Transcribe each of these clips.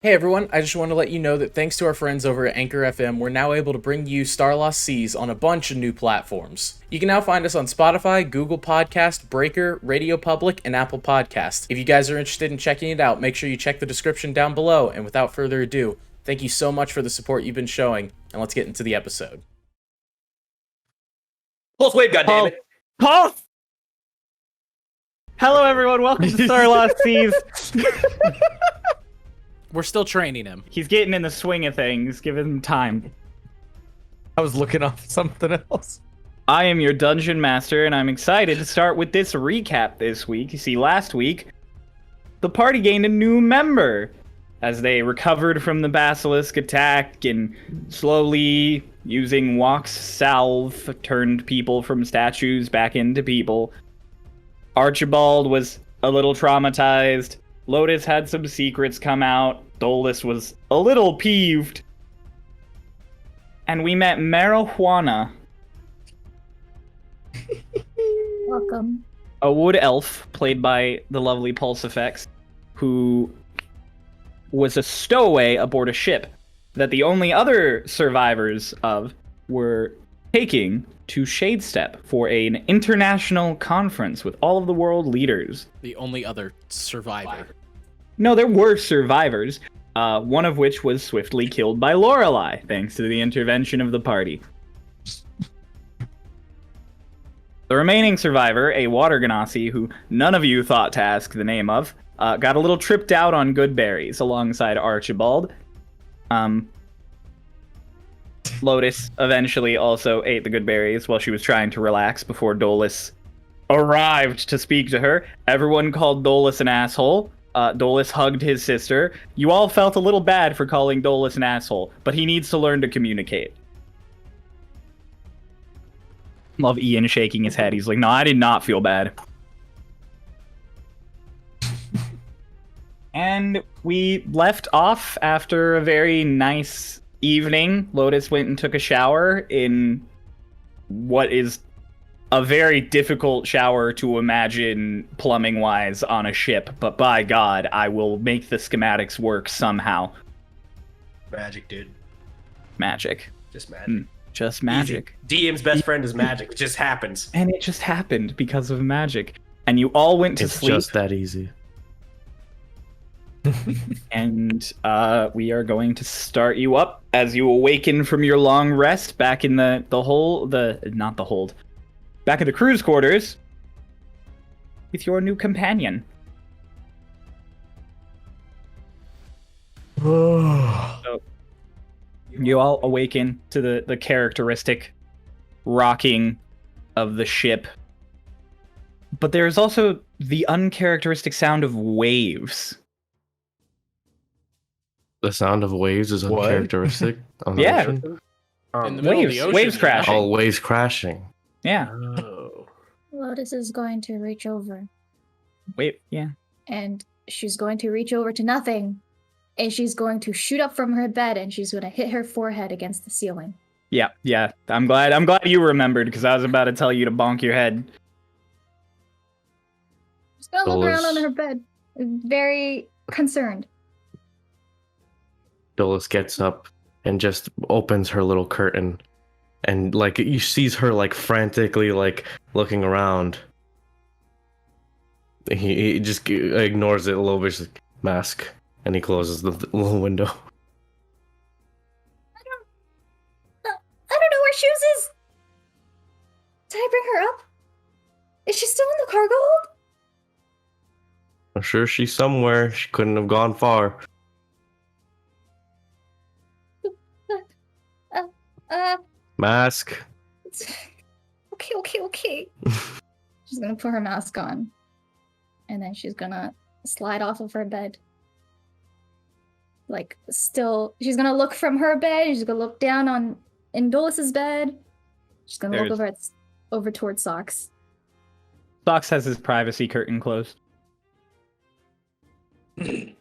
Hey everyone, I just want to let you know that thanks to our friends over at Anchor FM, we're now able to bring you Starlost Seas on a bunch of new platforms. You can now find us on Spotify, Google Podcast, Breaker, Radio Public, and Apple Podcast. If you guys are interested in checking it out, make sure you check the description down below, and without further ado, thank you so much for the support you've been showing, and let's get into the episode. Pulse wave, goddammit! Pulse! Hello everyone, welcome to Starlost Seas. We're still training him. He's getting in the swing of things, give him time. I was looking off something else. I am your dungeon master, and I'm excited to start with this recap this week. You see, last week, the party gained a new member as they recovered from the basilisk attack and slowly, using Walk's salve, turned people from statues back into people. Archibald was a little traumatized. Lotus had some secrets come out. Dolus was a little peeved. And we met Marijuana. Welcome. A wood elf, played by the lovely Pulse Effects, who was a stowaway aboard a ship that the only other survivors of were taking to Shadestep for an international conference with all of the world leaders. The only other survivor. No, there were survivors, one of which was swiftly killed by Lorelei, thanks to the intervention of the party. The remaining survivor, a water ganassi who none of you thought to ask the name of, got a little tripped out on good berries alongside Archibald. Lotus eventually also ate the good berries while she was trying to relax before Dolus arrived to speak to her. Everyone called Dolus an asshole. Dolus hugged his sister. You all felt a little bad for calling Dolus an asshole, but he needs to learn to communicate. Love Ian shaking his head. He's like, no, I did not feel bad. And we left off after a very nice evening. Lotus went and took a shower in what is a very difficult shower to imagine plumbing-wise on a ship, but by God, I will make the schematics work somehow. Magic, dude. Magic. Just magic. Just magic. Easy. DM's best friend is magic. It just happens. And it just happened because of magic. And you all went to sleep. It's just that easy. And we are going to start you up as you awaken from your long rest back in the back in the crew's quarters with your new companion. So, you all awaken to the characteristic rocking of the ship. But there is also the uncharacteristic sound of waves. The sound of waves is uncharacteristic. On the Yeah. ocean? In the middle of the ocean, waves yeah. crashing. Oh, waves crashing. Yeah. Oh. Lotus is going to reach over, Wait, yeah. and she's going to reach over to nothing, and she's going to shoot up from her bed, and she's going to hit her forehead against the ceiling. Yeah. I'm glad you remembered, because I was about to tell you to bonk your head. She's going to look around Dolus. on her bed, very concerned. Dolus gets up and just opens her little curtain, and like you sees her like frantically like looking around. He just ignores it a little bit. She's like, mask, and he closes the little window. I don't know where Shoes is. Did I bring her up? Is she still in the cargo hold? I'm sure she's somewhere. She couldn't have gone far. Mask. Okay. She's gonna put her mask on. And then she's gonna slide off of her bed. Like, still, she's gonna look from her bed, she's gonna look down on Indolus's bed. She's gonna look over towards Socks. Socks has his privacy curtain closed. Indolus,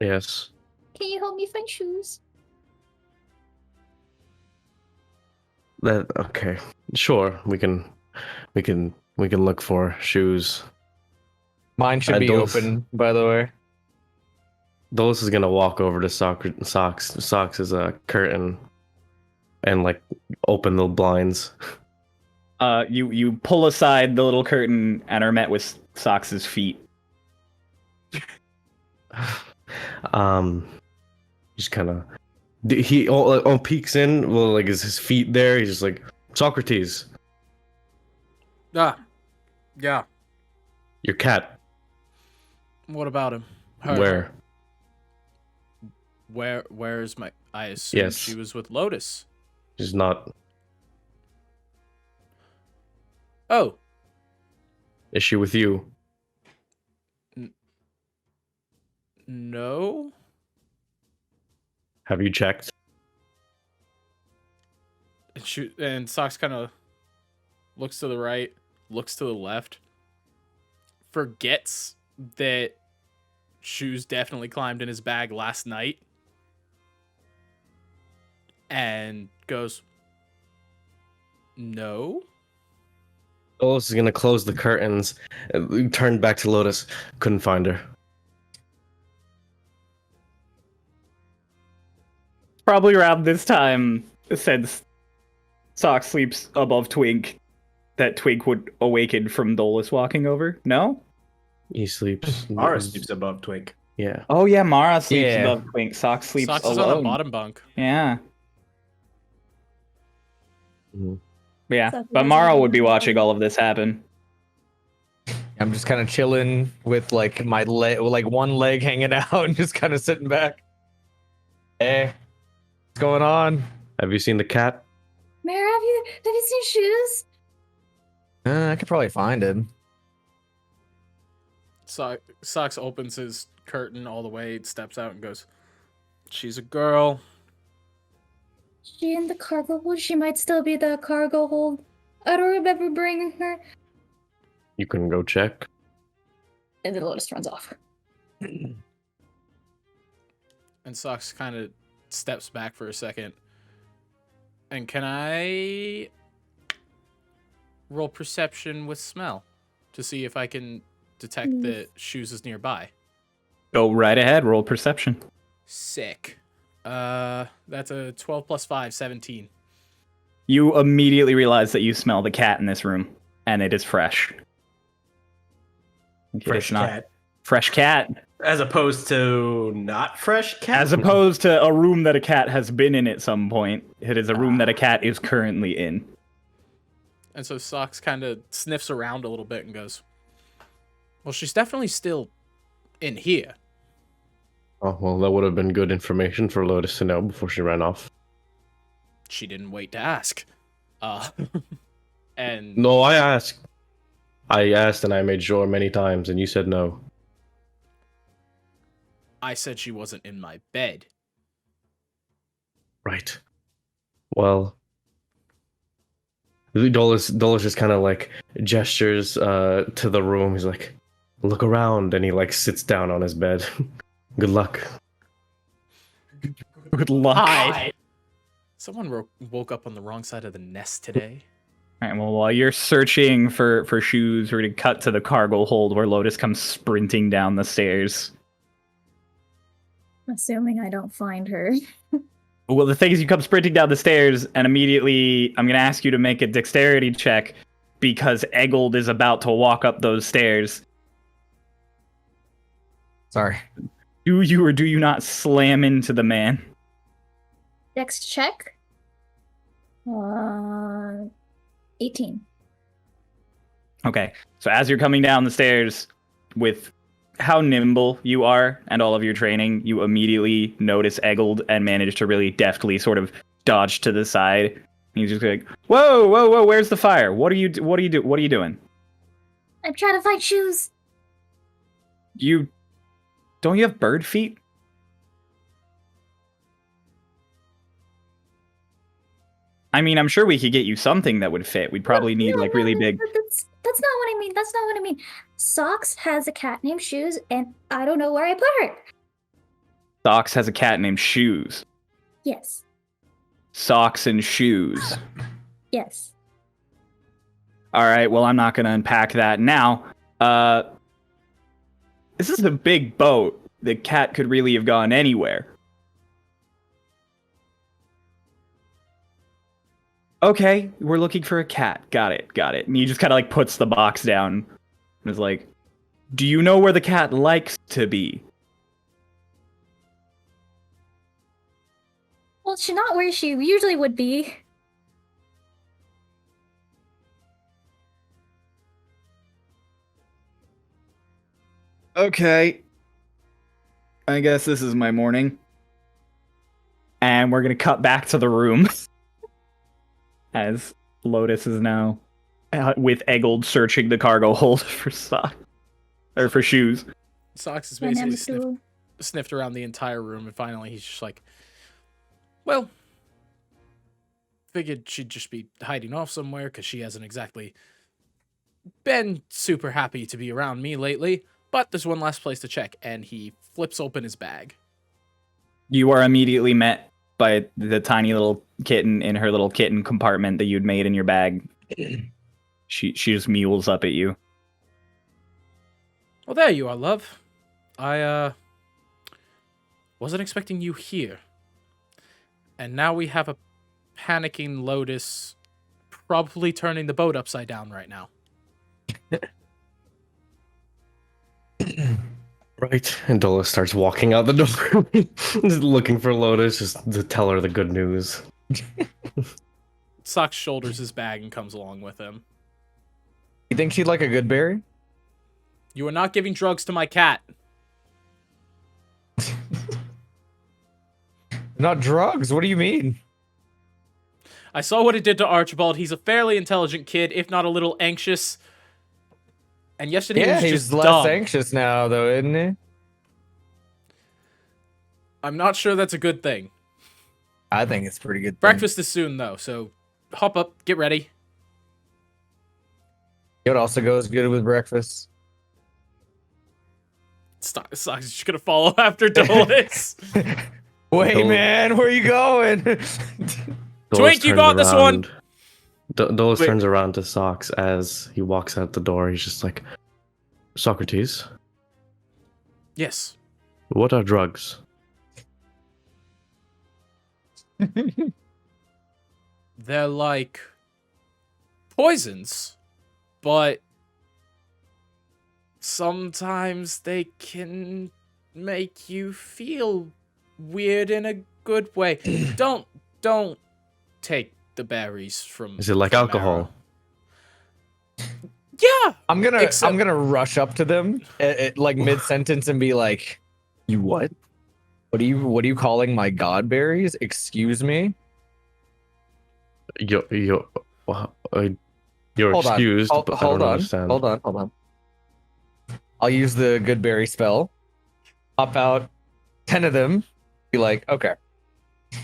Yes. can you help me find Shoes? Okay. Sure. We can look for shoes. Mine should be Dolus- open, by the way. Dolus is gonna walk over to Socks' curtain and like open the blinds. You pull aside the little curtain and are met with Socks's feet. Just kind of he peeks in. Well, like is his feet there? He's just like Socrates, Yeah. your cat. What about him? Her. Where's my? I assume Yes. she was with Lotus. She's not. Oh, Is she with you? no. Have you checked? And Socks kind of looks to the right, looks to the left, forgets that Shoes definitely climbed in his bag last night, and goes, no. Dolus is gonna close the curtains. Turn back to Lotus. Couldn't find her. Probably around this time, since Sock sleeps above Twink, that Twink would awaken from Dolus walking over. No? He sleeps. Mara sleeps above Twink. Yeah. Oh yeah, Mara sleeps Yeah. above Twink. Sock sleeps Socks alone. is on the bottom bunk. Yeah. Mhm. Yeah, Sock but doesn't Mara do would be that. watching all of this happen. I'm just kind of chilling with like my leg, like one leg hanging out, and just kind of sitting back. Hey, what's going on? Have you seen the cat? Mara, have you seen Shoes? I could probably find him. Socks opens his curtain all the way, steps out, and goes, she's a girl. She in the cargo hold? She might still be the cargo hold. I don't remember bringing her. You can go check. And then Lotus runs off. And Socks kind of steps back for a second. And can I roll perception with smell to see if I can detect that Shoes is nearby? Go right ahead, roll perception. Sick. That's a 12 plus 5, 17. You immediately realize that you smell the cat in this room, and it is fresh. Fresh cat. Fresh cat. As opposed to not fresh cat. As opposed to a room that a cat has been in at some point. It is a room that a cat is currently in. And so Socks kind of sniffs around a little bit and goes, well, she's definitely still in here. Oh well, that would have been good information for Lotus to know before she ran off. She didn't wait to ask. And No, I asked. I asked and I made sure many times, and you said no. I said she wasn't in my bed. Right. Well, Dolus just kind of like gestures to the room. He's like, "Look around," and he like sits down on his bed. Good luck. Good luck. Hi. Someone woke up on the wrong side of the nest today. All right, well, while you're searching for Shoes, we're going to cut to the cargo hold where Lotus comes sprinting down the stairs. Assuming I don't find her. Well, the thing is, you come sprinting down the stairs, and immediately I'm going to ask you to make a dexterity check because Exiled is about to walk up those stairs. Sorry. Do you or do you not slam into the man? Dex check. 18. Okay, so as you're coming down the stairs, with how nimble you are and all of your training, you immediately notice Exiled and manage to really deftly sort of dodge to the side. He's just like, "Whoa! Where's the fire? What are you doing? I'm trying to find Shoes. Don't you have bird feet?" I mean, I'm sure we could get you something that would fit. We'd probably need No, like really no, big. That's not what I mean. That's not what I mean. Socks has a cat named Shoes, and I don't know where I put her. Socks has a cat named Shoes. Yes. Socks and Shoes. Yes. All right, well, I'm not going to unpack that now. This is a big boat. The cat could really have gone anywhere. Okay, we're looking for a cat. Got it. And he just kind of like puts the box down and is like, do you know where the cat likes to be? Well, she's not where she usually would be. Okay. I guess this is my morning. And we're gonna cut back to the room. As Lotus is now with Exiled searching the cargo hold for socks. Or for shoes. Socks is basically sniffed around the entire room, and finally he's just like, well, figured she'd just be hiding off somewhere, because she hasn't exactly been super happy to be around me lately, but there's one last place to check, and he flips open his bag. You are immediately met by the tiny little kitten in her little kitten compartment that you'd made in your bag. She just mules up at you. Well, there you are, love. I, wasn't expecting you here. And now we have a panicking Lotus probably turning the boat upside down right now. Right. And Dola starts walking out the door, just looking for Lotus, just to tell her the good news. Sock shoulders his bag and comes along with him. You think she'd like a good berry? You are not giving drugs to my cat. Not drugs. What do you mean? I saw what it did to Archibald. He's a fairly intelligent kid, if not a little anxious. And yesterday he was he's just less dumb. anxious now, though, isn't he? I'm not sure that's a good thing. I think it's a pretty good. Breakfast is soon, though, so hop up, get ready. It also goes good with breakfast. Sock's just gonna follow after Dolus. Wait, Dol- man, where are you going? Twink, you got this one! Dolus turns around to Socks as he walks out the door. He's just like, Socrates, Yes. what are drugs? They're like poisons, but sometimes they can make you feel weird in a good way. Don't take the berries from. Is it like from alcohol? Arrow. Yeah. I'm gonna rush up to them like mid sentence and be like, "You what? What are you calling my god berries? Excuse me." You're Hold on. excused, but I Hold don't on. understand. Hold on. I'll use the good berry spell. Pop out 10 of them. Be like, okay, give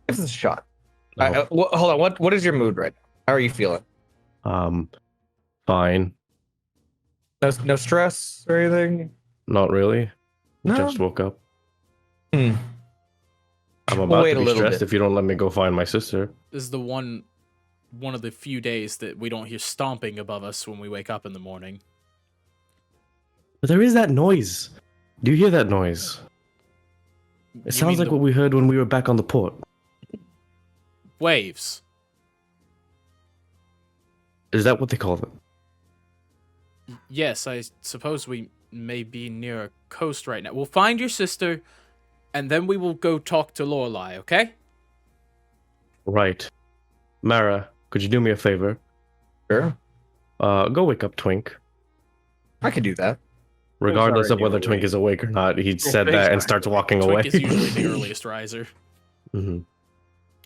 this a shot. Oh. Hold on. What is your mood right now? How are you feeling? Fine. No stress or anything? Not really. No. Just woke up. Hmm. I'm We'll about wait to a be little stressed bit. if you don't let me go find my sister. This is the one of the few days that we don't hear stomping above us when we wake up in the morning. But there is that noise. Do you hear that noise? You It sounds mean like the what we heard when we were back on the port. waves. Is that what they call them? Yes, I suppose we may be near a coast right now. We'll find your sister, and then we will go talk to Lorelai, okay? Right. Mara, could you do me a favor? Sure. Go wake up Twink. I could do that. Regardless of already whether awake. Twink is awake or not, he said Twink's that and fine. starts walking Twink away. is usually the earliest riser. hmm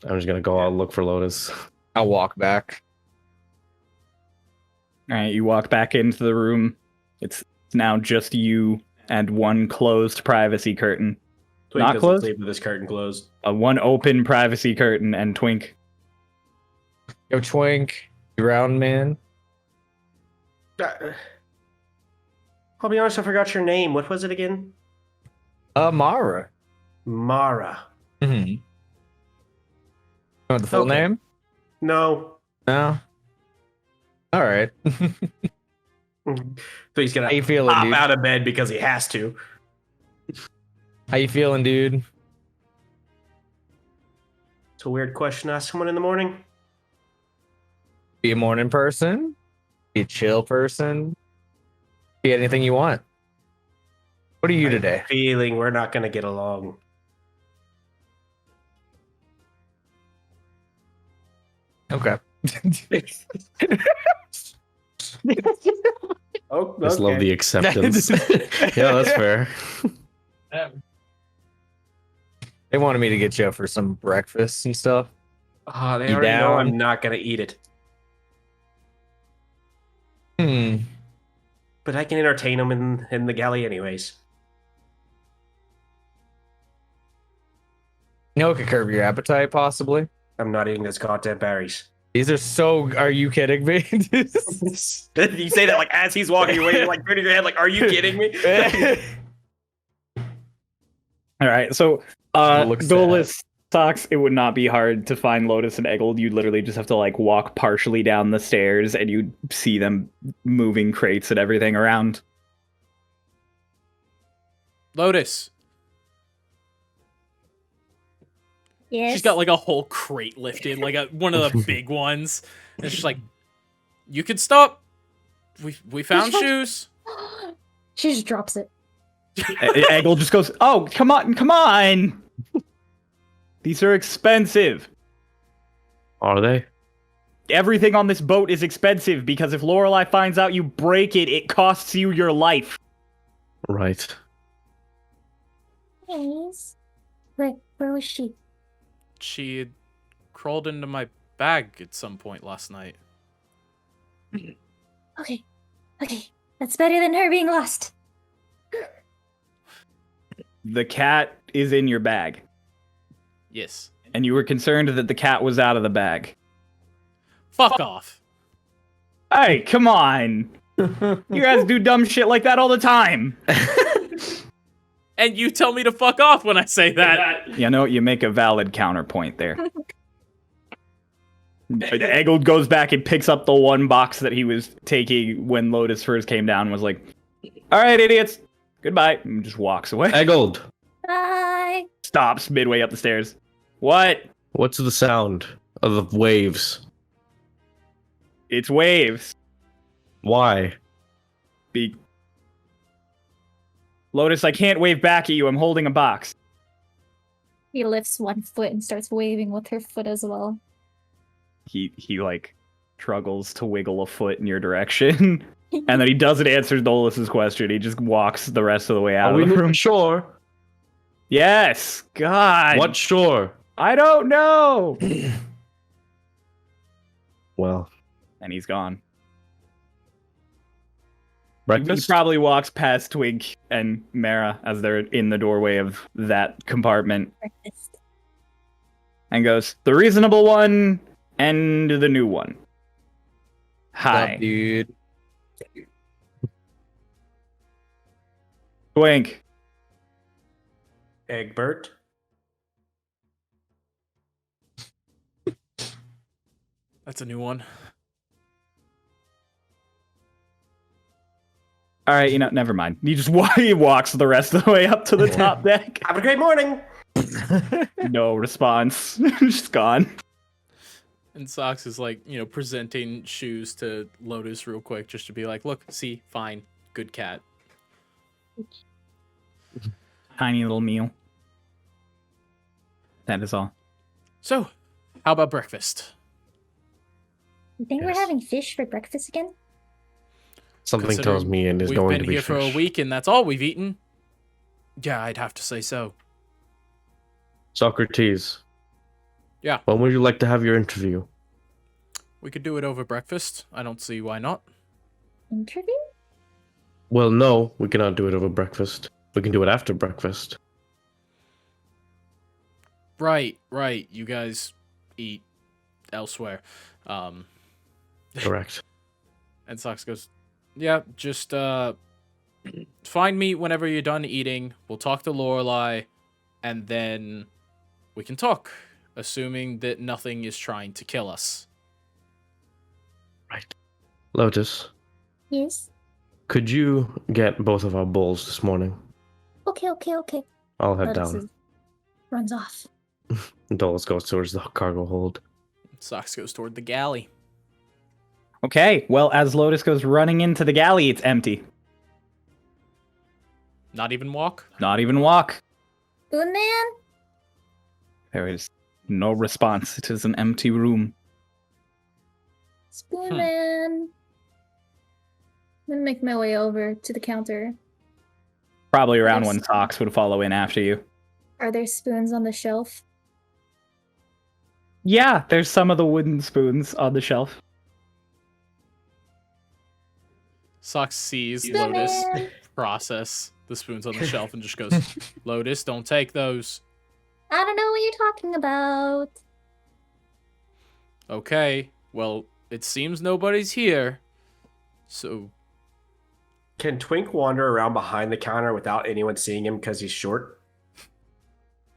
I'm just gonna go out and look for Lotus. I'll walk back. All right, you walk back into the room. It's now just you and one closed privacy curtain. Twink Not doesn't closed? sleep with this curtain closed. One open privacy curtain, and Twink. Yo, Twink, you round man. I'll be honest, I forgot your name. What was it again? Mara. Mara. Mm-hmm. You want the full Okay. name? No. No. All right. So he's gonna How you feeling, pop dude? out of bed because he has to. How you feeling, dude? It's a weird question to ask someone in the morning. Be a morning person? Be a chill person? Be anything you want. What are you I have a today? feeling we're not gonna get along. Okay. Oh, Just love the acceptance. Yeah, that's fair. They wanted me to get you up for some breakfast and stuff. Oh, they You already know down? I'm not gonna eat it. Hmm. But I can entertain them in the galley anyways. You know, it could curb your appetite, possibly. I'm not eating those goddamn berries. These are so. Are you kidding me? You say that like as he's walking away, you're like turning your head like, are you kidding me? All right, so Looks goalless talks. It would not be hard to find Lotus and Eggled. You'd literally just have to like walk partially down the stairs, and you'd see them moving crates and everything around. Lotus. Yes. She's got like a whole crate lifted, like one of the big ones. And it's just like, you could stop. We found shoes. She just drops it. Eggled just goes, "Oh, come on! These are expensive. Are they? Everything on this boat is expensive because if Lorelei finds out you break it, it costs you your life." Right. Yes. Where was she? She had crawled into my bag at some point last night. Okay. That's better than her being lost. The cat is in your bag, Yes. and you were concerned that the cat was out of the bag. Fuck off. Hey, come on! You guys do dumb shit like that all the time. And you tell me to fuck off when I say that. You know, you make a valid counterpoint there. Eggled goes back and picks up the one box that he was taking when Lotus first came down and was like, "All right, idiots, goodbye," and just walks away. Eggled, Bye. Stops midway up the stairs. What? what's the sound of the waves? It's waves. Why? Lotus, I can't wave back at you. I'm holding a box. He lifts one foot and starts waving with her foot as well. He like struggles to wiggle a foot in your direction. And then he doesn't answer Dolus's question. He just walks the rest of the way out Are of we the room. sure? Yes. God. What shore? I don't know. Well, And he's gone. He breakfast? probably walks past Twink and Mara as they're in the doorway of that compartment Breakfast. and goes, "The reasonable one and the new one. What's up, Hi, dude. Twink." Egbert. That's a new one. All right, never mind. He walks the rest of the way up to the top deck. Have a great morning. No response. Just gone. And Socks is like, presenting shoes to Lotus real quick just to be like, look, see, fine, good cat. Tiny little meal. That is all. So, how about breakfast? You think Yes. we're having fish for breakfast again? Something Considering tells me it is We've going been to be here for a fish. week and that's all we've eaten. Yeah, I'd have to say so. Socrates. Yeah. When would you like to have your interview? We could do it over breakfast. I don't see why not. Interview? Well, no, we cannot do it over breakfast. We can do it after breakfast. Right. You guys eat elsewhere. Correct. And Socks goes, yeah, just find me whenever you're done eating. We'll talk to Lorelei, and then we can talk, assuming that nothing is trying to kill us. Right. Lotus, Yes. Could you get both of our bowls this morning? Okay. I'll head Lotus down. runs off. Dulles goes towards the cargo hold. Sox goes toward the galley. Okay, well, as Lotus goes running into the galley, it's empty. Not even walk? Not even walk. Spoon Man? There is no response. It is an empty room. Spoon Man. I'm gonna make my way over to the counter. Probably around There's- when Sox would follow in after you. Are there spoons on the shelf? Yeah, there's some of the wooden spoons on the shelf. Sox sees Spoon Lotus Man. process the spoons on the shelf and just goes, Lotus, don't take those. I don't know what you're talking about. Okay, well, it seems nobody's here. So, Can Twink wander around behind the counter without anyone seeing him because he's short?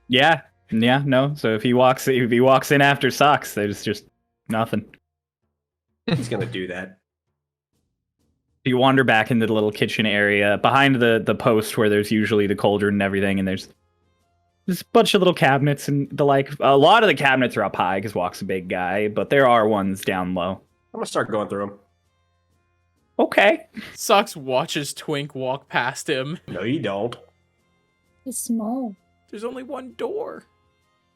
Yeah, no. So if he walks in after Sox, there's just nothing. He's gonna do that. You wander back into the little kitchen area behind the post where there's usually the cauldron and everything, and there's a bunch of little cabinets and the like. A lot of the cabinets are up high because Walk's a big guy, but there are ones down low. I'm gonna start going through them. Okay. Sox watches Twink walk past him. No, you don't. He's small. There's only one door.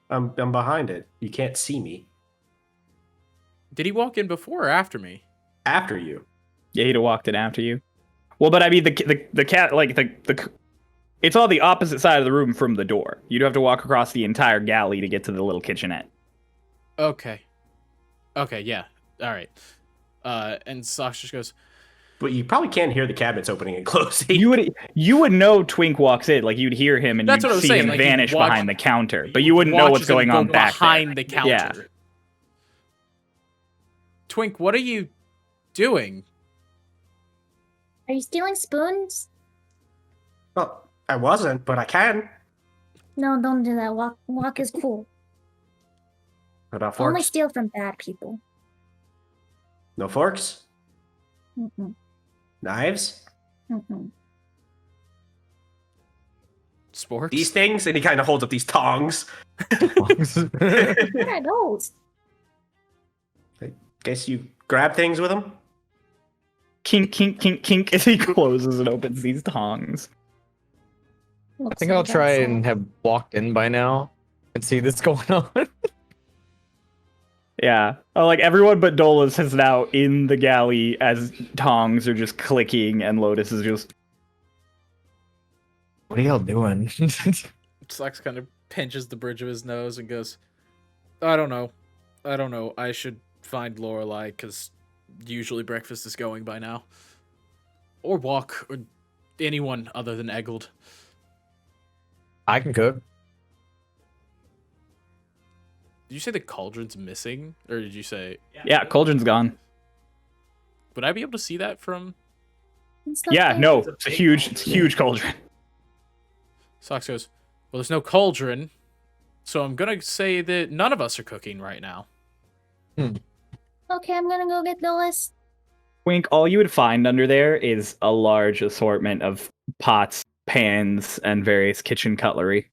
I'm behind it. You can't see me. Did he walk in before or after me? After you. Yeah, he'd have walked in after you. Well, but I mean, the cat, like, it's on the opposite side of the room from the door. You'd have to walk across the entire galley to get to the little kitchenette. Okay, yeah. All right. And Sox just goes, But you probably can't hear the cabinets opening and closing. You would know Twink walks in, like you'd hear him and That's you'd what I was see saying, him like, vanish you'd watch- behind the counter, but you wouldn't know what's watches him going go on back behind there. the counter. Yeah. Twink, what are you doing? Are you stealing spoons? Well, I wasn't, but I can. No, don't do that. Walk is cool. What about Only forks? steal from bad people. No forks? Mm-mm. Knives? Mm-mm. Sporks? These things? And he kind of holds up these tongs. What are those? Guess you grab things with them? Kink, kink, kink, kink, as he closes and opens these tongs. I think I'll try and have walked in by now and see this going on. Yeah. Oh, like everyone but Dolus is now in the galley as tongs are just clicking and Lotus is just... What are y'all doing? Sox kind of pinches the bridge of his nose and goes, I don't know. I should find Lorelei, because usually breakfast is going by now. Or Walk, or anyone other than Exiled. I can cook. Did you say the cauldron's missing? Or did you say... Yeah, Cauldron's gone. Would I be able to see that from... Yeah, no, it's a huge cauldron. Sox goes, well, there's no cauldron, so I'm gonna say that none of us are cooking right now. Okay, I'm gonna go get the list. Wink, all you would find under there is a large assortment of pots, pans, and various kitchen cutlery.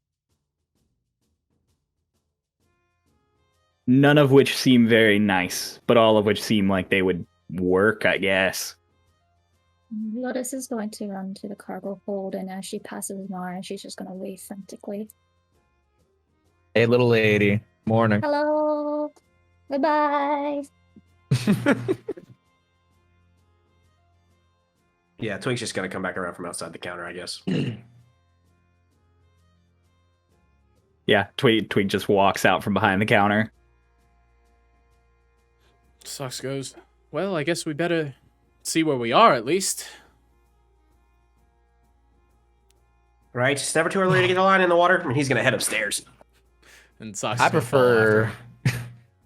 None of which seem very nice, but all of which seem like they would work, I guess. Lotus is going to run to the cargo hold, and as she passes Mara, she's just gonna wave frantically. Hey, little lady. Morning. Hello. Goodbye. Yeah, Twink's just gonna come back around from outside the counter, I guess. Yeah, Twig just walks out from behind the counter. Sox goes, well, I guess we better see where we are, at least. Right? It's never too early to get the line in the water. I mean, he's gonna head upstairs. And Sox I is gonna follow prefer. after.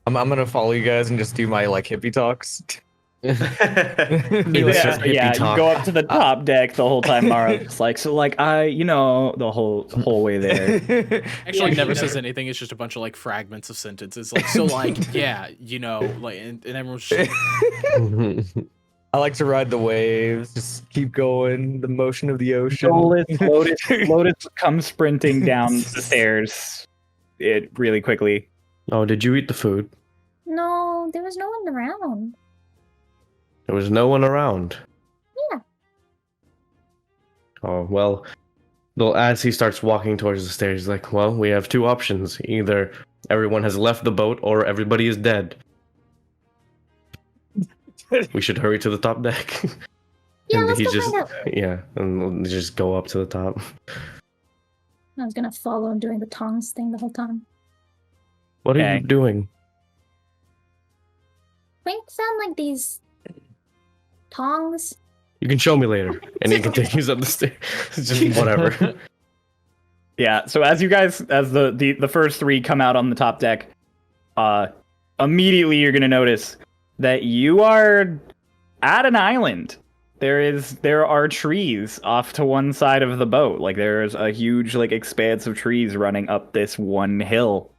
I'm gonna follow you guys and just do my like hippie talks. It's Yeah, just hippie you talk. go up to the top deck the whole time Mara's like, so like the whole way there. Actually, never says anything. It's just a bunch of like fragments of sentences. Like, so like, yeah, like, and everyone's just, I like to ride the waves, just keep going, the motion of the ocean. Lotus comes sprinting down the stairs really quickly. Oh, did you eat the food? No, there was no one around. There was no one around. Yeah. Oh, well, as he starts walking towards the stairs, he's like, well, we have two options. Either everyone has left the boat or everybody is dead. We should hurry to the top deck. Yeah, And let's he go just, find out. yeah, and we'll just go up to the top. I was gonna follow him doing the tongs thing the whole time. What are Okay. you doing? Twink found like these tongs. You can show me later. And he continues up the stairs. It's just whatever. Yeah, so as the first three come out on the top deck, immediately you're gonna notice that you are at an island. There are trees off to one side of the boat. Like there's a huge like expanse of trees running up this one hill.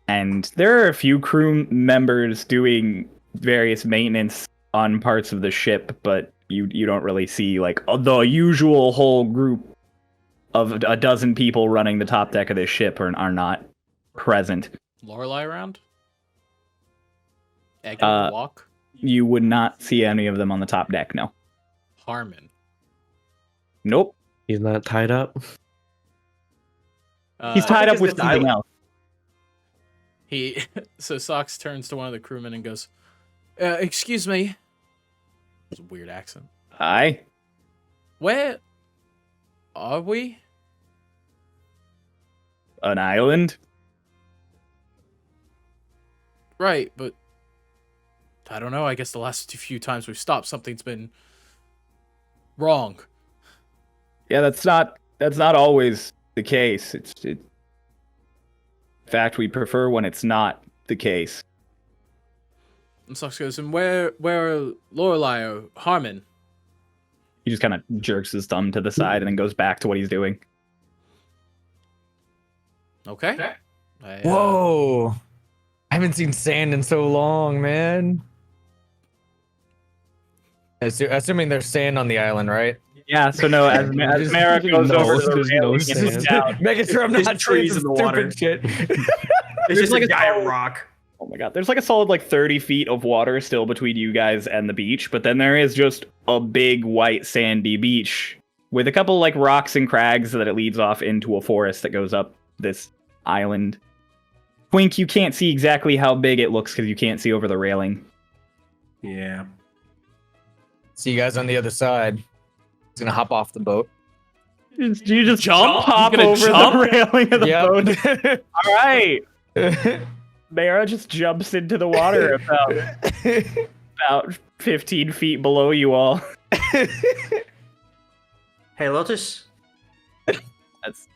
And there are a few crew members doing various maintenance on parts of the ship, but you don't really see like the usual whole group of a dozen people running the top deck of this ship are not present. Lorelei around? Egg on the walk? You would not see any of them on the top deck, no. Harmon. Nope. He's not tied up. He's tied up with this something island- else. So Socks turns to one of the crewmen and goes, excuse me. It's a weird accent. Aye. Where are we? An island? Right, but I don't know. I guess the last few times we've stopped, something's been wrong. Yeah, that's not always the case. In fact, we prefer when it's not the case. And Socks goes, and where are Lorelei or Harmon? He just kind of jerks his thumb to the side and then goes back to what he's doing. Okay. Whoa! I haven't seen sand in so long, man. Assuming there's sand on the island, right? Yeah, so no, as Mara goes over to the railing and sits down, Making sure I'm There's not trees trees in the water. Shit. It's just like a a giant solid- rock. oh my god, there's like a solid like 30 feet of water still between you guys and the beach, but then there is just a big white sandy beach with a couple like rocks and crags that it leads off into a forest that goes up this island. Twink, you can't see exactly how big it looks because you can't see over the railing. Yeah. See you guys on the other side. He's gonna hop off the boat. You just Jump? hop He's gonna over jump? the railing of the boat. Yep. All right. Mara just jumps into the water about 15 feet below you all. Hey, Lotus. That's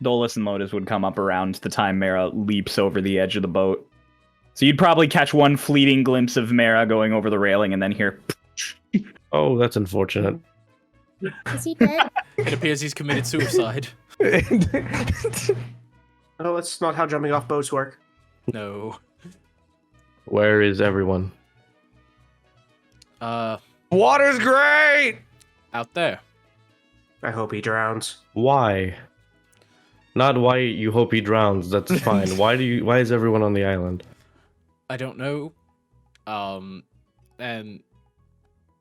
Dolus and Lotus would come up around the time Mara leaps over the edge of the boat. So you'd probably catch one fleeting glimpse of Mara going over the railing and then hear. Oh, that's unfortunate. Is he dead? It appears he's committed suicide. Oh, that's not how jumping off boats work. No. Where is everyone? Water's great. Out there. I hope he drowns. Why? Not why you hope he drowns. That's fine. Why is everyone on the island? I don't know. And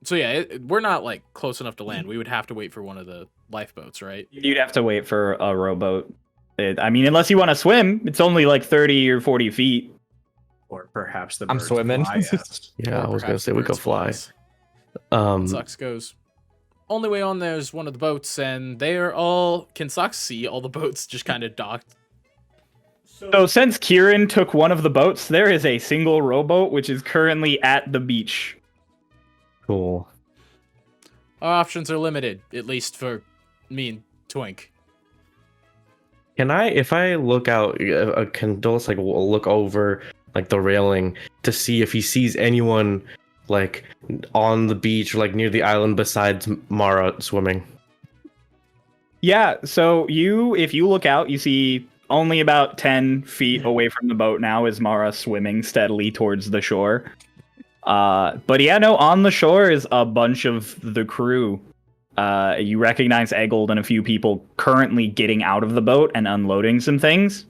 so yeah, we're not like close enough to land. We would have to wait for one of the lifeboats, right? You'd have to wait for a rowboat. I mean, unless you want to swim, it's only like 30 or 40 feet. Or perhaps the I'm birds swimming. fly us. Yeah, Or I was gonna perhaps say we birds could fly. flies. Um, Socks goes, only way on there is one of the boats, and they are all. Can Socks see all the boats just kind of docked? So since Kieran took one of the boats, there is a single rowboat which is currently at the beach. cool. Our options are limited, at least for me and Twink. Can I, if I look out, can Dolus like look over like the railing to see if he sees anyone like on the beach or like near the island besides Mara swimming? Yeah, so if you look out, you see only about 10 feet away from the boat now is Mara swimming steadily towards the shore. But yeah, no, on the shore is a bunch of the crew. You recognize Exiled and a few people currently getting out of the boat and unloading some things.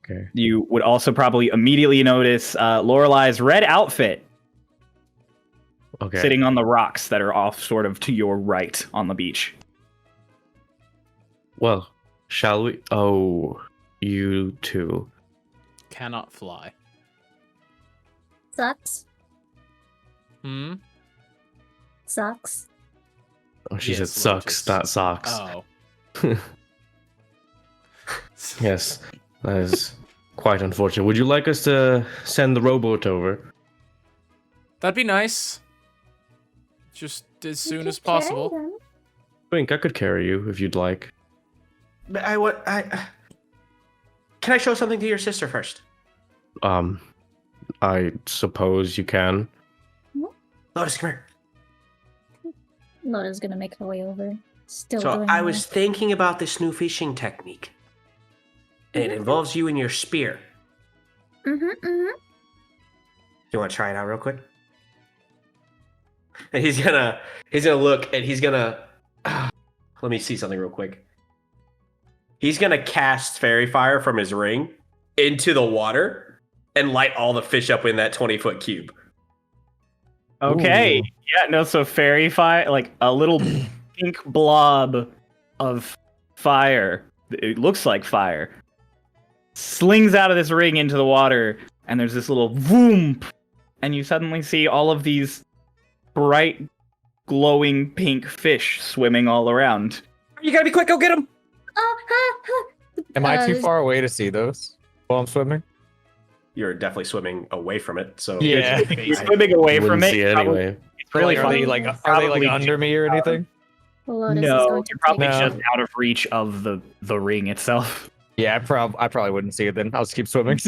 Okay. You would also probably immediately notice Lorelai's red outfit Okay. sitting on the rocks that are off sort of to your right on the beach. Well, shall we? Oh, you two. Cannot fly. Sucks. Hmm? Sucks. Oh, she Yes, said sucks, Lotus. not socks. Oh. Yes, that is quite unfortunate. Would you like us to send the rowboat over? That'd be nice. Just as soon as Carry possible. them. Twink, I could carry you if you'd like. But can I show something to your sister first? I suppose you can. Lotus, come here. Loda's gonna make her way over. Still So doing I the- was thinking about this new fishing technique. And it involves you and your spear. You want to try it out real quick? And he's gonna look and he's gonna let me see something real quick. He's gonna cast fairy fire from his ring into the water and light all the fish up in that 20-foot cube. Okay. Ooh. Yeah, no, so fairy fire, like a little pink blob of fire. It looks like fire. Slings out of this ring into the water, and there's this little voom, and you suddenly see all of these bright, glowing pink fish swimming all around. You gotta be quick, go get him! Am I too there's- far away to see those while I'm swimming? You're definitely swimming away from it, so Yeah. You're swimming away You from wouldn't it. see it probably- anyway. It's really Are funny. they like Probably under me or anything? Lotus is No, going to you're probably take- just out of reach of the ring itself. Yeah, I probably wouldn't see it then. I'll just keep swimming.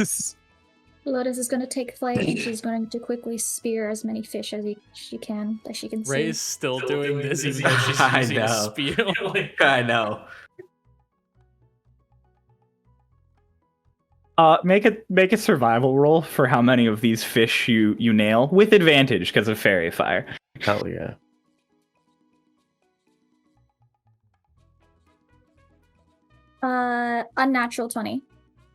Lotus is going to take flight and she's going to quickly spear as many fish as she can see. Ray's still doing this even though she's I using a know. spear. I know. Make a survival roll for how many of these fish you nail with advantage because of fairy fire. Hell yeah. Unnatural 20.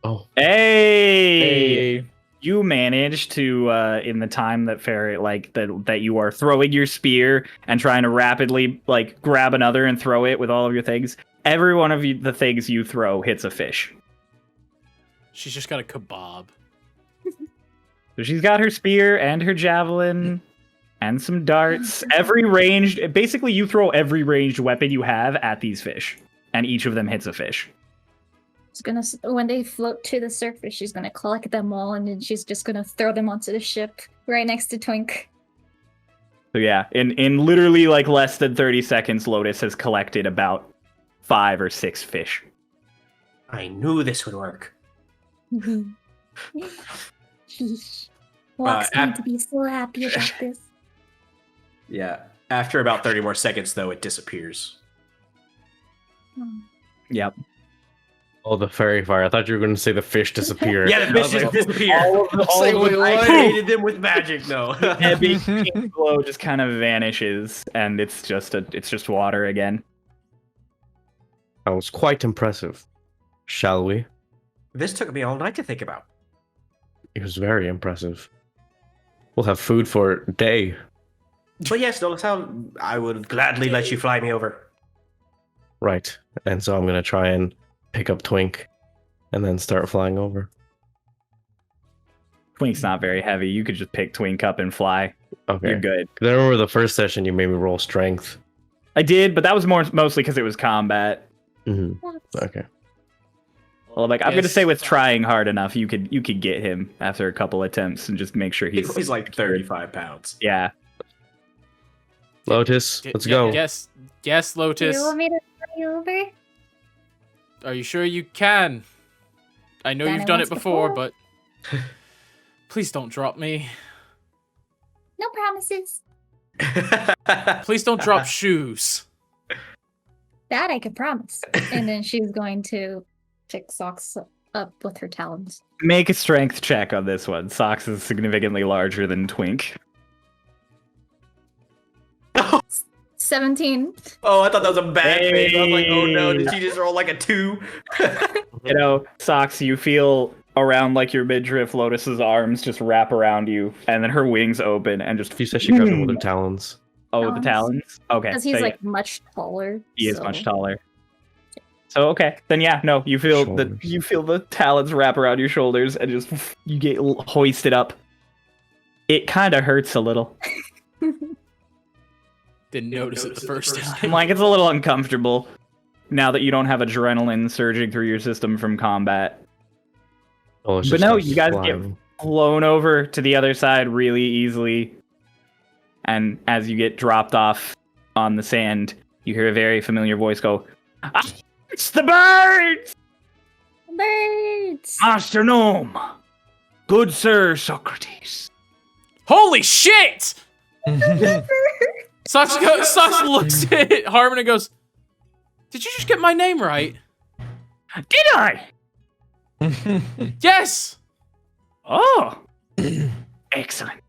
Oh, Hey! You manage to in the time that fairy that you are throwing your spear and trying to rapidly grab another and throw it with all of your things. Every one of the things you throw hits a fish. She's just got a kebab. So she's got her spear and her javelin and some darts. Basically you throw every ranged weapon you have at these fish, and each of them hits a fish. She's gonna, when they float to the surface, she's gonna collect them all and then she's just gonna throw them onto the ship right next to Twink. So yeah, in literally less than 30 seconds, Lotus has collected about 5 or 6 fish. I knew this would work. Walk's going ap- to be so happy about this. Yeah. After about 30 more seconds, though, it disappears. Yep. oh, the fairy fire. I thought you were going to say the fish disappeared. Yeah, the I was fish like, just disappeared. I created them with magic, no. Heavy pink glow just kind of vanishes, and it's just water again. That was quite impressive. Shall we? This took me all night to think about. It was very impressive. We'll have food for a day. But yes, notice how I would gladly let you fly me over. Right. And so I'm going to try and pick up Twink and then start flying over. Twink's not very heavy. You could just pick Twink up and fly. Okay. You're good. 'Cause I remember the first session you made me roll strength. I did, but that was mostly because it was combat. hmm That's- Okay. Well, I'm gonna Yes. say with trying hard enough, you could get him after a couple attempts and just make sure He's like 35 pounds. Yeah. Lotus, let's go. Yes, Do you Lotus. want me to fly you over? Are you sure you can? I know Done you've it done it once before, before. but please don't drop me. No promises. Please don't drop shoes. That I can promise. And then she's going to pick Socks up with her talons. Make a strength check on this one. Socks is significantly larger than Twink. 17. Oh, I thought that was a bad face. I was like, oh no, Hey. did she just roll like a 2? You know, Socks, you feel around like your midriff, Lotus's arms just wrap around you, and then her wings open and just. She said she grabbed him with her talons. Oh, the talons? Okay. Because he's so, like much taller. he is so- much taller. So okay, then yeah, no, you feel the talons wrap around your shoulders and just you get hoisted up. It kind of hurts a little. Didn't notice it the first time. Like it's a little uncomfortable now that you don't have adrenaline surging through your system from combat. Oh, it's But just no, like you guys flying. get flown over to the other side really easily. And as you get dropped off on the sand, you hear a very familiar voice go, "Ah, it's the birds! Birds! Master Gnome! Good Sir Socrates!" Holy shit! Socks looks at Harmon and goes, "Did you just get my name right?" Did I? Yes! Oh! Excellent.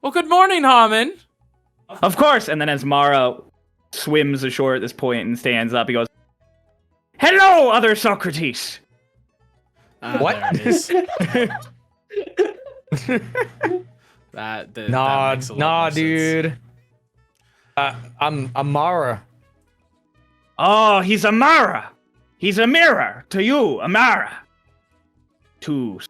Well, good morning, Harmon. Of course, and then as Mara swims ashore at this point and stands up, he goes, "Hello, other Socrates!" What? There it is. that makes a lot Nah, more sense. dude. I'm Amara. Oh, he's Amara! He's a mirror to you, Amara! To...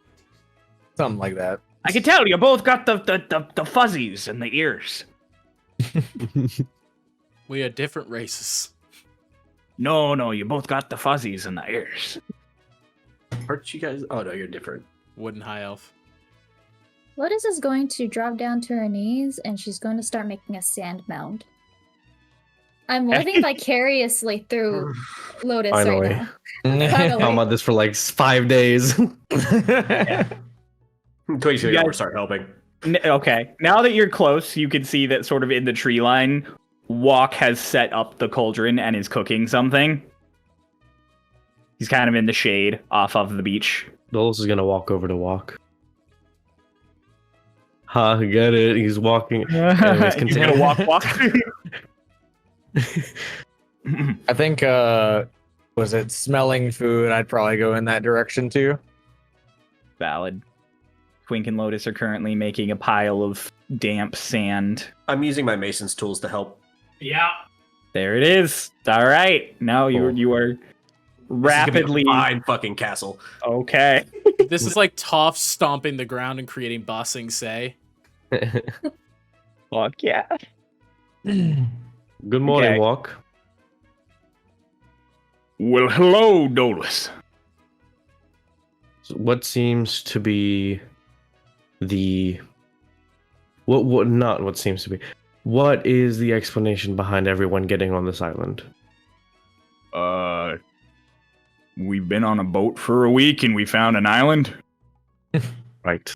Something like that. I can tell you both got the fuzzies in the ears. We are different races. No, you both got the fuzzies in the ears. Aren't you guys? Oh no, you're different. Wooden high elf. Lotus is going to drop down to her knees and she's going to start making a sand mound. I'm living vicariously through Lotus Finally. right now. Talking about this for like 5 days. Twig's You gonna guys- start helping. Okay, now that you're close, you can see that sort of in the tree line, Walk has set up the cauldron and is cooking something. He's kind of in the shade off of the beach. Dolus is gonna walk over to walk. Get it. He's walking. Anyways, He's gonna walk. I think, was it smelling food? I'd probably go in that direction too. Valid. Twink and Lotus are currently making a pile of damp sand. I'm using my mason's tools to help. Yeah. There it is. All right. Now you are This is gonna be a rapidly fine fucking castle. okay. This is like Toph stomping the ground and creating Bossing Say. Fuck yeah. Good morning, Okay. walk. Well, hello, Dolus. So what seems to be the what seems to be what is the explanation behind everyone getting on this island? We've been on a boat for a week and we found an island. Right.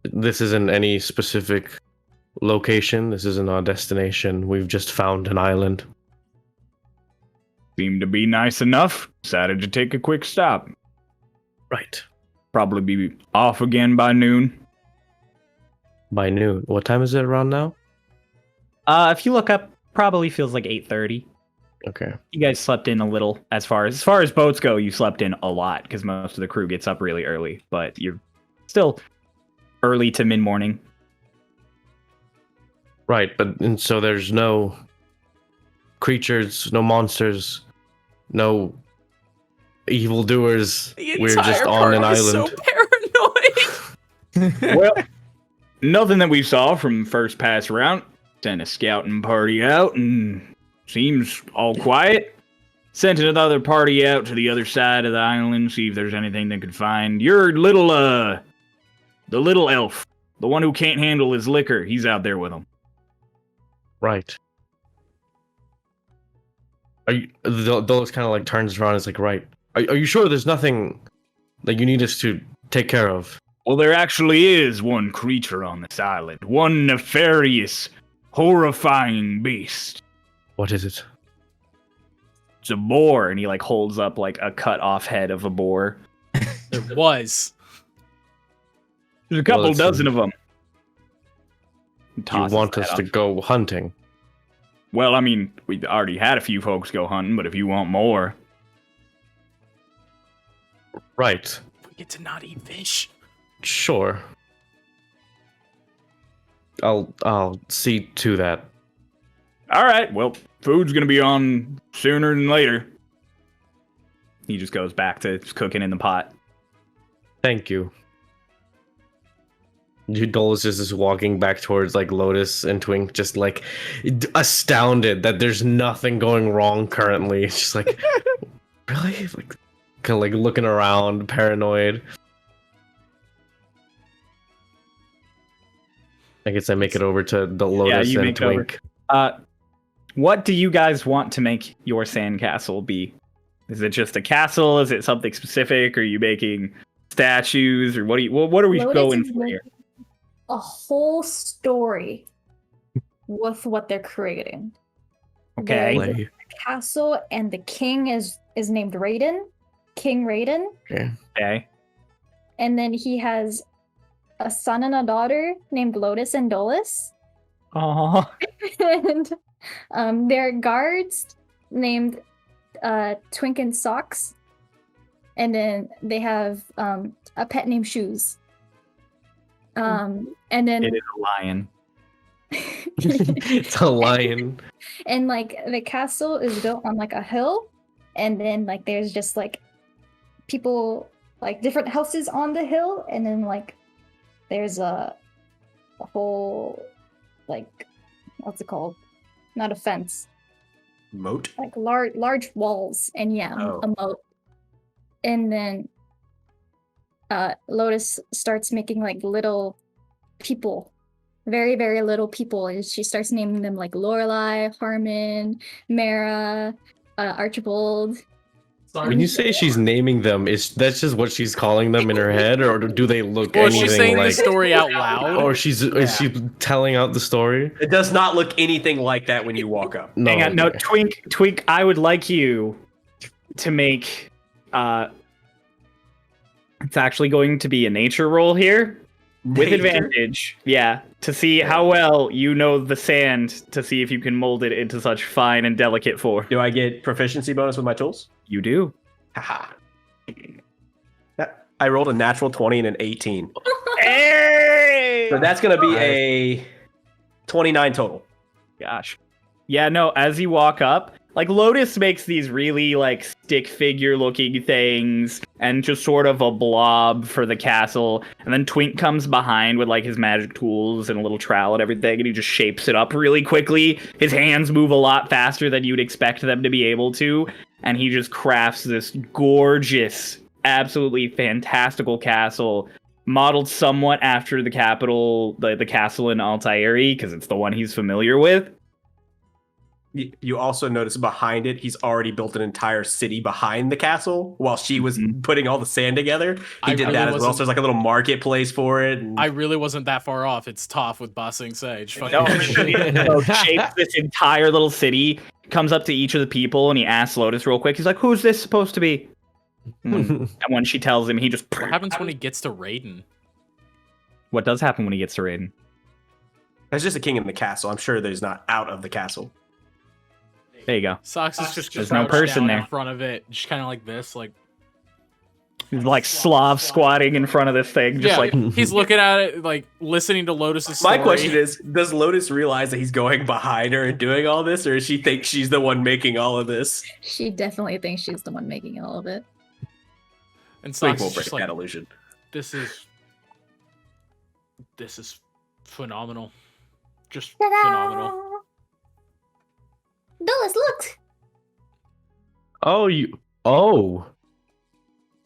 This isn't any specific location. This isn't our destination. We've just found an island. Seemed to be nice enough. Decided to take a quick stop. Right. Probably be off again by noon. By noon. What time is it around now? If you look up, probably feels like 8:30. Okay. You guys slept in a little. As far as boats go, you slept in a lot because most of the crew gets up really early. But you're still early to mid morning. Right, but and so there's no creatures, no monsters, no evildoers. The We're just entire on an party is island. so paranoid. Well, nothing that we saw from first pass round. Sent a scouting party out and seems all quiet. Sent another party out to the other side of the island, see if there's anything they could find. Your little, the little elf, the one who can't handle his liquor, he's out there with them. Right. Are you? Dolus kind of like turns around. And is like, right. Are you sure there's nothing that you need us to take care of? Well, there actually is one creature on this island. One nefarious, horrifying beast. What is it? It's a boar, and he like holds up like a cut off head of a boar. There was. There's a couple Well, dozen of them. You want us to go hunting? Well, I mean, we already had a few folks go hunting, but if you want more, Right. We get to not eat fish. Sure. I'll see to that. all right. Well, food's gonna be on sooner than later. He just goes back to cooking in the pot. Thank you. Dole is just walking back towards like Lotus and Twink, just like astounded that there's nothing going wrong currently. It's just like, really, like kind of like looking around, paranoid. I guess I make it over to the Lotus you and make over. Twink. What do you guys want to make your sandcastle be? Is it just a castle? Is it something specific? Are you making statues, or what are we Lotus going is for here? a whole story with what they're creating. Okay. There's a castle, and the king is named Raiden, King Raiden, Okay. and then he has a son and a daughter named Lotus and Dolus, Oh. and their guards named Twink and Socks, and then they have a pet named Shoes. And then It is a lion. It's a lion. and like the castle is built on like a hill, and then like there's just like people, like different houses on the hill, and then like there's a whole, like, what's it called, not a fence, Moat. like large walls, and a moat. And then Lotus starts making like little people, very, very little people, and she starts naming them like Lorelai, Harmon, Mara, Archibald. When you say she's naming them, that's just what she's calling them in her head, or do they look Well, anything she's saying like? the story out loud. Or is she telling out the story? It does not look anything like that when you walk up. No, Hang on, no, okay. Twink, I would like you to make it's actually going to be a nature roll here with Nature? advantage. Yeah, to see how well you know the sand, to see if you can mold it into such fine and delicate form. Do I get proficiency bonus with my tools? You do. Haha. I rolled a natural 20 and an 18. Hey! So that's going to be a 29 total. Gosh. Yeah, no, as you walk up, like Lotus makes these really like stick figure looking things and just sort of a blob for the castle. And then Twink comes behind with like his magic tools and a little trowel and everything, and he just shapes it up really quickly. His hands move a lot faster than you'd expect them to be able to. And he just crafts this gorgeous, absolutely fantastical castle, modeled somewhat after the capital, the castle in Altair, because it's the one he's familiar with. You also notice behind it, he's already built an entire city behind the castle while she was putting all the sand together. He did that as well. So there's like a little marketplace for it. And... I really wasn't that far off. It's Toph with Bossing Sage. No, shapes this entire little city, comes up to each of the people, and he asks Lotus real quick. He's like, "Who's this supposed to be?" And when she tells him, he just... What happens when he gets to Raiden? What does happen when he gets to Raiden? There's just a king in the castle. I'm sure there's not out of the castle. There you go. Socks is just There's no crouched person down there. in front of it, just kind of like this, like He's like Slav squatting in front of this thing, just yeah, like... he's looking at it, like listening to Lotus's story. My question is, does Lotus realize that he's going behind her and doing all this, or does she think she's the one making all of this? She definitely thinks she's the one making all of it. and Twink Socks will is break just like, that illusion. this is phenomenal, just Ta-da! phenomenal. Dolus, look! Oh.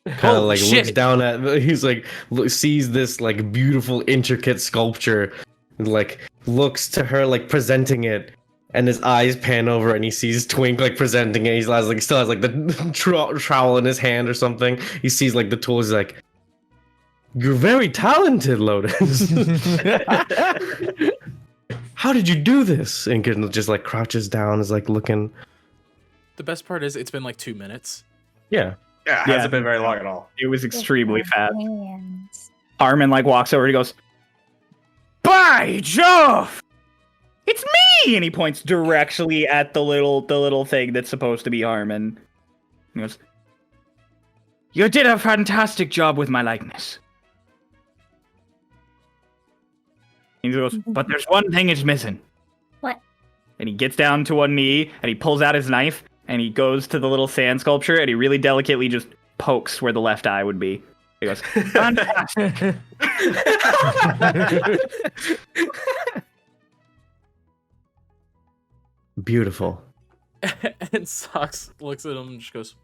Kind of Holy like shit. looks down at. He's like sees this like beautiful intricate sculpture, and like looks to her like presenting it, and his eyes pan over and he sees Twink like presenting it. He's like still has like the trowel in his hand or something. He sees like the tools. He's like, "You're very talented, Lotus. How did you do this?" And just like crouches down, is like looking. The best part is it's been like 2 minutes. Yeah. Yeah, it hasn't been very long at all. It was extremely fast. Hands. Harmon like walks over and he goes, "By Jove! It's me!" And he points directly at the little thing that's supposed to be Harmon. He goes, "You did a fantastic job with my likeness." He goes, "But there's one thing is missing." What? And he gets down to one knee and he pulls out his knife and he goes to the little sand sculpture and he really delicately just pokes where the left eye would be. He goes, "Fantastic." Beautiful. And Socks looks at him and just goes,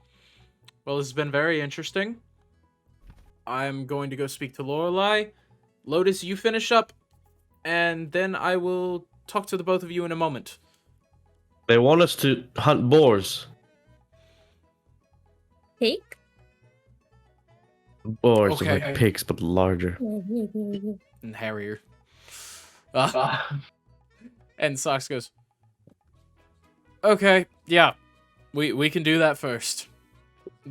"Well, this has been very interesting. I'm going to go speak to Lorelei. Lotus, you finish up, and then I will talk to the both of you in a moment." They want us to hunt boars. Cake? Boars are Okay. like pigs, but larger. And hairier. And Socks goes, "Okay, yeah, we can do that first.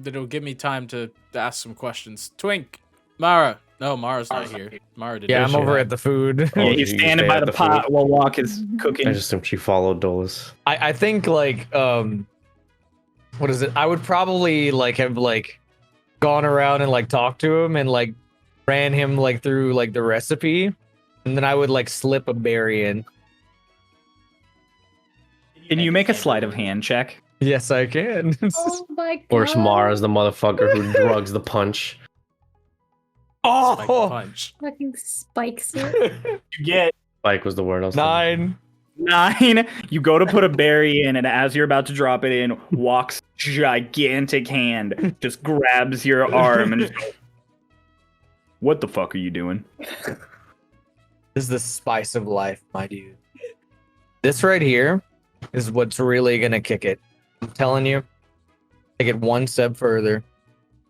It'll give me time to ask some questions. Twink, Mara." No, Mara's not here. Mara did. Yeah, I'm over at the food. Oh, Yeah, he's you standing stay by at the the pot food? while Walk is cooking. I just assumed she followed Dolus. I think like what is it? I would probably like have like gone around and like talked to him and like ran him like through like the recipe, and then I would like slip a berry in. Can you make a sleight of hand check? Yes, I can. Oh my god. Or Samara's the motherfucker who drugs the punch. Spike the Oh, punch. Fucking spikes it. You get Spike was the word I was thinking. 9. 9. You go to put a berry in, and as you're about to drop it in, Walk's gigantic hand just grabs your arm and just goes, "What the fuck are you doing?" This is the spice of life, my dude. This right here is what's really gonna kick it. I'm telling you. Take it one step further.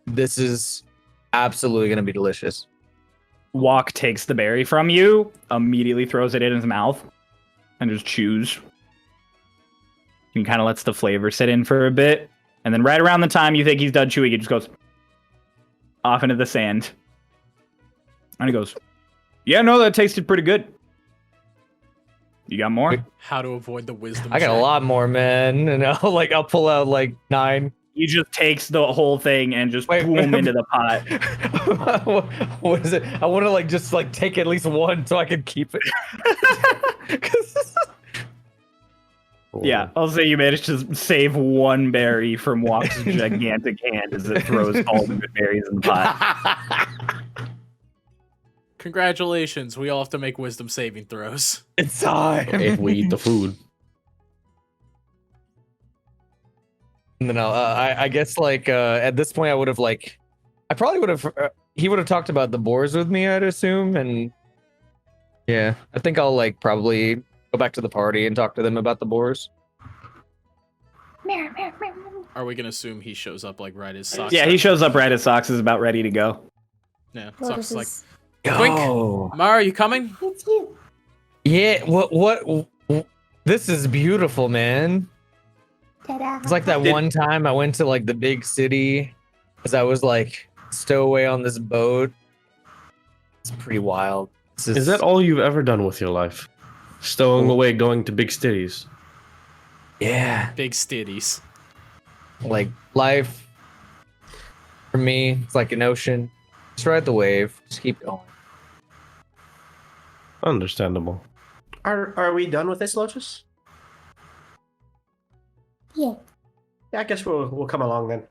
This is absolutely gonna be delicious. Walk takes the berry from you, immediately throws it in his mouth, and just chews. He kind of lets the flavor sit in for a bit, and then right around the time you think he's done chewing, he just goes off into the sand. And he goes, "Yeah, no, that tasted pretty good. You got more?" How to avoid the wisdom. I got a check. lot more, man. And I'll pull out like 9. He just takes the whole thing and just Wait, boom into the pot. What is it? I want to like just like take at least one so I can keep it. Yeah, I'll say you managed to save one berry from Walk's gigantic hand as it throws all the good berries in the pot. Congratulations. We all have to make wisdom saving throws. It's time. If we eat the food. No, I guess like at this point I would have like, I probably would have. He would have talked about the boars with me, I'd assume, and yeah, I think I'll like probably go back to the party and talk to them about the boars. Are we gonna assume he shows up like right as Socks? Yeah, he shows up right as Socks is about ready to go. Yeah, Well, Socks this is like, is... Twink, Mara, you coming? It's you. Yeah, what? This is beautiful, man. Ta-da. It's like that one time I went to like the big city, because I was like stowaway on this boat. It's pretty wild. Is that all you've ever done with your life? Stowing away, going to big cities. Yeah, Big stitties. like life for me, it's like an ocean. Just ride the wave. Just keep going. Understandable. Are we done with this, Lotus? Yeah. Yeah, I guess we'll come along then.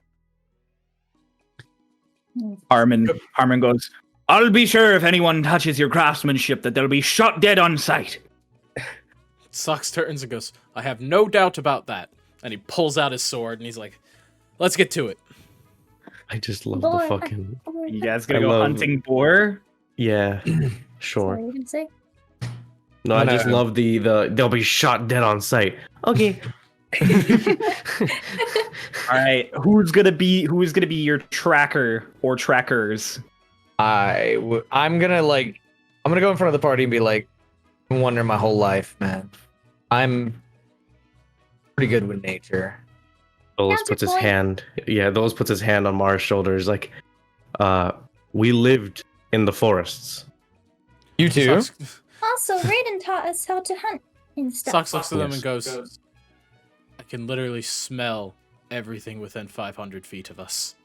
Harmon goes, "I'll be sure if anyone touches your craftsmanship that they'll be shot dead on sight." Socks turns and goes, "I have no doubt about that." And he pulls out his sword and he's like, "Let's get to it." I just love Boar. the fucking. You guys gonna I go love- hunting boar? Yeah, Sorry, sure. you didn't say? No, I just No. love the they'll be shot dead on sight. Okay. All right, who's gonna be your tracker or trackers? I'm gonna go in front of the party and be like, I've been wondering my whole life, man. I'm pretty good with nature. Counterpoint. Puts his hand on Mara's shoulders. Like, we lived in the forests. You too? Also, Raiden taught us how to hunt and stuff. Socks looks at them Yes. and goes, I can literally smell everything within 500 feet of us.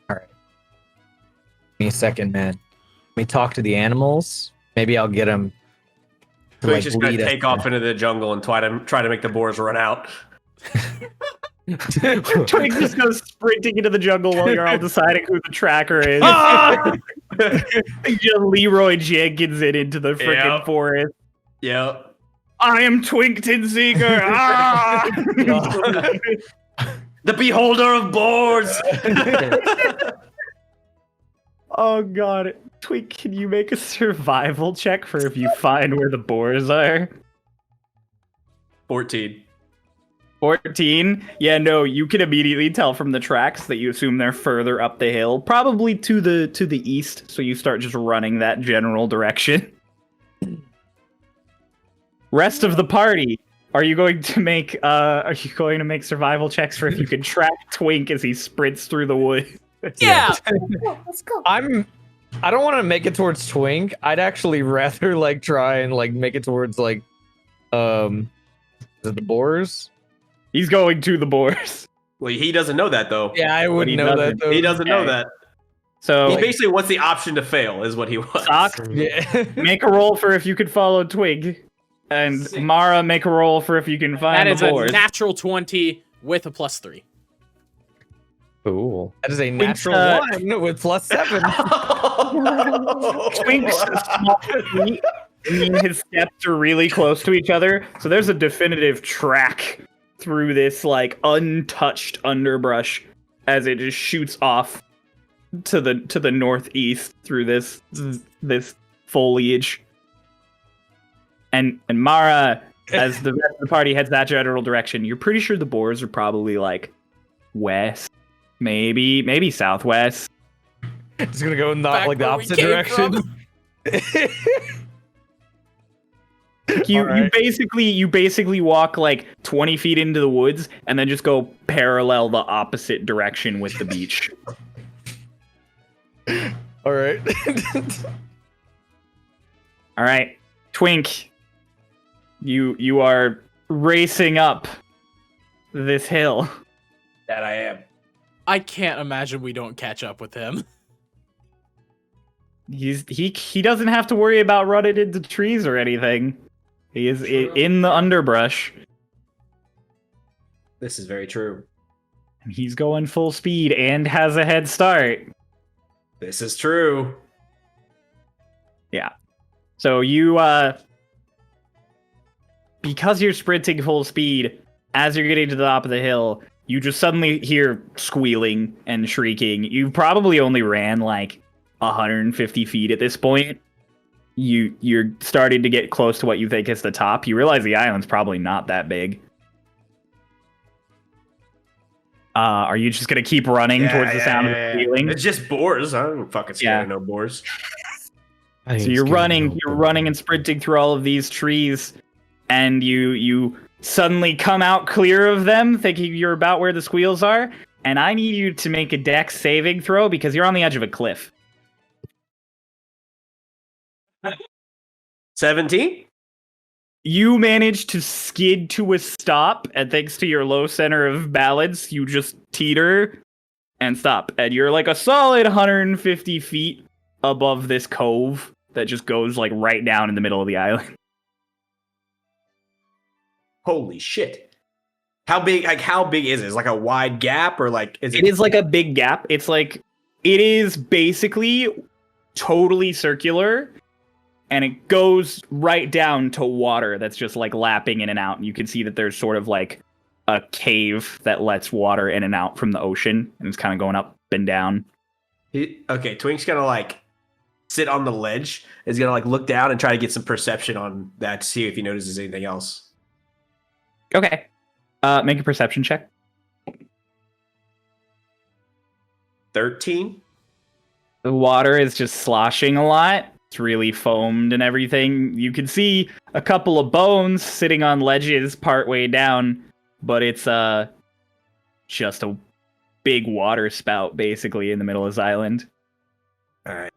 Give me a second, man. Let me talk to the animals. Maybe I'll get them. Twig's just gonna take off into the jungle and try to make the boars run out. Twig just goes sprinting into the jungle while you're all deciding who the tracker is. Just Leroy Jenkins it into the freaking forest. Yep. I am Twinkton Seeker. Ah! The beholder of boars. Oh god. Twig, can you make a survival check for if you find where the boars are? 14. 14? Yeah, no, you can immediately tell from the tracks that you assume they're further up the hill, probably to the east, so you start just running that general direction. Rest of the party, are you going to make survival checks for if you can track Twink as he sprints through the woods? Yeah! Let's go. I don't want to make it towards Twink. I'd actually rather like try and like make it towards like is it the boars? He's going to the boars. Well, he doesn't know that though. Yeah, I wouldn't know that though. He doesn't know that. So He basically wants the option to fail, is what he wants. Socks, Yeah. make a roll for if you could follow Twig. And Mara, make a roll for if you can find That is the a boars. natural 20 with a +3. Ooh. That is a Twink's, natural 1 with +7. Twink's small feet mean his steps are really close to each other, so there's a definitive track through this like untouched underbrush as it just shoots off to the northeast through this foliage. And Mara, as the rest of the party heads that general direction, you're pretty sure the boars are probably like west, maybe southwest. Just gonna go not Back like the where we opposite came direction. from. You basically walk like 20 feet into the woods and then just go parallel the opposite direction with the beach. All right. All right, Twink, you are racing up this hill. That I am. I can't imagine we don't catch up with him. He doesn't have to worry about running into trees or anything. He is in the underbrush. This is very true. And he's going full speed and has a head start. This is true. Yeah. So you, because you're sprinting full speed, as you're getting to the top of the hill, you just suddenly hear squealing and shrieking. You probably only ran like 150 feet at this point. You're starting to get close to what you think is the top. You realize the island's probably not that big. Are you just gonna keep running towards the sound of the squealing? It's just boars. I don't fucking scared of no boars. I So ain't you're scared of running, no you're boar. running and sprinting through all of these trees, and you suddenly come out clear of them, thinking you're about where the squeals are. And I need you to make a dex saving throw because you're on the edge of a cliff. 17? You manage to skid to a stop, and thanks to your low center of balance, you just teeter and stop. And you're like a solid 150 feet above this cove that just goes like right down in the middle of the island. Holy shit. How big is it? Is it like a wide gap or like is It is like a big gap. It's like, it is basically totally circular, and it goes right down to water that's just like lapping in and out. And you can see that there's sort of like a cave that lets water in and out from the ocean, and it's kind of going up and down. Okay, Twink's gonna like sit on the ledge. Is gonna like look down and try to get some perception on that to see if he notices anything else. Okay. Make a perception check. 13? The water is just sloshing a lot. It's really foamed and everything. You can see a couple of bones sitting on ledges partway down, but it's just a big water spout basically in the middle of this island. All right.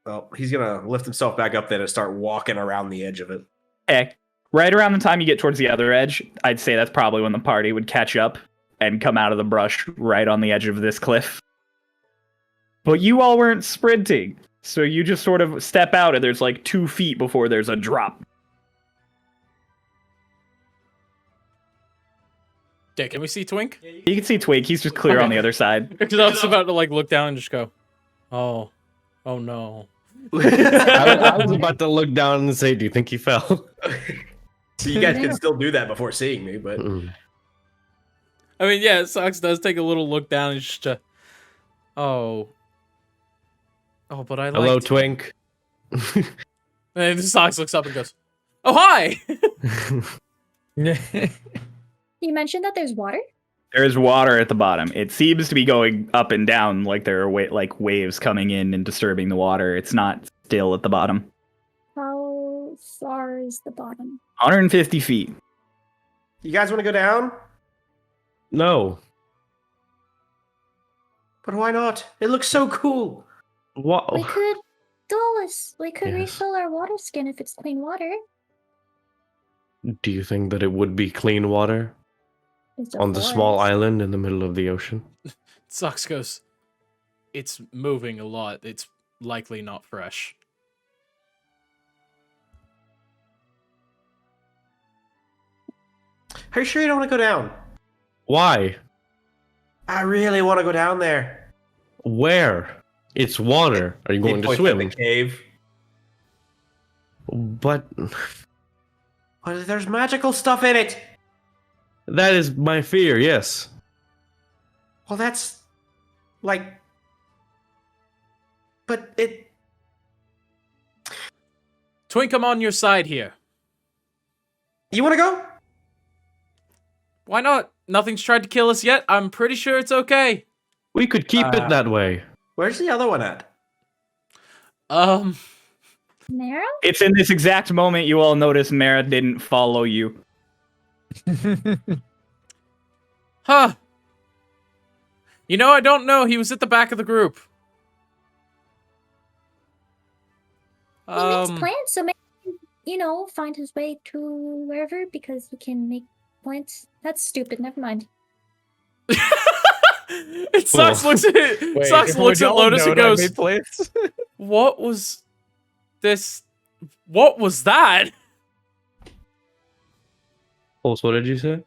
Well, he's gonna lift himself back up then and start walking around the edge of it. Okay. Right around the time you get towards the other edge, I'd say that's probably when the party would catch up and come out of the brush right on the edge of this cliff. But you all weren't sprinting, so you just sort of step out and there's like 2 feet before there's a drop. Yeah, can we see Twink? You can see Twig, he's just clear on the other side. Because I was about to like look down and just go, oh no. I was about to look down and say, do you think he fell? So you guys can still do that before seeing me, but I mean, yeah, Sox does take a little look down and just, oh, but I like. Hello, Twink. And Sox looks up and goes, oh, hi! You mentioned that there's water? There's water at the bottom. It seems to be going up and down like there are waves coming in and disturbing the water. It's not still at the bottom. How far is the bottom? 150 feet. you guys want to go down? No. But why not? It looks so cool. What? We could, Dolus, we could Yes. refill our water skin if it's clean water. Do you think that it would be clean water It's a on the small forest. island in the middle of the ocean? Sox goes, it's moving a lot. It's likely not fresh. Are you sure you don't want to go down? Why? I really want to go down there. Where? It's water. Are you going to He points at swim? the cave. But But there's magical stuff in it. that is my fear, yes. Well, that's like, but it. Twink, I'm on your side here. You want to go? Why not? Nothing's tried to kill us yet. I'm pretty sure it's okay. We could keep it that way. Where's the other one at? Mara? It's in this exact moment you all notice Mara didn't follow you. Huh. You know, I don't know. He was at the back of the group. He makes plans, so maybe, find his way to wherever because he can make plans. That's stupid. Never mind. It Sox looks at it. Sox looks at Lotus and goes, "What was this? What was that?" Pulse, what did you say?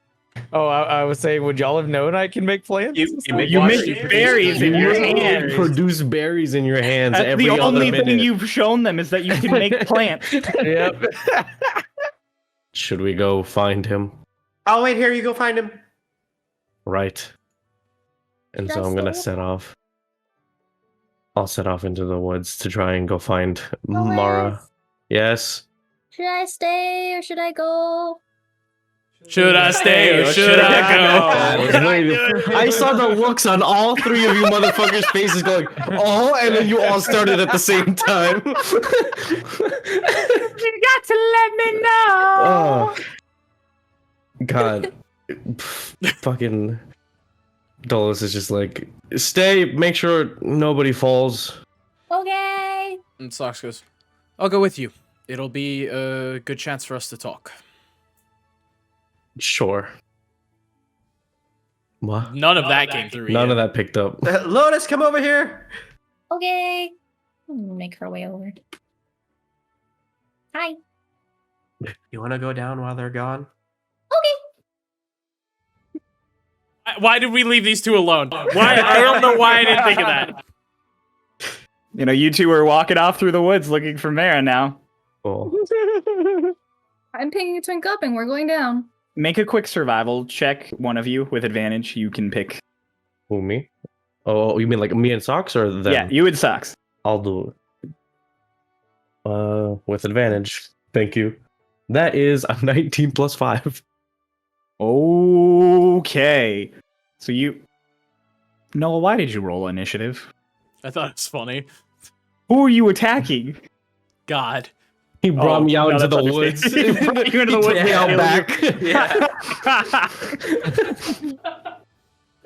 Oh, I was saying, would y'all have known I can make plants? You make berries in your hands. Produce berries in your hands That's every the other only minute. thing you've shown them is that you can make plants. Yep. Should we go find him? I'll wait here. You go find him. Right. And so That's I'm gonna the- set off. I'll set off into the woods to try and go find Lois. Mara. Yes. Should I stay or should I go? Should I stay or should I go? I saw the looks on all three of you motherfuckers' faces going, oh, and then you all started at the same time. You got to let me know. Oh. God. Fucking Dolus is just like, stay, make sure nobody falls. Okay. And Sox goes, "I'll go with you. It'll be a good chance for us to talk." Sure. What? None of that came through. None yet. of that picked up. Lotus, come over here. Okay. Make her way over. Hi. You want to go down while they're gone? Okay. Why did we leave these two alone? Why? I don't know why I didn't think of that. You two are walking off through the woods looking for Mara now. Cool. I'm picking a twink up and we're going down. Make a quick survival check, one of you, with advantage. You can pick. Who, me? Oh, you mean like me and Socks or them? Yeah, you and Socks. I'll do it. With advantage. Thank you. That is a 19 plus 5. Okay. So you... Noah, why did you roll initiative? I thought it was funny. Who are you attacking? God. He brought me out no, into the that's woods. understandable. He brought you into the He woods. took me out Yeah, back. Yeah.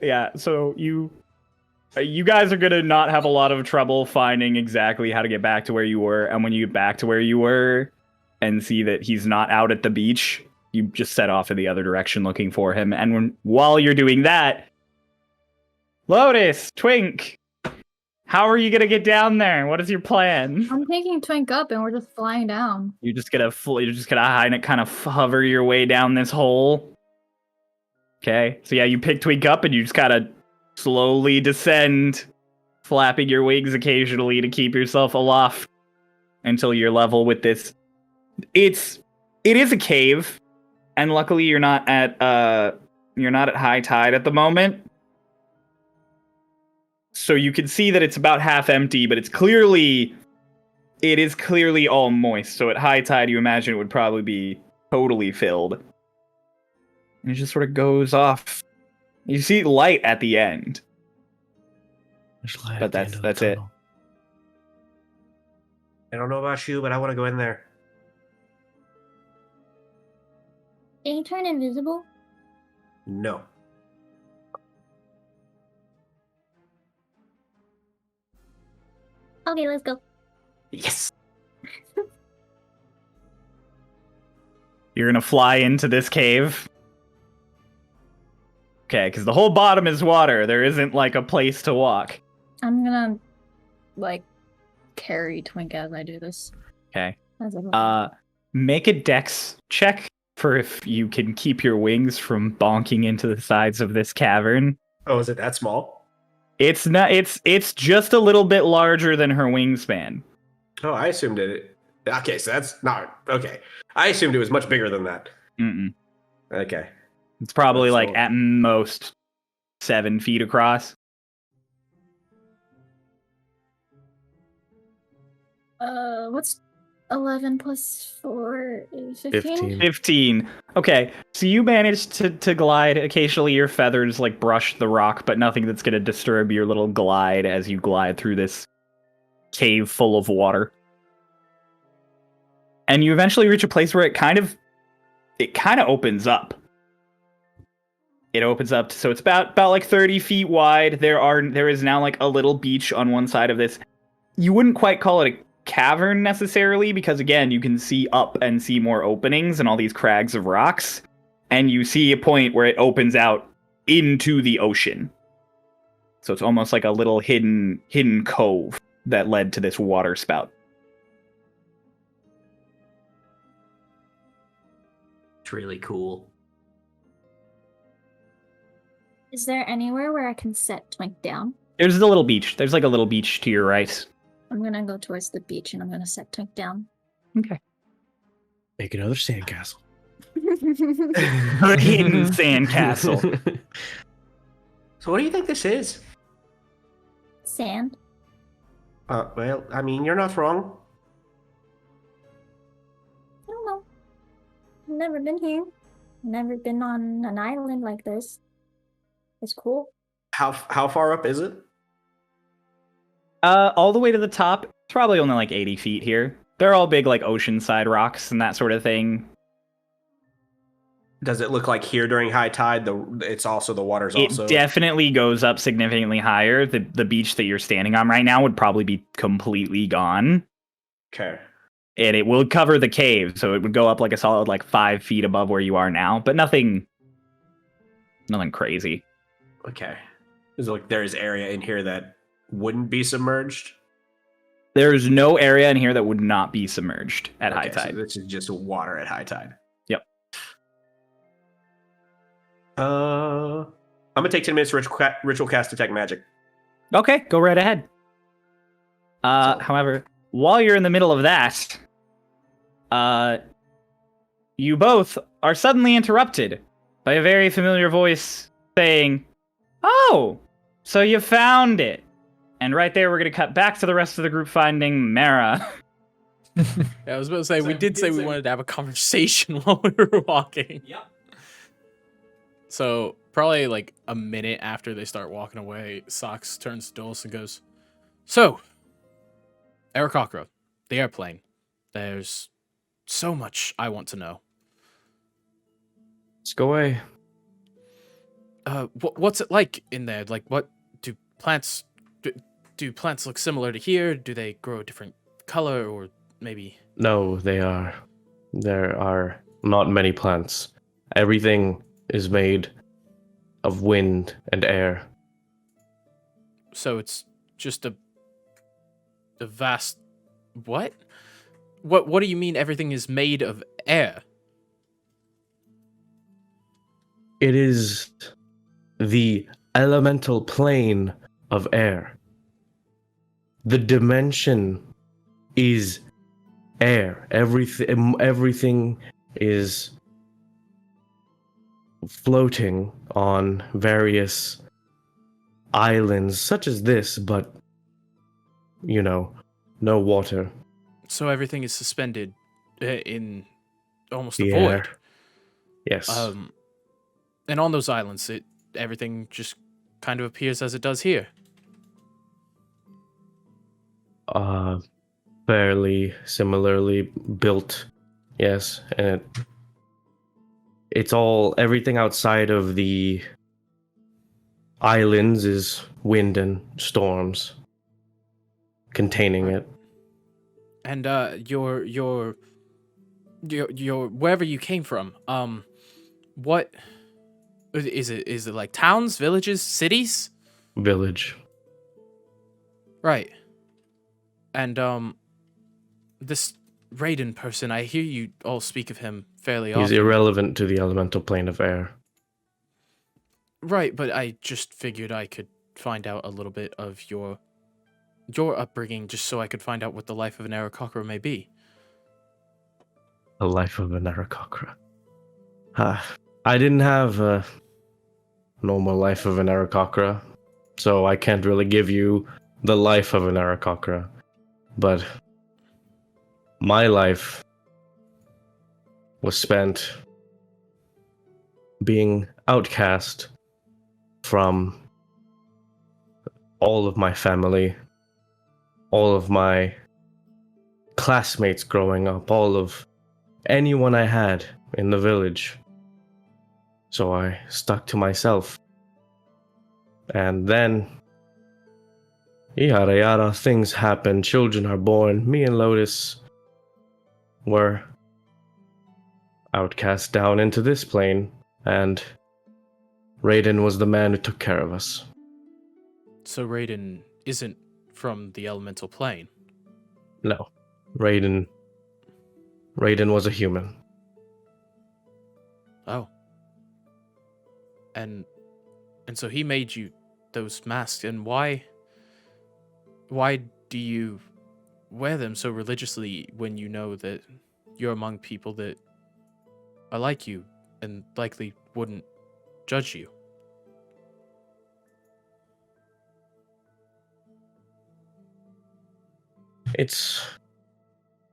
Yeah, so you guys are gonna not have a lot of trouble finding exactly how to get back to where you were, and when you get back to where you were and see that he's not out at the beach, you just set off in the other direction looking for him, and while you're doing that, Lotus, Twink, how are you gonna get down there? What is your plan? I'm taking Twink up and we're just flying down. You're just gonna kind of hover your way down this hole. Okay, so yeah, you pick Twink up and you just gotta slowly descend, flapping your wings occasionally to keep yourself aloft until you're level with this. It is a cave, and luckily you're not at high tide at the moment. So you can see that it's about half empty, but it is clearly all moist. So at high tide, you imagine it would probably be totally filled. And it just sort of goes off. You see light at the end. But that's it. I don't know about you, but I want to go in there. Can you turn invisible? No. Okay, let's go. Yes. You're gonna fly into this cave. Okay, because the whole bottom is water. There isn't like a place to walk. I'm gonna like carry Twink as I do this. Okay. As I Make a dex check for if you can keep your wings from bonking into the sides of this cavern. Oh, is it that small? It's not. It's just a little bit larger than her wingspan. Oh, I assumed it. Okay, so that's not okay. I assumed it was much bigger than that. Mm-mm. Okay. It's probably That's like all. at most 7 feet across. What's 11 plus 4 is 15? 15. Okay, so you managed to glide. Occasionally your feathers like brush the rock, but nothing that's going to disturb your little glide as you glide through this cave full of water. And you eventually reach a place where it kind of opens up. It opens up, so it's about like 30 feet wide. There is now like a little beach on one side of this. You wouldn't quite call it a cavern necessarily, because again, you can see up and see more openings and all these crags of rocks, and you see a point where it opens out into the ocean. So it's almost like a little hidden cove that led to this water spout. It's really cool. Is there anywhere where I can set Twink down? There's a little beach. There's like a little beach to your right. I'm gonna go towards the beach and I'm gonna set Twink down. Okay. Make another sandcastle. A hidden sandcastle. So what do you think this is? Sand. Well, I mean, you're not wrong. I don't know. I've never been here. Never been on an island like this. It's cool. How far up is it? All the way to the top. It's probably only like 80 feet here. They're all big like oceanside rocks and that sort of thing. Does it look like here during high tide? It's also the water's also. It definitely goes up significantly higher. The beach that you're standing on right now would probably be completely gone. Okay. And it will cover the cave, so it would go up like a solid like 5 feet above where you are now, but nothing crazy. Okay. There's area in here that wouldn't be submerged. There's no area in here that would not be submerged at high tide. So this is just water at high tide. Yep. I'm gonna take 10 minutes to ritual cast detect magic. Okay, go right ahead. However, while you're in the middle of that, you both are suddenly interrupted by a very familiar voice saying, "Oh, so you found it." And right there, we're going to cut back to the rest of the group finding Mara. Yeah, I was about to say, we did say we wanted to have a conversation while we were walking. Yep. So, probably like a minute after they start walking away, Sox turns to Dulce and goes, "So, Aarakocra, the airplane. There's so much I want to know." Ask away. What's it like in there? Like, what do plants do plants look similar to here? Do they grow a different color, or maybe? No, there are not many plants. Everything is made of wind and air. So it's just a vast what? What do you mean everything is made of air? It is the elemental plane of air. The dimension is air. Everything is floating on various islands such as this, but no water. So everything is suspended in almost The a void. air. Yes. And on those islands, everything just kind of appears as it does here. Fairly similarly built. Yes, and it's all everything outside of the islands is wind and storms containing it. And your wherever you came from, what is it? Is it like towns, villages, cities? Village. Right. And this Raiden person, I hear you all speak of him fairly He's often. irrelevant to the elemental plane of air. Right, but I just figured I could find out a little bit of your upbringing, just so I could find out what the life of an Aarakocra may be. The life of an Aarakocra. I didn't have a normal life of an Aarakocra, so I can't really give you the life of an Aarakocra. But my life was spent being outcast from all of my family, all of my classmates growing up, all of anyone I had in the village. So I stuck to myself. And then, yada yada, things happen, children are born. Me and Lotus were outcast down into this plane, and Raiden was the man who took care of us. So Raiden isn't from the elemental plane. No, Raiden was a human. Oh. And so he made you those masks, and why do you wear them so religiously when you know that you're among people that are like you and likely wouldn't judge you? It's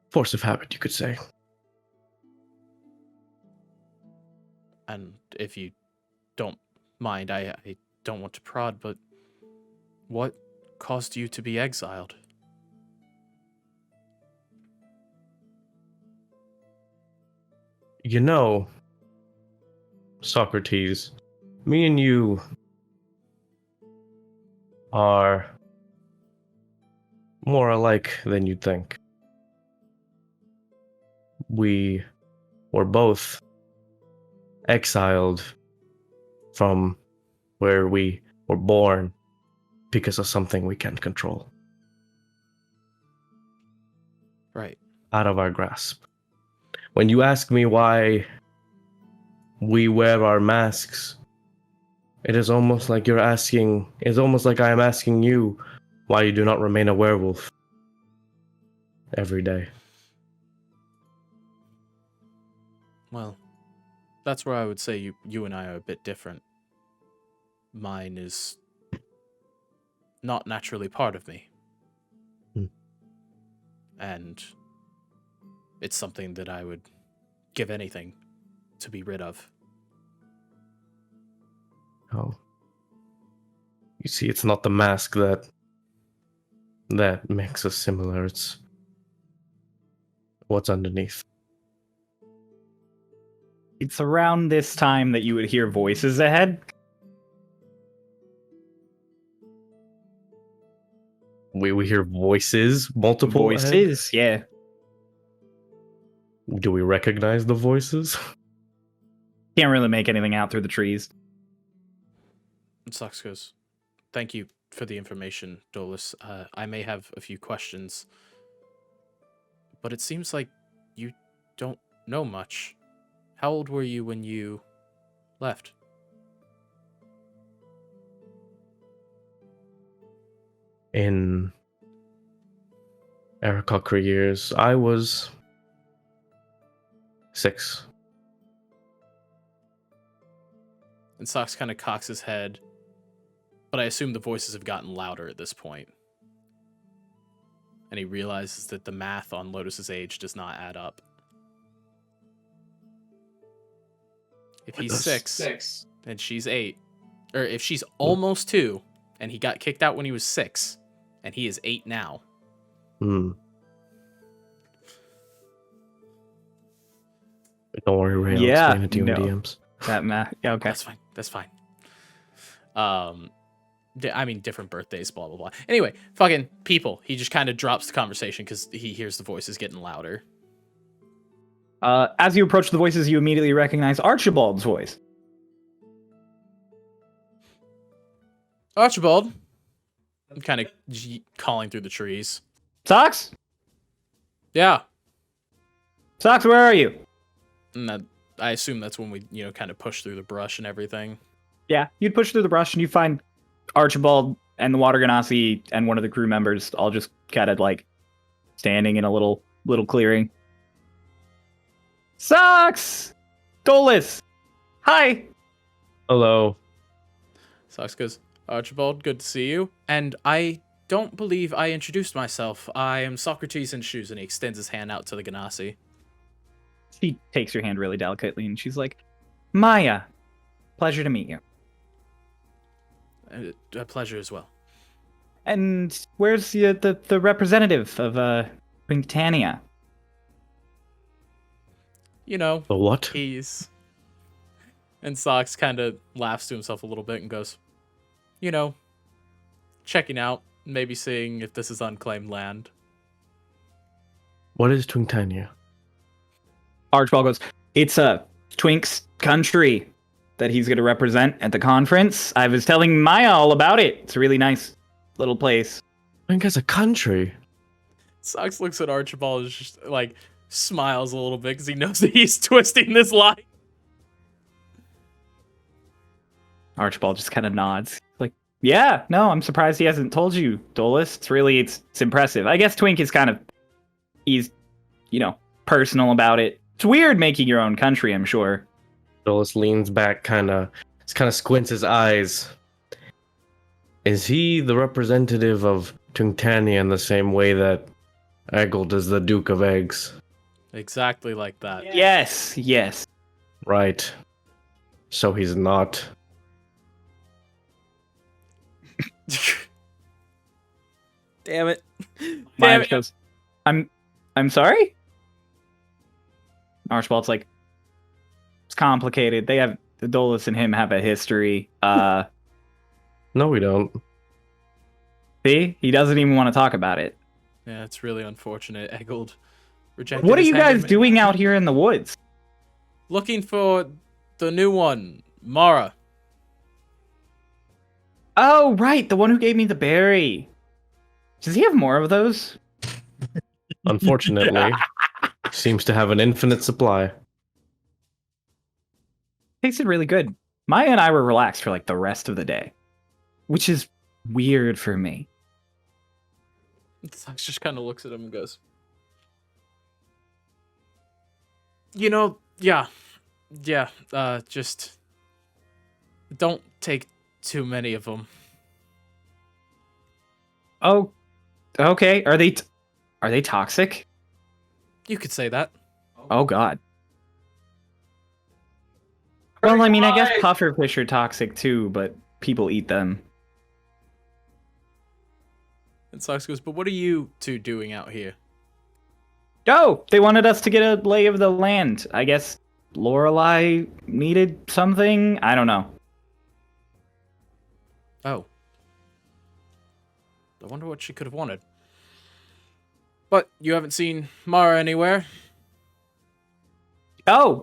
force of habit, you could say. And if you don't mind, I don't want to prod, but what caused you to be exiled? You know, Socrates, me and you are more alike than you'd think. We were both exiled from where we were born because of something we can't control. Right. Out of our grasp. When you ask me why we wear our masks, it is almost like it's almost like I am asking you why you do not remain a werewolf every day. Well, that's where I would say you and I are a bit different. Mine is not naturally part of me. And it's something that I would give anything to be rid of. Oh. You see, it's not the mask that makes us similar, it's what's underneath. It's around this time that you would hear voices ahead. We hear voices, multiple ahead? Voices, yeah. Do we recognize the voices? Can't really make anything out through the trees. Sox goes, thank you for the information, Dolus. I may have a few questions, but it seems like you don't know much. How old were you when you left? In Aarakocra years, I was 6. And Sox kind of cocks his head, but I assume the voices have gotten louder at this point. And he realizes that the math on Lotus's age does not add up. If he's 6 and she's 8, or if she's almost 2 and he got kicked out when he was 6 and he is 8 now. Hmm. Don't worry, Ray. Yeah, I'll explain it to you in no. DMs. That math. Yeah, okay. That's fine. I mean, different birthdays, blah, blah, blah. Anyway, fucking people. He just kind of drops the conversation because he hears the voices getting louder. As you approach the voices, you immediately recognize Archibald's voice. Archibald. I'm kind of calling through the trees. Sox? Yeah. Sox, where are you? And I assume that's when we, kind of push through the brush and everything. Yeah, you'd push through the brush and you find Archibald and the Water Ganassi and one of the crew members all just kind of like standing in a little clearing. Sox! Dolus! Hi! Hello. Sox goes, Archibald, good to see you. And I don't believe I introduced myself. I am Socrates in shoes, and he extends his hand out to the Ganassi. She takes your hand really delicately and she's like, Maya, pleasure to meet you. A pleasure as well. And where's the representative of Quintania? The what? He's... And Sox kind of laughs to himself a little bit and goes, checking out, maybe seeing if this is unclaimed land. What is Twintania? Archibald goes, it's a Twink's country that he's going to represent at the conference. I was telling Maya all about it. It's a really nice little place. I think it's a country. Sox looks at Archibald and just, smiles a little bit because he knows that he's twisting this lie. Archibald just kind of nods. Like, yeah, no, I'm surprised he hasn't told you, Dolus. It's impressive. I guess Twink is he's, personal about it. It's weird making your own country, I'm sure. Dolus leans back, kind of squints his eyes. Is he the representative of Twintania in the same way that Exiled is the Duke of Eggs? Exactly like that. Yes. Right. So he's not. Damn it. Maya goes, I'm sorry? Archibald's like, it's complicated. The Dolus and him have a history. No, we don't. See? He doesn't even want to talk about it. Yeah, it's really unfortunate. Exiled rejected What are his you hand guys in- doing out here in the woods? Looking for the new one, Mara. Oh, right, the one who gave me the berry. Does he have more of those? Unfortunately, seems to have an infinite supply. Tasted really good. Maya and I were relaxed for the rest of the day, which is weird for me. Sox just kind of looks at him and goes, just don't take too many of them. Oh, okay. Are they toxic? You could say that. Oh God. Well, I mean, I guess pufferfish are toxic too, but people eat them. And Sox goes, but what are you two doing out here? Oh, they wanted us to get a lay of the land. I guess Lorelei needed something. I don't know. Oh. I wonder what she could have wanted. But you haven't seen Mara anywhere? Oh,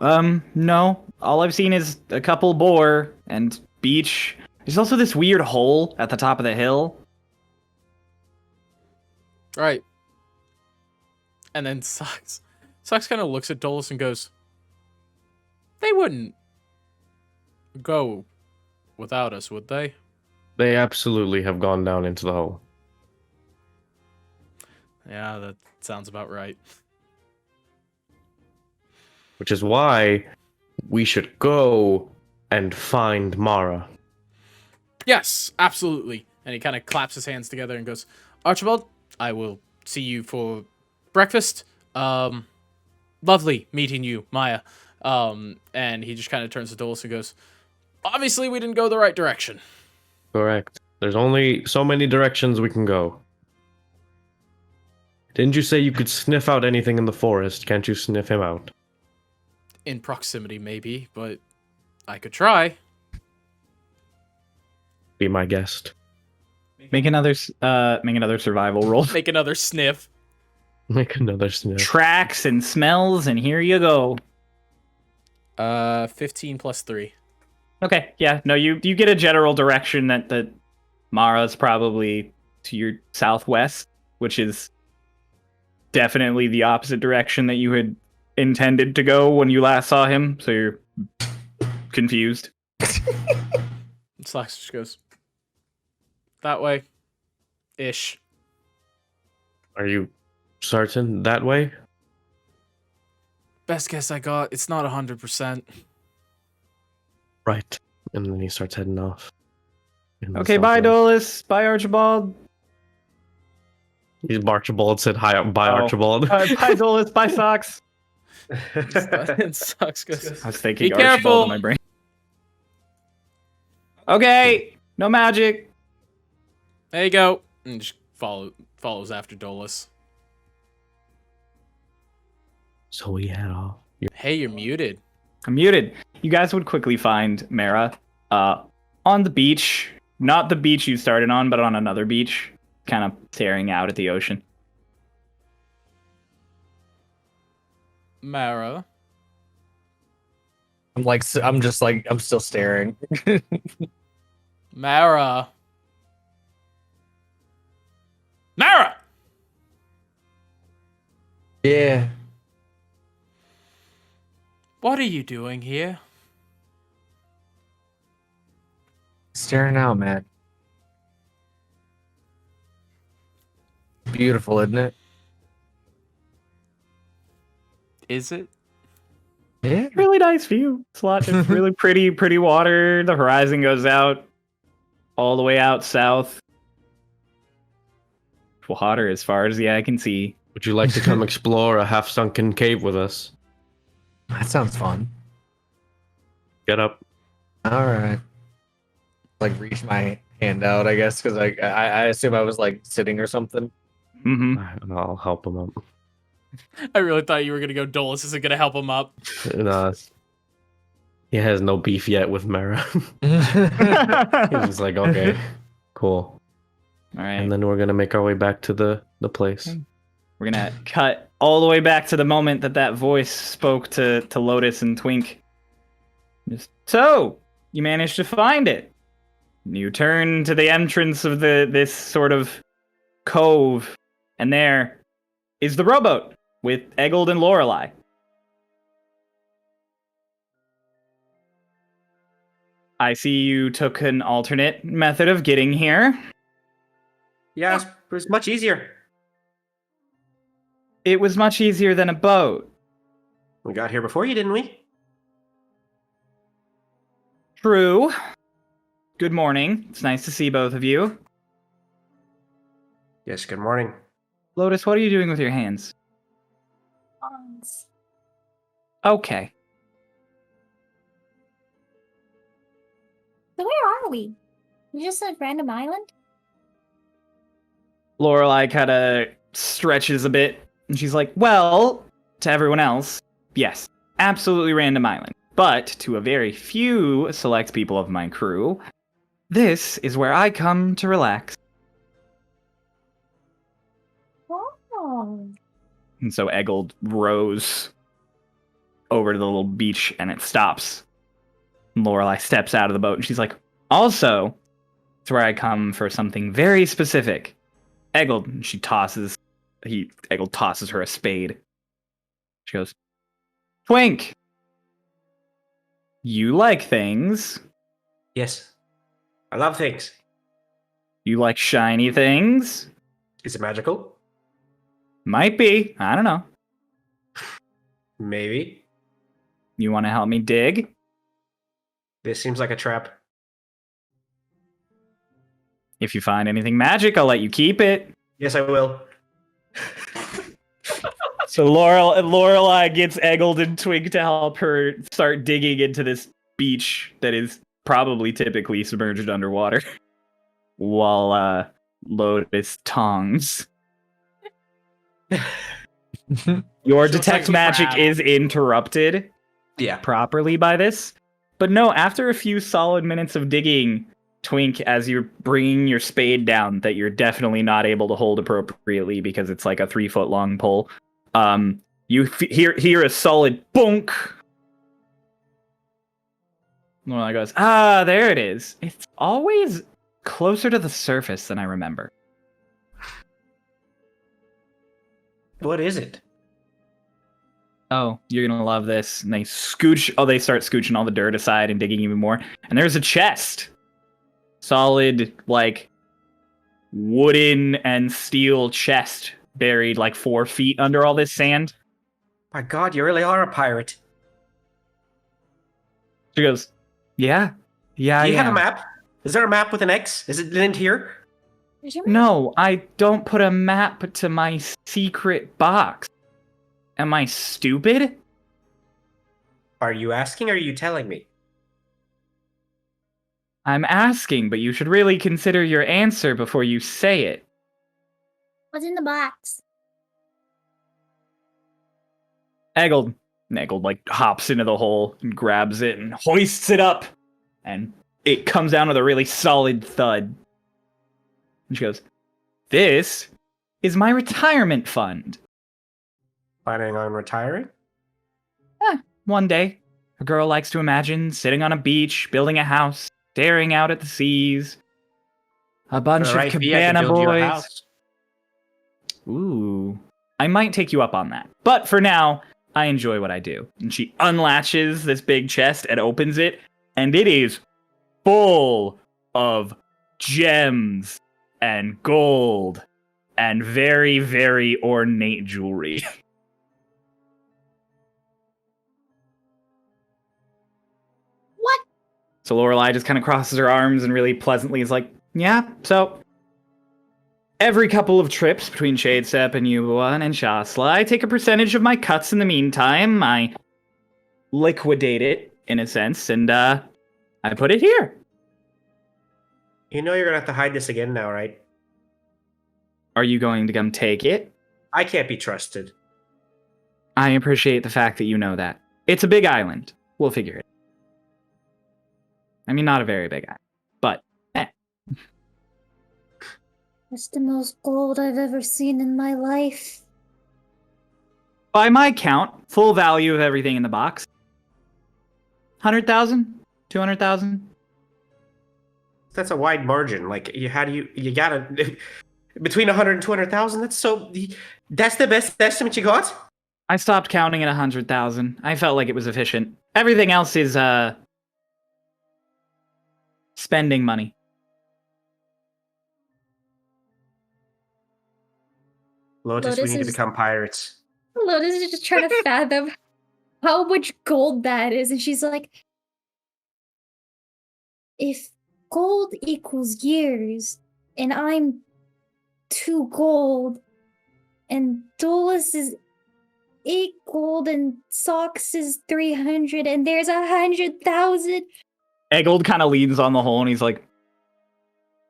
no. All I've seen is a couple boar and beach. There's also this weird hole at the top of the hill. Right. And then Socks kind of looks at Dolus and goes, they wouldn't go without us, would they? They absolutely have gone down into the hole. Yeah, that sounds about right. Which is why we should go and find Mara. Yes, absolutely. And he kind of claps his hands together and goes, Archibald, I will see you for breakfast. Lovely meeting you, Maya. And he just kind of turns to Dolus and goes, obviously we didn't go the right direction. Correct. There's only so many directions we can go. Didn't you say you could sniff out anything in the forest? Can't you sniff him out? In proximity, maybe, but I could try. Be my guest. Make another survival roll. Make another sniff. Make another sniff. Tracks and smells, and here you go. 15 plus 3. Okay, yeah, no, you get a general direction that Mara's probably to your southwest, which is definitely the opposite direction that you had intended to go when you last saw him, so you're confused. Slacks just goes, that way. Ish. Are you certain that way? Best guess I got, it's not 100%. Right. And then he starts heading off. Okay, bye, Dolus. Bye, Archibald. Archibald said hi. Bye, Archibald. Bye, Dolus. Bye, Socks. And Socks goes, I was thinking be Archibald careful. in my brain. Okay, no magic. there you go. And just follows after Dolus. So we head off. Hey, you're muted. I'm muted. You guys would quickly find Mara on the beach. Not the beach you started on, but on another beach. Kind of staring out at the ocean. Mara. I'm still staring. Mara. Mara! Yeah. What are you doing here? Staring out, man. Beautiful, isn't it? Is it? Yeah. Really nice view. It's really pretty water. The horizon goes out all the way out south. Water as far as the eye can see. Would you like to come explore a half-sunken cave with us? That sounds fun. Get up. All right. Like reach my hand out, I guess, because I assume I was like sitting or something. Mm-hmm. I'll help him up. I really thought you were gonna go Dolus isn't gonna help him up. He has no beef yet with Mara. He's just like, okay, cool. All right. And then we're gonna make our way back to the place. We're gonna cut all the way back to the moment that voice spoke to Lotus and Twink. So, you managed to find it. You turn to the entrance of this sort of cove, and there is the rowboat with Exiled and Lorelei. I see you took an alternate method of getting here. Yeah, it was much easier. It was much easier than a boat. We got here before you, didn't we? True. Good morning. It's nice to see both of you. Yes, good morning. Lotus, what are you doing with your hands? Pawns. Okay. So where are we? Just a random island? Lorelei kind of stretches a bit, and she's like, well, to everyone else, yes, absolutely random island. But to a very few select people of my crew, this is where I come to relax. Oh. And so Eggold rows over to the little beach and it stops. Lorelei steps out of the boat and she's like, also, it's where I come for something very specific. Eggold, and Eggold tosses her a spade. She goes, Twink, you like things. Yes. I love things. You like shiny things. Is it magical? Might be. I don't know. Maybe. You want to help me dig? This seems like a trap. If you find anything magic, I'll let you keep it. Yes, I will. So Lorelei gets Eggold and Twig to help her start digging into this beach that is probably typically submerged underwater. While Lotus tongs. Your She'll detect take magic crap. is interrupted Yeah. properly by this. But no, after a few solid minutes of digging, Twink, as you're bringing your spade down that you're definitely not able to hold appropriately because it's like a 3-foot long pole, you hear a solid bonk. Lorelei goes, there it is. It's always closer to the surface than I remember. What is it? Oh, you're gonna love this. And they start scooching all the dirt aside and digging even more. And there's a chest. Solid, like, wooden and steel chest buried like 4 feet under all this sand. My God, you really are a pirate. She goes, yeah, Do you I have a am. map? Is there a map with an X? Is it linked here? Where's your map? No, I don't put a map to my secret box. Am I stupid? Are you asking or are you telling me? I'm asking, but you should really consider your answer before you say it. What's in the box? Eggold like hops into the hole and grabs it and hoists it up, and it comes down with a really solid thud. And she goes, "This is my retirement fund." Planning on retiring? One day, a girl likes to imagine sitting on a beach, building a house, staring out at the seas. A bunch For the of right fee, I can cabana build you a boys. house. Ooh. I might take you up on that. But for now, I enjoy what I do. And she unlatches this big chest and opens it, and it is full of gems and gold and very, very ornate jewelry. What? So Lorelei just kind of crosses her arms and really pleasantly is like, yeah, so every couple of trips between Shadestep and Yuan and Shasla, I take a percentage of my cuts in the meantime. I liquidate it, in a sense, and I put it here. You know you're gonna have to hide this again now, right? Are you going to come take it? I can't be trusted. I appreciate the fact that you know that. It's a big island. We'll figure it. I mean, not a very big island, but That's the most gold I've ever seen in my life. by my count, full value of everything in the box. 100,000? 200,000? That's a wide margin. Like, you gotta between 100 and 200,000. That's the best estimate you got. I stopped counting at 100,000. I felt like it was efficient. Everything else is, spending money. Lotus, we Lotus need to is- become pirates. Lotus is just trying to fathom how much gold that is, and she's like, if gold equals years, and I'm 2 gold, and Dolus is 8 gold, and Socks is 300, and there's 100,000. Eggold kind of leans on the hole and he's like,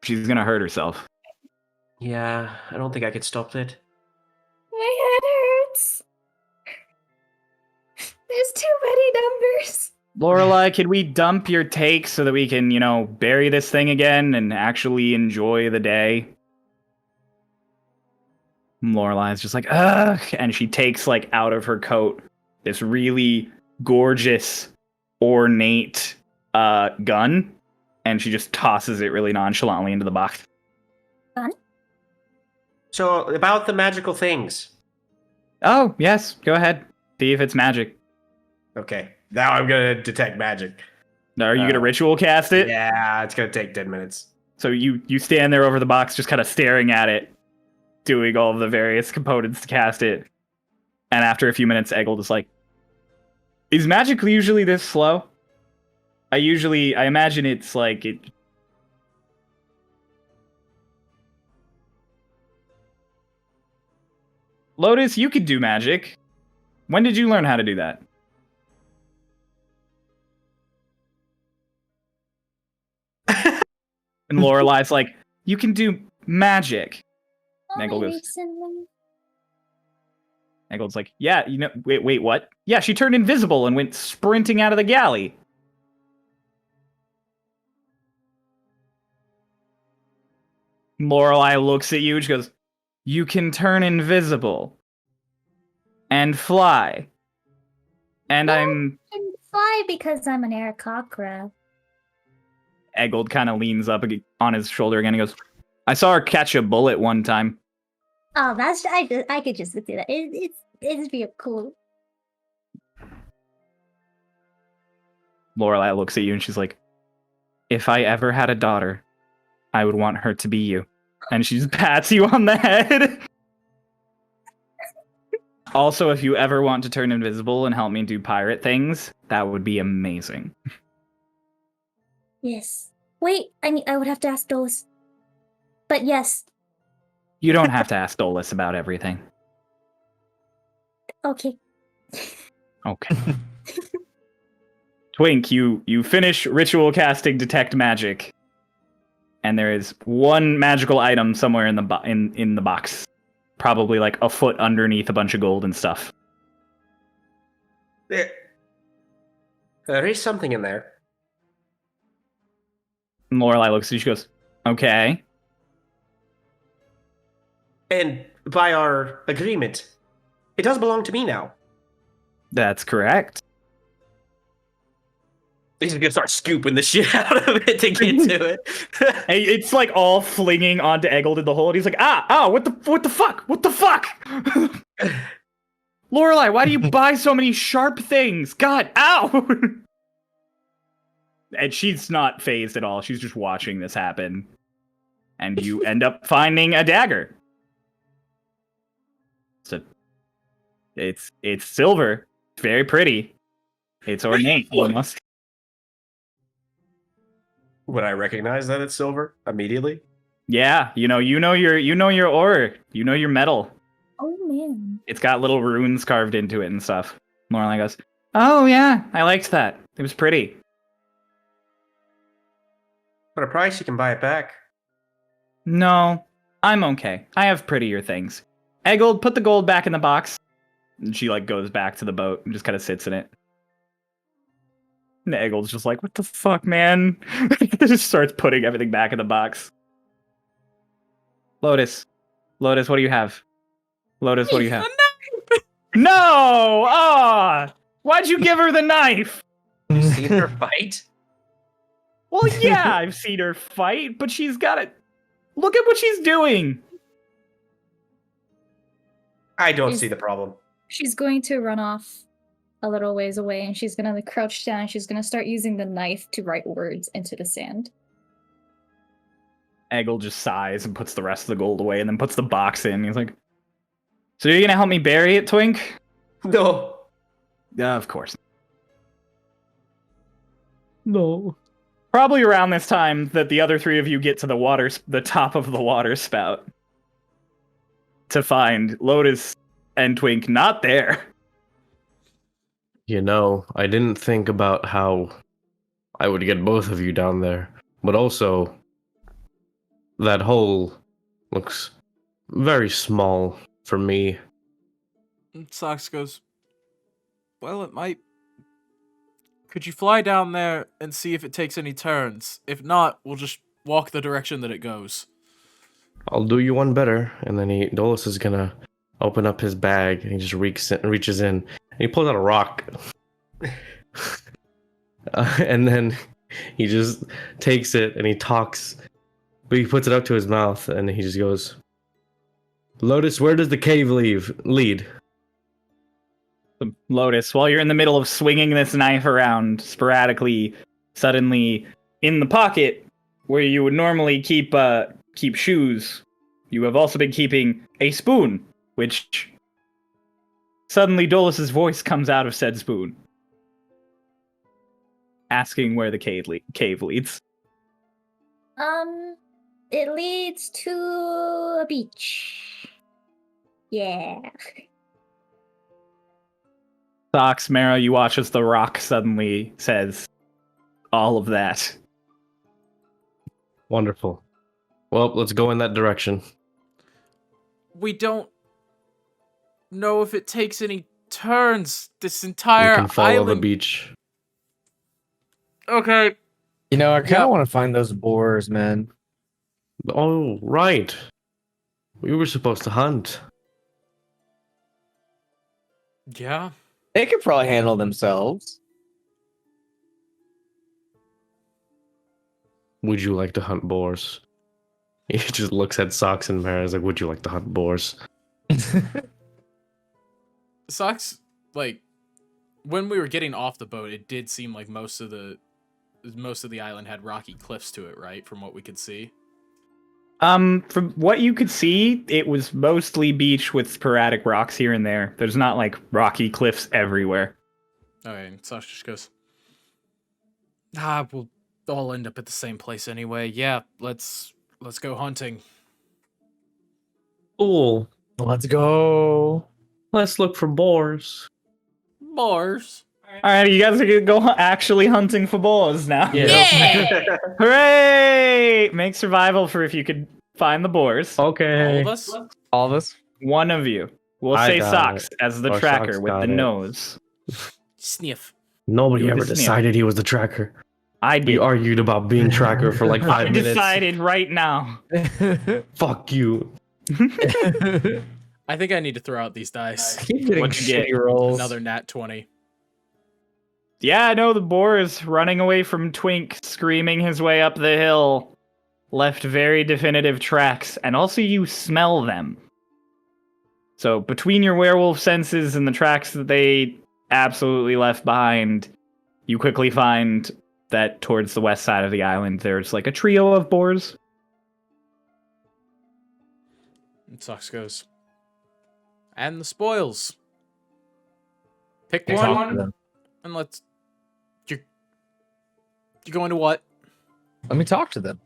she's gonna hurt herself. Yeah, I don't think I could stop that. My head hurts. There's too many numbers. Lorelai, can we dump your take so that we can, bury this thing again and actually enjoy the day? Lorelai's just like, ugh, and she takes, like, out of her coat this really gorgeous, ornate gun, and she just tosses it really nonchalantly into the box. Gun? So, about the magical things. Oh, yes, go ahead. See if it's magic. Okay, now I'm gonna detect magic. Are you gonna ritual cast it? Yeah, it's gonna take 10 minutes. So you stand there over the box, just kind of staring at it, doing all of the various components to cast it. And after a few minutes, Eggold is like, is magic usually this slow? I imagine it's like it. Lotus, you could do magic. When did you learn how to do that? And Lorelai's like, you can do magic. Eggold goes, Recently. Eggold's like, yeah, wait, what? Yeah, she turned invisible and went sprinting out of the galley. Lorelai looks at you and she goes, you can turn invisible and fly. And No. I'm... And fly because I'm an Aarakocra. Eggold kind of leans up on his shoulder again and goes, I saw her catch a bullet one time. Oh, I could just do that. It's real cool. Lorelai looks at you and she's like, if I ever had a daughter, I would want her to be you. And she just pats you on the head. Also, if you ever want to turn invisible and help me do pirate things, that would be amazing. Yes. Wait, I would have to ask those. But yes. You don't have to ask Dolus about everything. Okay. Okay. Twink, you finish ritual casting detect magic, and there is one magical item somewhere in the box, probably like a foot underneath a bunch of gold and stuff. There is something in there. And Lorelai looks at you, she goes, okay. And by our agreement, it does belong to me now. That's correct. He's gonna start scooping the shit out of it to get to it. Hey, it's like all flinging onto Eggold in the hole, and he's like, what the fuck? Lorelai, why do you buy so many sharp things? God, ow! And she's not phased at all. She's just watching this happen. And you end up finding a dagger. It's silver. It's very pretty. It's ornate, almost. Would I recognize that it's silver immediately? Yeah, you know your ore. You know your metal. Oh man. It's got little runes carved into it and stuff. Lorelai goes, oh yeah, I liked that. It was pretty. For a price, you can buy it back. No, I'm okay. I have prettier things. Eggold, put the gold back in the box. And she like goes back to the boat and just kind of sits in it. And Eggold's just like, what the fuck, man? Just starts putting everything back in the box. Lotus, what do you have? Lotus, what do you have? No! Why'd you give her the knife? You seen her fight? Well, yeah, I've seen her fight, but she's got it. Look at what she's doing. I don't see the problem. She's going to run off a little ways away, and she's gonna crouch down, and she's gonna start using the knife to write words into the sand. Eggold just sighs and puts the rest of the gold away and then puts the box in. He's like, so you're gonna help me bury it, Twink? No. Of course. No. Probably around this time that the other three of you get to the top of the water spout to find Lotus and Twink not there. You know, I didn't think about how I would get both of you down there, but also that hole looks very small for me. And Sox goes, Well, it might. Could you fly down there and see if it takes any turns? If not, we'll just walk the direction that it goes. I'll do you one better. And then Dolus is gonna open up his bag and he just reaches in and he pulls out a rock. And then he just takes it and he talks, but he puts it up to his mouth and he just goes, Lotus, where does the cave lead? Lotus, while you're in the middle of swinging this knife around sporadically, suddenly in the pocket where you would normally keep shoes, you have also been keeping a spoon, which suddenly Dolus's voice comes out of said spoon, asking where the cave leads. It leads to a beach. Yeah. Sox, Mara, you watch as the rock suddenly says all of that. Wonderful. Well, let's go in that direction. We don't know if it takes any turns. This We entire can follow island. the beach. Okay. You know, I kind Yeah. of want to find those boars, man. Oh, right. We were supposed to hunt. Yeah. They could probably handle themselves. Would you like to hunt boars? He just looks at Socks and Mara. He's like, would you like to hunt boars? Socks, like, when we were getting off the boat, it did seem like most of the island had rocky cliffs to it, right? From what we could see. From what you could see, it was mostly beach with sporadic rocks here and there. There's not like rocky cliffs everywhere. Okay, and Socks just goes, we'll all end up at the same place anyway. Yeah, let's go hunting. Cool. Let's go. Let's look for boars. Boars. All right, you guys are gonna go actually hunting for boars now. Yeah. Hooray! Make survival for if you could find the boars. Okay. All of us? All of us. One of you. We'll I say got Socks it. as the Or tracker Socks with got the it. nose. Sniff. Nobody You ever just decided he was the tracker. I We did. argued about being tracker for like 5 I minutes. decided right now. Fuck you. I think I need to throw out these dice. Keep getting What'd you get? shitty rolls. Another nat 20. Yeah, I know the boar is running away from Twink, screaming his way up the hill. Left very definitive tracks, and also you smell them. So between your werewolf senses and the tracks that they absolutely left behind, you quickly find that towards the west side of the island, there's like a trio of boars. And Socks goes, and the spoils. Pick Talk to one, them. and let's... You're going to what? Let me talk to them.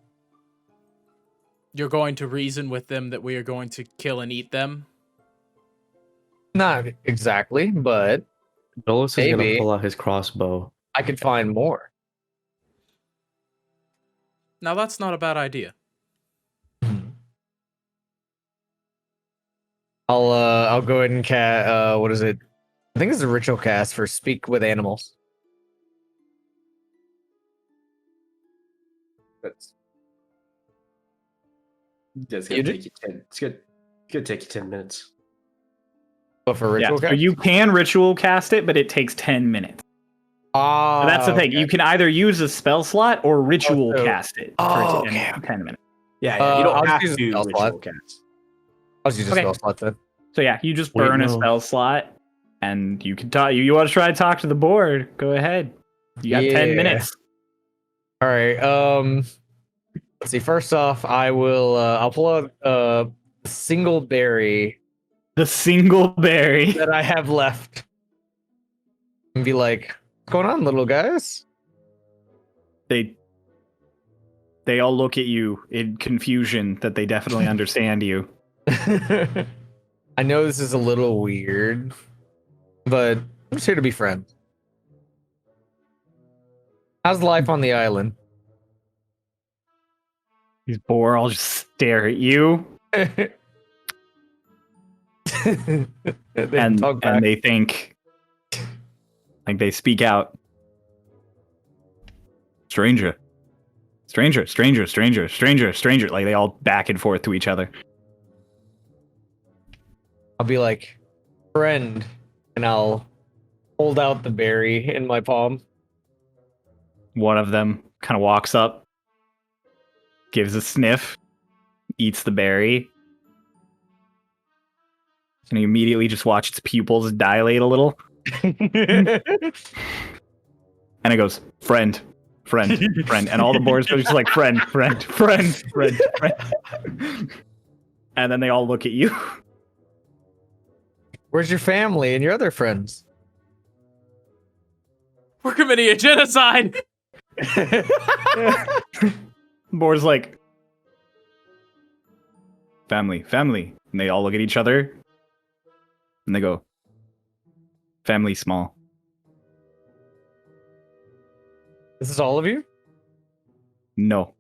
You're going to reason with them that we are going to kill and eat them? Not exactly, but Dolus is gonna Maybe. pull out his crossbow. I could find more. Now that's not a bad idea. I'll go ahead and cast. What is it? I think it's a ritual cast for speak with animals. That's It's You gonna did- take you 10. It's gonna take you 10 minutes. But for Yeah, ritual so cast, you can ritual cast it, but it takes 10 minutes. So that's the thing. okay. You can either use a spell slot or ritual so- cast it Oh, for okay. 10 minutes. Yeah, you you don't don't I'll have use to a spell ritual slot. cast. I'll just use a Okay. spell slot then. So yeah, you just Wait, burn a no. spell slot, and you can talk. You want to try to talk to the board? Go ahead. You got 10 Yeah. minutes. All right. Let's see. First off, I'll pull out a single berry The single berry. that I have left, and be like, "What's going on, little guys?" They all look at you in confusion that they definitely understand you. I know this is a little weird, but I'm just here to be friends. How's life on the island? These boar all just stare at you, They and talk back. and they think, Like they speak out. Stranger. Stranger, stranger, stranger, stranger, stranger. Like they all back and forth to each other. I'll be like, friend, and I'll hold out the berry in my palm. One of them kind of walks up, gives a sniff, eats the berry, and you immediately just watch its pupils dilate a little. And it goes, friend, friend, friend. And all the boars go just like, friend, friend, friend, friend, friend. And then they all look at you. Where's your family and your other friends? We're committing a genocide. Boar's like, family, family. And they all look at each other. And they go, family small. This is all of you? No.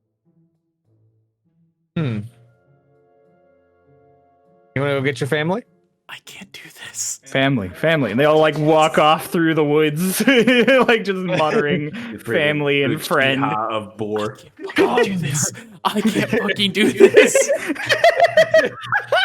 You want to go get your family? I can't do this. Family, family. And they all like walk off through the woods, like just muttering family and friend. Of boar. I can't do this. I can't fucking do this.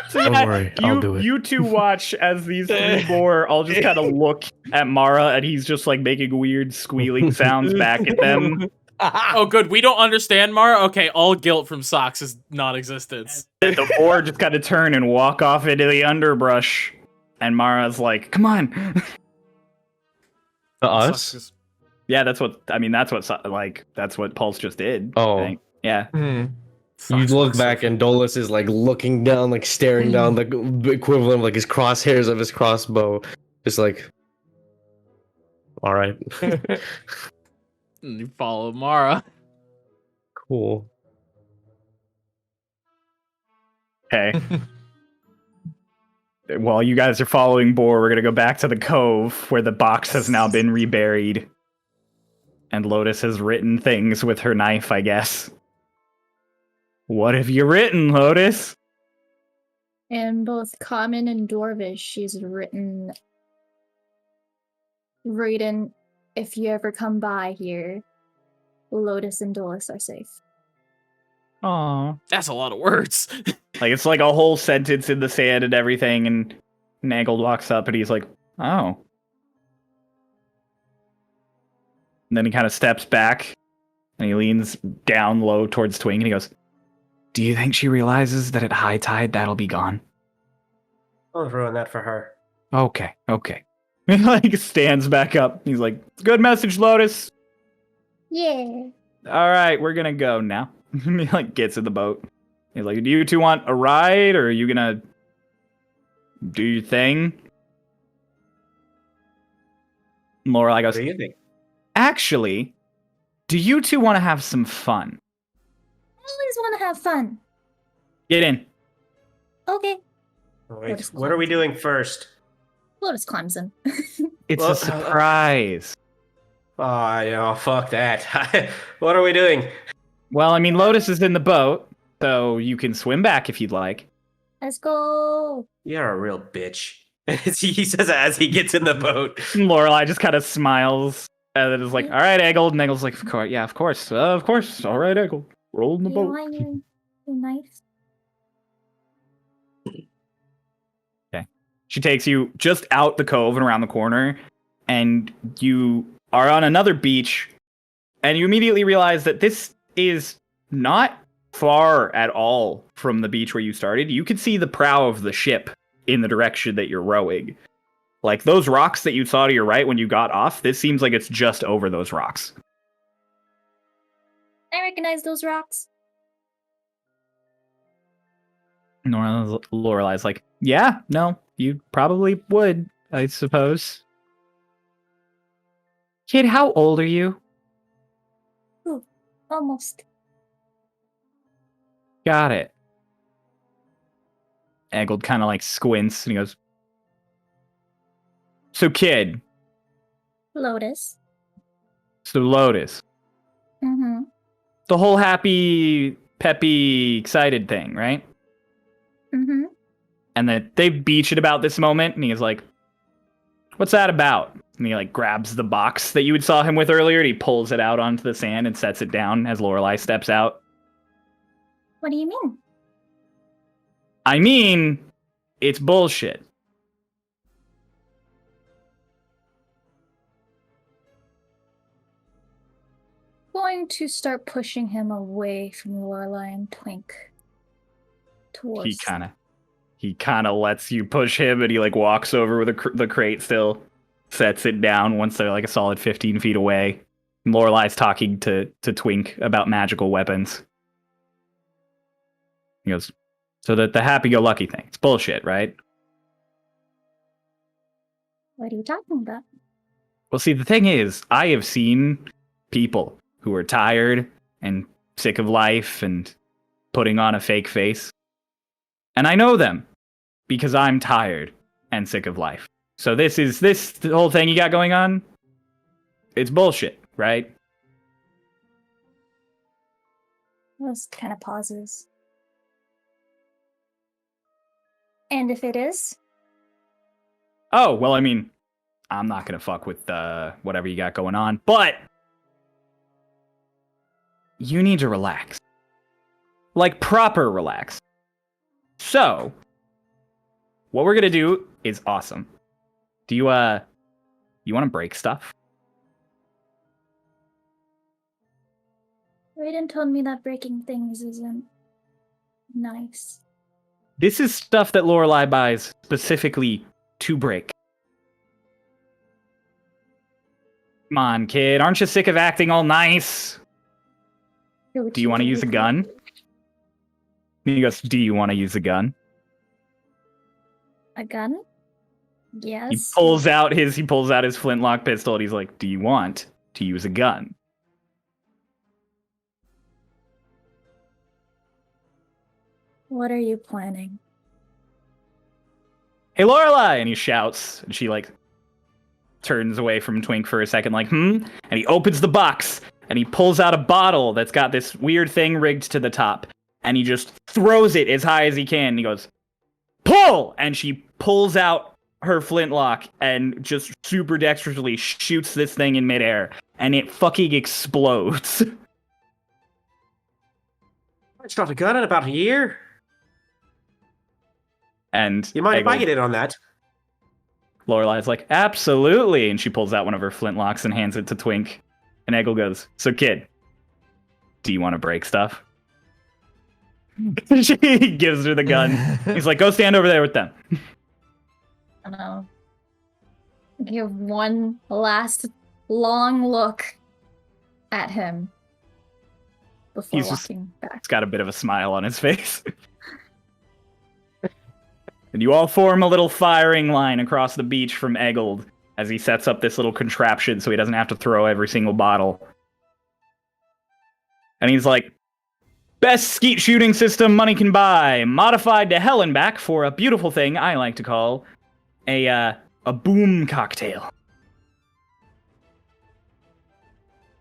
So Don't worry, I'll do it. You two watch as these three boar all just kind of look at Mara, and he's just like making weird squealing sounds back at them. Oh, good. We don't understand, Mara. Okay, all guilt from Socks is non-existence. And the boar just kind of turn and walk off into the underbrush, and Mara's like, "Come on." To us? Socks is- Yeah, that's what I mean. That's what Pulse just did. Oh. I think. Yeah. You Socks look looks back so and Dolus is like looking down, like staring down, the equivalent of like his crosshairs of his crossbow. Just like, all right, You follow Mara. cool. Okay. While you guys are following Boar, we're gonna go back to the cove where the box has now been reburied. And Lotus has written things with her knife, I guess. What have you written, Lotus? In both Common and Dwarvish, she's written, Raiden, if you ever come by here, Lotus and Dolus are safe. Aww. That's a lot of words. Like, it's like a whole sentence in the sand and everything, and Naggled walks up and he's like, oh. And then he kind of steps back, and he leans down low towards Twink, and he goes, do you think she realizes that at high tide that'll be gone? I'll ruin that for her. Okay. He like stands back up. He's like, good message, Lotus. Yeah. All right, we're gonna go now. He like gets in the boat. He's like, do you two want a ride, or are you gonna do your thing? Lorelai goes, What do you think? actually, do you two want to have some fun? Always want to have fun. Get in. Okay. Wait, what are we doing first? Lotus climbs in. It's Well, a surprise. Oh, yeah, fuck that. What are we doing? Well, I mean, Lotus is in the boat, so you can swim back if you'd like. Let's go. You're a real bitch. He says it as he gets in the boat. Lorelai just kind of smiles, and then is like, all right, Eggled. And Eggled's like, of course, yeah, of course. Of course. All right, Eggled. Roll in the You boat. want your knife? She takes you just out the cove and around the corner, and you are on another beach, and you immediately realize that this is not far at all from the beach where you started. You can see the prow of the ship in the direction that you're rowing. Like, those rocks that you saw to your right when you got off, this seems like it's just over those rocks. I recognize those rocks. Lorelai's like, yeah, no, you probably would, I suppose. Kid, how old are you? Ooh, almost. Got it. Eggled kind of like squints and he goes, so kid, Lotus. so Lotus, Mm-hmm. the whole happy, peppy, excited thing, right? Mm-hmm. And that they beach it about this moment, and he's like, what's that about? And And he like grabs the box that you saw him with earlier, and he pulls it out onto the sand and sets it down as Lorelei steps out. What do you mean? I mean, it's bullshit. Going to start pushing him away from Lorelei and Twink. Towards. He kind of lets you push him, and he like walks over with the crate still, sets it down once they're like a solid 15 feet away. And Lorelei's talking to Twink about magical weapons. He goes, so that the happy-go-lucky thing, it's bullshit, right? What are you talking about? Well, see, the thing is, I have seen people who are tired and sick of life and putting on a fake face. And I know them because I'm tired and sick of life. So the whole thing you got going on, it's bullshit, right? Those kind of pauses. And if it is? Oh, well, I mean, I'm not going to fuck with whatever you got going on, but you need to relax. Like, proper relax. So, what we're going to do is awesome. Do you want to break stuff? Raiden told me that breaking things isn't nice. This is stuff that Lorelei buys specifically to break. Come on, kid. Aren't you sick of acting all nice? Do you want to use a gun? He goes, do you want to use a gun? A gun? Yes. He pulls out his flintlock pistol, and he's like, do you want to use a gun? What are you planning? Hey, Lorelei! And he shouts, and she, like, turns away from Twink for a second, like, And he opens the box, and he pulls out a bottle that's got this weird thing rigged to the top, and he just throws it as high as he can, and he goes, pull! And she pulls out her flintlock and just super dexterously shoots this thing in midair, and it fucking explodes. I shot a gun in about a year. And You mind if I Eggle- get in on that? Lorelei's like, absolutely. And she pulls out one of her flintlocks and hands it to Twink. And Eggle goes, so kid, do you want to break stuff? She gives her the gun. He's like, go stand over there with them. I don't know. Give one last long look at him before He's just- walking back. He's got a bit of a smile on his face. And you all form a little firing line across the beach from Exiled as he sets up this little contraption so he doesn't have to throw every single bottle. And he's like, best skeet shooting system money can buy, modified to hell and back for a beautiful thing I like to call a boom cocktail.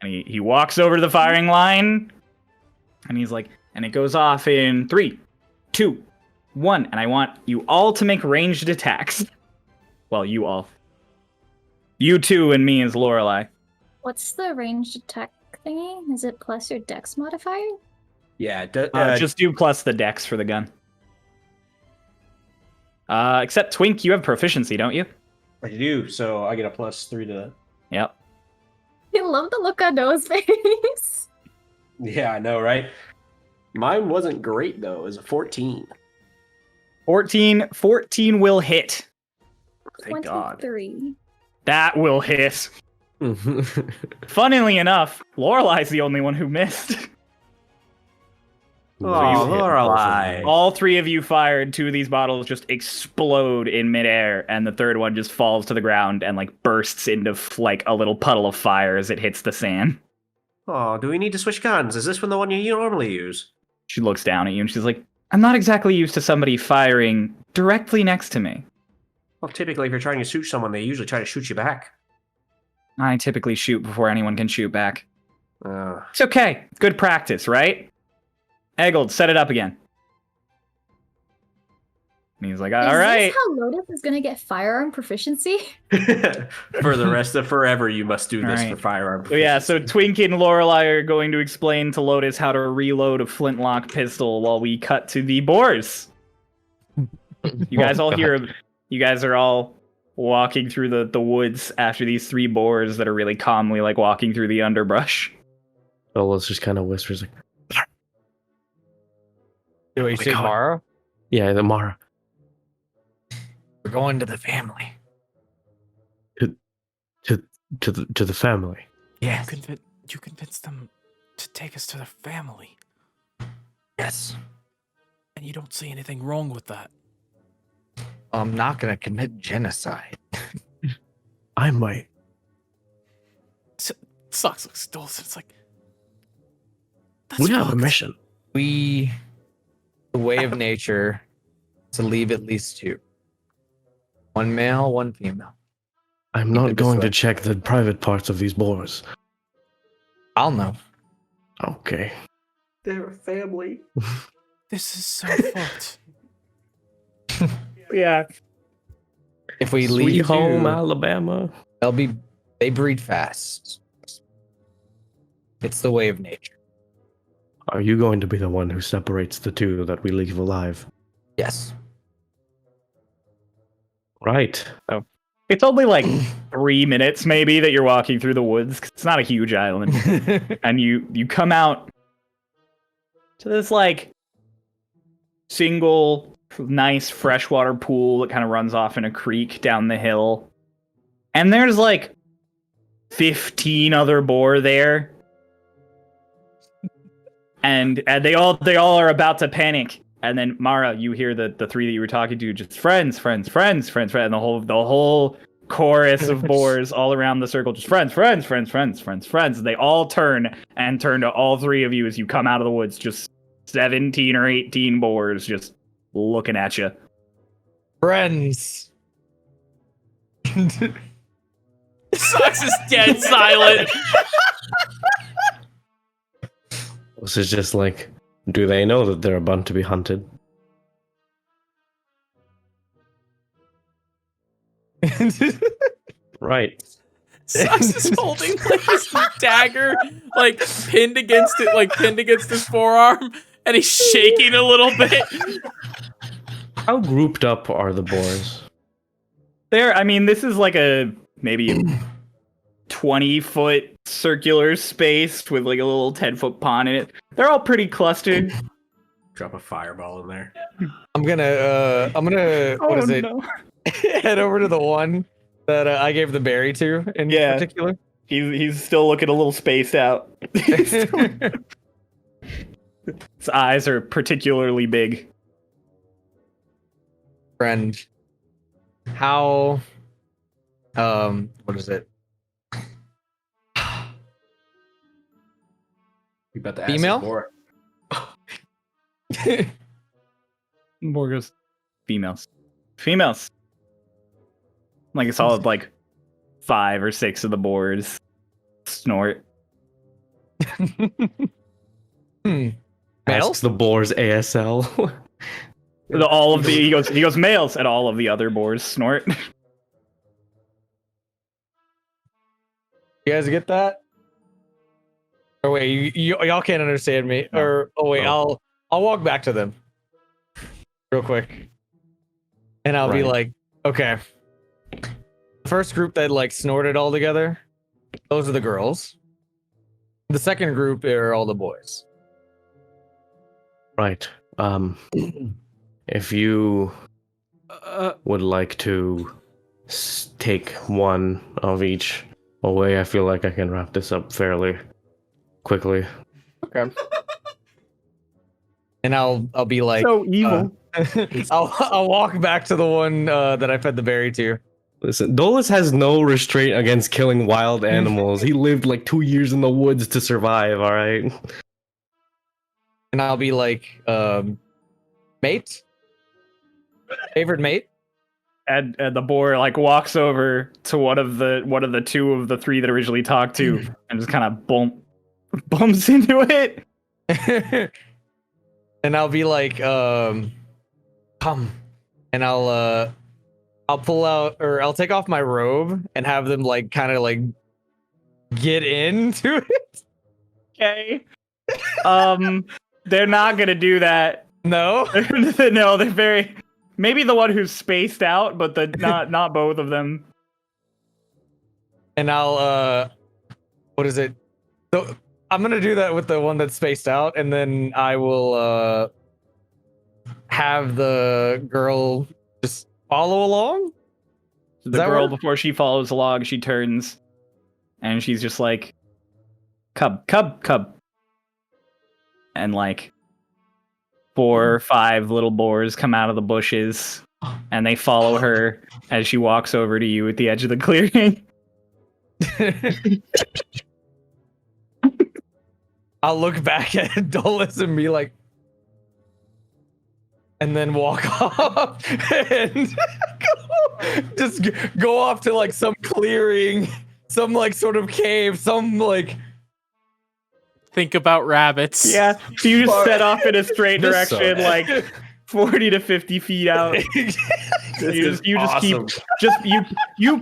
And he walks over to the firing line, and he's like, and it goes off in 3, 2, 1, and I want you all to make ranged attacks. Well, you all. You two and me as Lorelei. What's the ranged attack thingy? Is it plus your dex modifier? Yeah, Just do plus the dex for the gun. Except Twink, you have proficiency, don't you? I do, so I get a +3 to that. Yep. I love the look on Noah's face. Yeah, I know, right? Mine wasn't great, though. It was a 14. 14 will hit. Thank God. 23. That will hit. Funnily enough, Lorelei's the only one who missed. Oh, Lorelei. All three of you fired. 2 of these bottles just explode in midair, and the third one just falls to the ground and like bursts into like a little puddle of fire as it hits the sand. Oh, do we need to switch guns? Is this one the one you normally use? She looks down at you and she's like, I'm not exactly used to somebody firing directly next to me. Well, typically, if you're trying to shoot someone, they usually try to shoot you back. I typically shoot before anyone can shoot back. It's okay. Good practice, right? Exiled, set it up again. And he's like, Is all right. this how Lotus is gonna get firearm proficiency? For the rest of forever, you must do this Alright. for firearm. So yeah, so Twink and Lorelei are going to explain to Lotus how to reload a flintlock pistol while we cut to the boars. You guys all hear, you guys are all walking through the woods after these 3 boars that are really calmly like walking through the underbrush. Dolus just kind of whispers like, Do we say Mara? yeah, the Mara. We're going to the family. To the family. Yes. You convinced them to take us to their family, Yes. and you don't see anything wrong with that. I'm not gonna commit genocide. I might. Sucks, looks Dulce. It's like We have a fucked. mission. The way of nature to leave at least 2. 1 male, 1 female. I'm Keep not it going this to way. check the private parts of these boars. I'll know. Okay. They're a family. This is so fucked. Yeah. If we Sweet leave home, you, Alabama. they breed fast. It's the way of nature. Are you going to be the one who separates the 2 that we leave alive? Yes. Right. It's only like 3 minutes maybe that you're walking through the woods. 'Cause it's not a huge island. And you come out to this like single nice freshwater pool that kind of runs off in a creek down the hill. And there's like 15 other boar there. And they all are about to panic. And then Mara, you hear the 3 that you were talking to just friends, and the whole chorus of boars all around the circle, just friends. And they all turn to all 3 of you as you come out of the woods, just 17 or 18 boars just looking at you. Friends. Sucks is dead silent. This is just like, do they know that they're about to be hunted? Right. Sucks is holding like his dagger, like pinned against his forearm, and he's shaking a little bit. How grouped up are the boars? This is like a maybe 20-foot circular space with like a little 10-foot pond in it. They're all pretty clustered. Drop a fireball in there. I'm gonna what is it? No. Head over to the one that I gave the berry to in Yeah. particular. He's still looking a little spaced out. His eyes are particularly big. Friend, how what is it? You bet the ass Female? more. More goes females. Like a solid like 5 or 6 of the boards snort. Males? Asks the boars ASL. He goes males, and all of the other boars snort. You guys get that? Or wait, y'all can't understand me. No. Or wait, No. I'll walk back to them real quick, and I'll be Right. like, okay. The first group that like snorted all together, those are the girls. The second group are all the boys. Right. If you would like to take one of each away, I feel like I can wrap this up fairly quickly. Okay. And I'll be like, So evil. I'll walk back to the one that I fed the berry to. Listen, Dolus has no restraint against killing wild animals. He lived like 2 years in the woods to survive, alright? And I'll be like, mate? Favorite mate? And the boar like walks over to one of the 2 of the 3 that originally talked to, and just kind of bumps into it. And I'll be like, come, and I'll pull out, or I'll take off my robe and have them like kind of like get into it. Okay. They're not gonna do that. No. No, they're very. Maybe the one who's spaced out, but not both of them. And I'll what is it? So I'm gonna do that with the one that's spaced out, and then I will have the girl just follow along. The girl, before she follows along, she turns, and she's just like, "Cub, cub, cub," and like 4 or 5 little boars come out of the bushes, and they follow her as she walks over to you at the edge of the clearing. I'll look back at Dulles and be like, and then walk off and just go off to like some clearing, some like sort of cave, some like. Think about rabbits. Yeah, so you just set off in a straight This direction, sucks. like 40 to 50 feet out. You just keep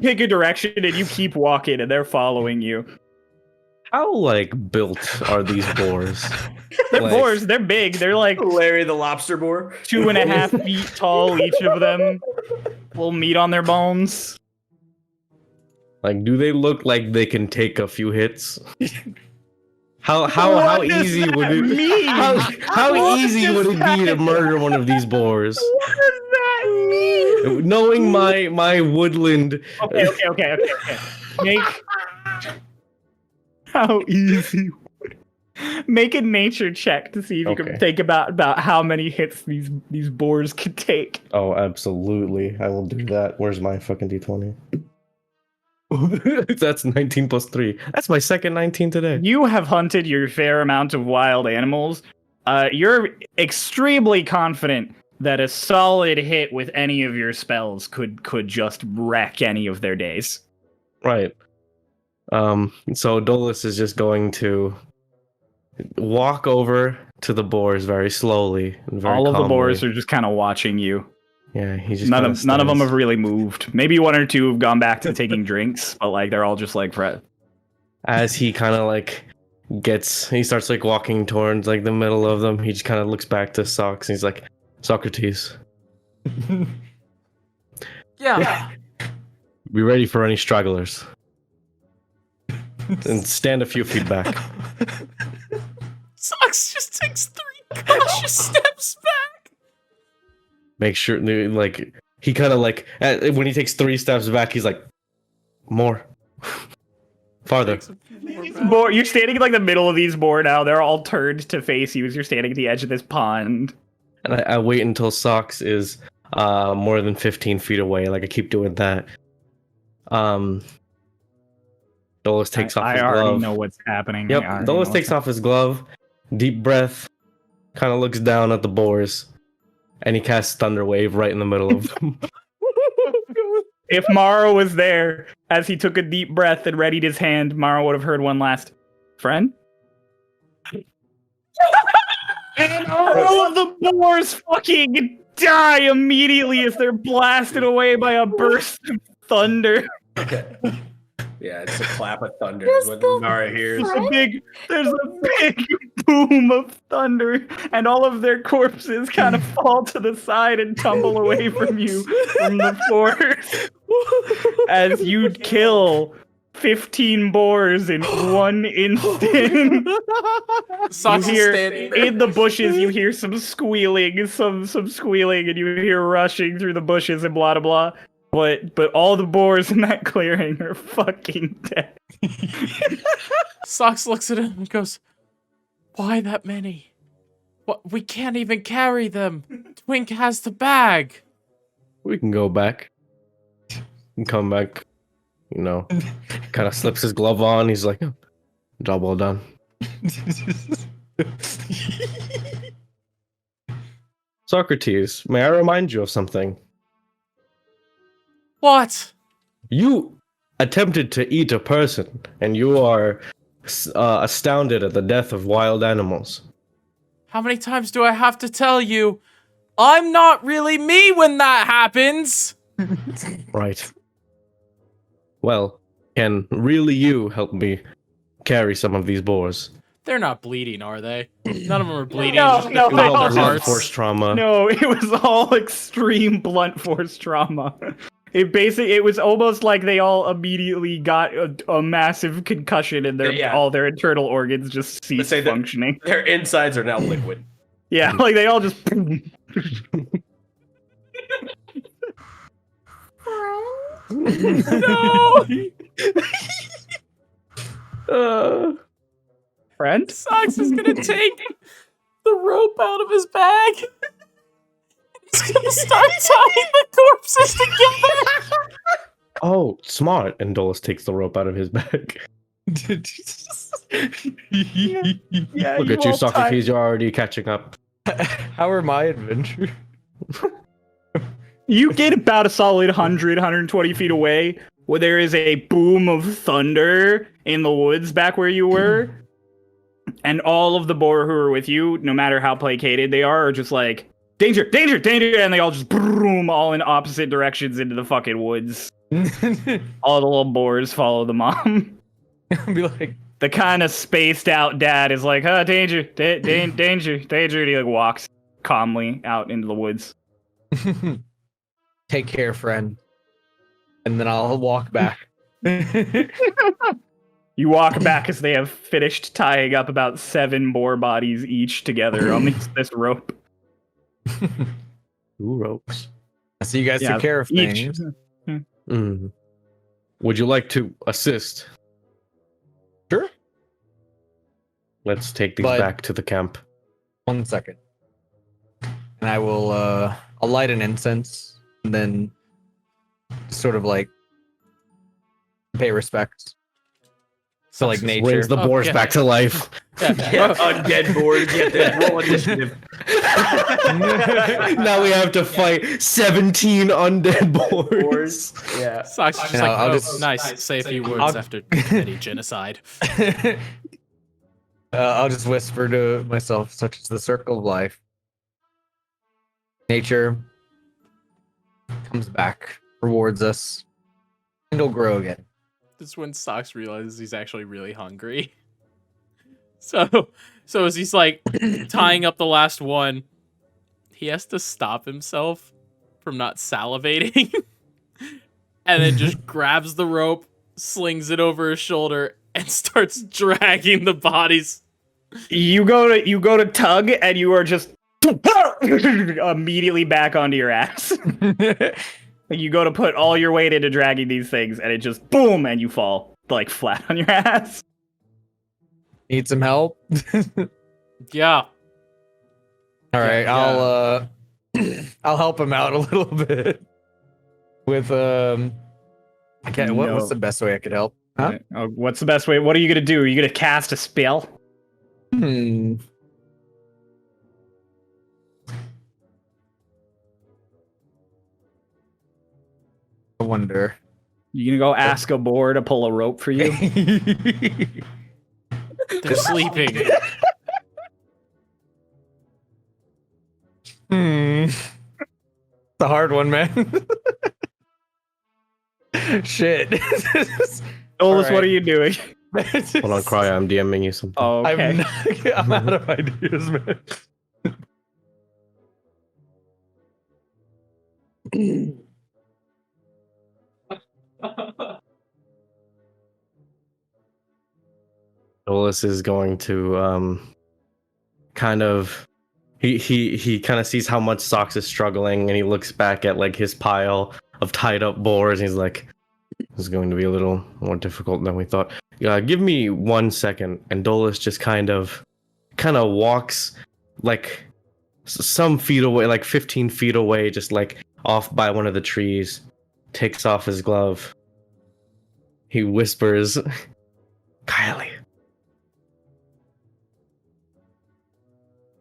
pick a direction and you keep walking, and they're following you. How like built are these boars? They're Like- boars. They're big. They're like Larry the lobster boar. 2.5 feet tall, each of them. Little meat on their bones. Like, do they look like they can take a few hits? How does easy would that it mean? how What easy does would it be to that- murder one of these boars? What does that mean? Knowing my woodland. Okay. Make how easy. Make a nature check to see if you Okay. can think about how many hits these boars could take. Oh, absolutely. I will do that. Where's my fucking d20? That's 19 plus 3. That's my second 19 today. You have hunted your fair amount of wild animals. You're extremely confident that a solid hit with any of your spells could just wreck any of their days. Right. So Dolus is just going to walk over to the boars very slowly and very All of the calmly. boars are just kind of watching you. Yeah, he just None kinda of them stands. have really moved. Maybe 1 or 2 have gone back to taking drinks, but like they're all just like Fred. As he kind of like he starts like walking towards like the middle of them. He just kind of looks back to Socks and he's like, Socrates, Yeah. be ready for any stragglers. And stand a few feet back. Sox just takes 3 cautious steps back. Make sure, like, he kind of like, when he takes 3 steps back, he's like, more. Farther. You're standing in like the middle of these boar now. They're all turned to face you as you're standing at the edge of this pond. And I wait until Socks is more than 15 feet away. Like, I keep doing that. Dolus takes off I his already glove. know what's happening. Yep, I already Dolus know takes what's off his glove, deep breath, kind of looks down at the boars, and he casts Thunder Wave right in the middle of them. If Mara was there as he took a deep breath and readied his hand, Mara would have heard one last friend. And all of the boars fucking die immediately as they're blasted away by a burst of thunder. Okay. Yeah, it's a clap of thunder. Just Is what the Nara hears. There's a big boom of thunder, and all of their corpses kind of fall to the side and tumble away from you from the forest as you kill 15 boars in 1 instant. Sox You is hear standing there. in the bushes, you hear some squealing, some squealing, and you hear rushing through the bushes and blah blah blah. But all the boars in that clearing are fucking dead. Sox looks at him and goes, "Why that many? What? We can't even carry them. Twink has the bag." We can go back. And come back. You know, kind of slips his glove on. He's like, oh, job well done. Socrates, may I remind you of something? What? You attempted to eat a person, and you are astounded at the death of wild animals. How many times do I have to tell you? I'm not really me when that happens. Right. Well, can really you help me carry some of these boars? They're not bleeding, are they? None of them are bleeding. No, just no, It was they all all blunt just- force trauma. No, it was all extreme blunt force trauma. It was almost like they all immediately got a massive concussion and all their internal organs just ceased say that- functioning. Their insides are now liquid. Yeah, like they all just. No! Friend? Sox is gonna take the rope out of his bag. He's gonna start tying the corpses together. Oh, smart. And Dolus takes the rope out of his bag. Yeah, Look at you, Socrates. You're already catching up. How are my adventure? You get about a solid 100, 120 feet away, where there is a boom of thunder in the woods back where you were. And all of the boar who are with you, no matter how placated they are just like, danger, danger, danger, and they all just boom, all in opposite directions into the fucking woods. All the little boars follow the mom. Be like, The kind of spaced out dad is like, danger, danger, danger, and he like walks calmly out into the woods. take care, friend. And then I'll walk back. You walk back as they have finished tying up about 7 boar bodies each together on this rope. 2 ropes. So you guys Yeah, took care of each. things. Mm. Would you like to assist? Sure. Let's take these But- back to the camp. 1 second. And I will I'll light an incense and then sort of like pay respects. So like nature. Brings the boars Okay. back to life. Yeah, undead board. Get that roll initiative. Now we have to fight 17 undead boars. Yeah. Sox is just No, like, I'll oh, just- nice. Say a few words I'll- after committing genocide. I'll just whisper to myself, such as the circle of life. Nature comes back, rewards us, and it'll grow again. This is when Sox realizes he's actually really hungry. So as he's like tying up the last one, he has to stop himself from not salivating. And then just grabs the rope, slings it over his shoulder, and starts dragging the bodies. You go to tug, and you are just immediately back onto your ass. You go to put all your weight into dragging these things, and it just boom, and you fall like flat on your ass. Need some help? Yeah. All right, Yeah. I'll help him out a little bit with I can't. No. What's the best way I could help? Huh? Oh, what's the best way? What are you gonna do? Are you gonna cast a spell? Hmm. I wonder. You gonna go ask a boar to pull a rope for you? They're sleeping. It's a hard one, man. Shit. Olus, Alright. what are you doing? Hold on, Cry, I'm DMing you something. Oh, okay. I'm out of ideas, man. Dolus is going to kind of he kind of sees how much Sox is struggling, and he looks back at like his pile of tied up boars, and he's like, "This is going to be a little more difficult than we thought." Give me 1 second, and Dolus just kind of walks like some feet away, like 15 feet away, just like off by one of the trees, takes off his glove. He whispers, "Kylie."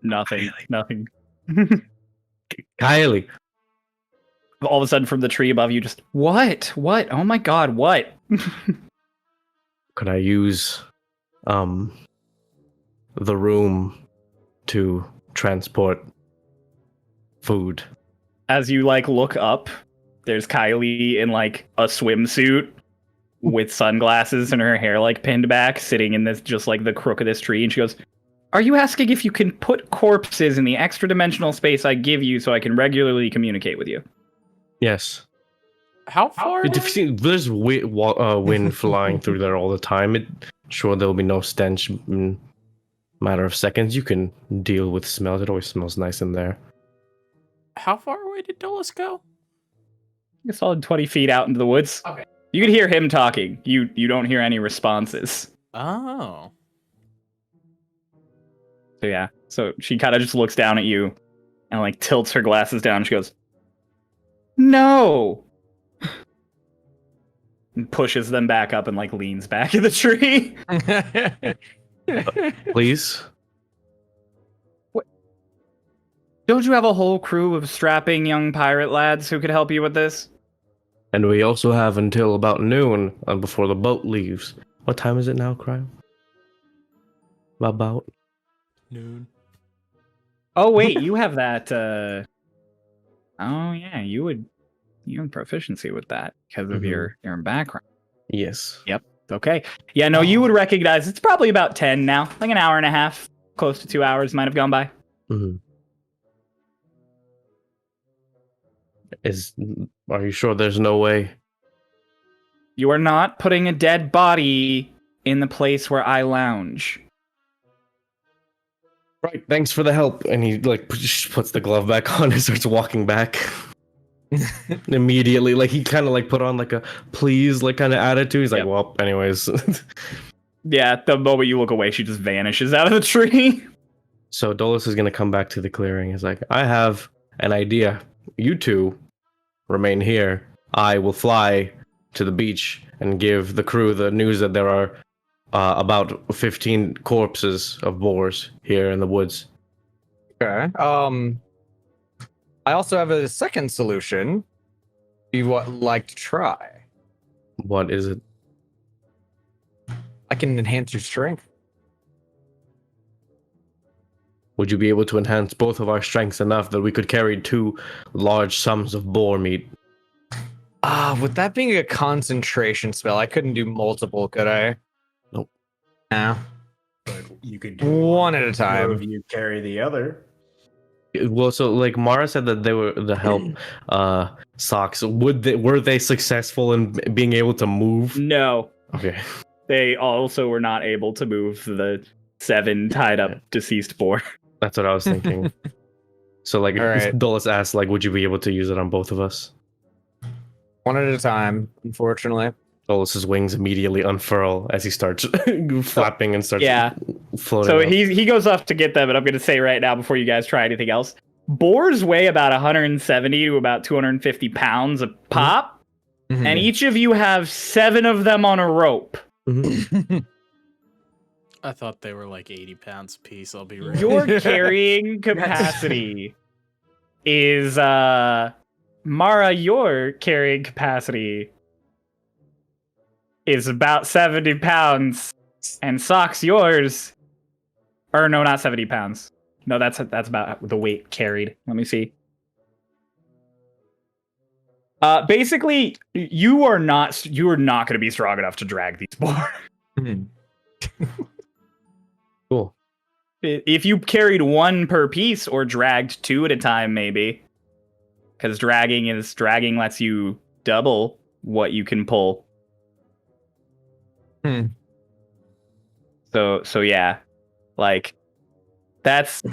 Nothing. Kylie. All of a sudden, from the tree above you, just what? What? Oh my god! What? Could I use the room to transport food. As you like look up, there's Kylie in like a swimsuit with sunglasses and her hair like pinned back, sitting in this just like the crook of this tree, and she goes, "Are you asking if you can put corpses in the extra dimensional space I give you so I can regularly communicate with you?" Yes. How far? There's wind flying through there all the time. Sure, there'll be no stench in a matter of seconds. You can deal with smells. It always smells nice in there. How far away did Dolus go? A solid 20 feet out into the woods. Okay. You can hear him talking. You don't hear any responses. Oh. So yeah. So she kind of just looks down at you and like tilts her glasses down. She goes, "No." And pushes them back up and like leans back in the tree. Please? Don't you have a whole crew of strapping young pirate lads who could help you with this? And we also have until about noon before the boat leaves. What time is it now, Cryo? About Noon. Oh wait, you have that oh yeah, you have proficiency with that because of your background. Yes. Yep. Okay. Yeah, no, you would recognize it's probably about 10 now. Like an hour and a half, close to 2 hours might have gone by. Mm-hmm. Are you sure there's no way? You are not putting a dead body in the place where I lounge. Right, thanks for the help. And he like puts the glove back on and starts walking back. Immediately, like he kind of like put on like a please like kind of attitude. He's like, well, anyways. Yeah, the moment you look away, she just vanishes out of the tree. So Dolus is gonna come back to the clearing. He's like, I have an idea. You two remain here. I will fly to the beach and give the crew the news that there are about 15 corpses of boars here in the woods. Okay. I also have a second solution. You would like to try? What is it? I can enhance your strength. Would you be able to enhance both of our strengths enough that we could carry 2 large sums of boar meat? With that being a concentration spell, I couldn't do multiple, could I? Nope. No. But you could do One at a One time. of you carry the other. Well, so like Mara said that they were the help socks. Were they successful in being able to move? No. Okay. They also were not able to move the 7 tied up deceased boar. That's what I was thinking. So like All right. Dolus asked, like, would you be able to use it on both of us? One at a time, unfortunately. Dolus's wings immediately unfurl as he starts flapping and starts floating. So up. he goes off to get them, and I'm going to say right now before you guys try anything else, boars weigh about 170 to about 250 pounds a pop, and each of you have 7 of them on a rope. I thought they were like 80 pounds a piece, I'll be real. Your carrying capacity is Mara, your carrying capacity is about 70 pounds, and Socks, yours, or no, not 70 pounds. No, that's about the weight carried. Let me see. Basically, you are not going to be strong enough to drag these boars. Cool. If you carried 1 per piece or dragged 2 at a time, maybe. Because dragging lets you double what you can pull. So yeah, like that's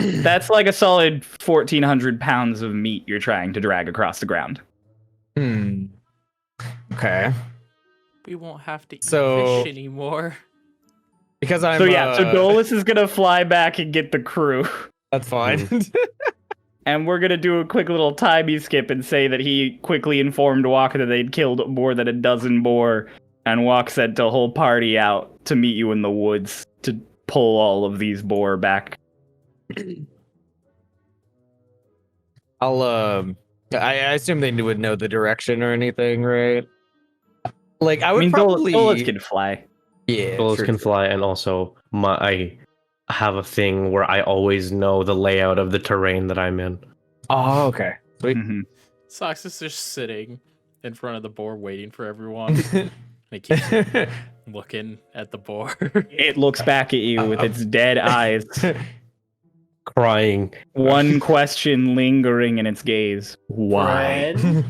like a solid 1,400 pounds of meat you're trying to drag across the ground. Okay. We won't have to eat So- fish anymore. Because I'm. So Dolus is gonna fly back and get the crew, That's fine. and we're gonna do a quick little timey skip and say that he quickly informed Walker that they'd killed more than a dozen boar, and Walk sent a whole party out to meet you in the woods to pull all of these boar back. I'll. I assume they would know the direction or anything, right? Like I would probably. Dolus can fly. Yeah. Dolus true. can fly, and also I have a thing where I always know the layout of the terrain that I'm in. Oh, okay. Sweet. Mhm. Socks is just sitting in front of the boar waiting for everyone. And he keeps looking at the boar. It looks back at you with its dead eyes. Crying. One question lingering in its gaze. Why? Friend?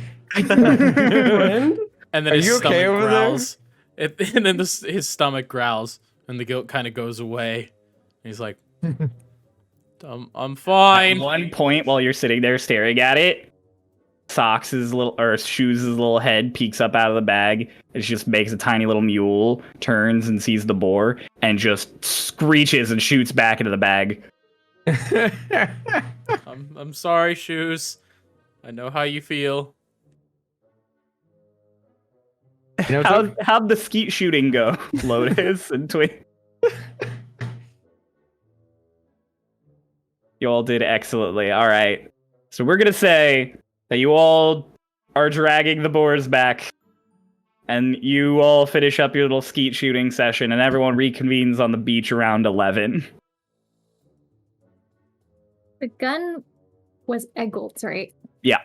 And then Are his you stomach okay over there? growls. And then his stomach growls, and the goat kind of goes away. And he's like, I'm At fine. one point, while you're sitting there staring at it, Shoes' little head peeks up out of the bag. It just makes a tiny little mule, turns and sees the boar, and just screeches and shoots back into the bag. I'm sorry, Shoes. I know how you feel. You know, How'd the skeet shooting go, Lotus and Twin? You all did excellently. All right. So we're going to say that you all are dragging the boars back, and you all finish up your little skeet shooting session, and everyone reconvenes on the beach around 11. The gun was Eggol's, right? Yeah.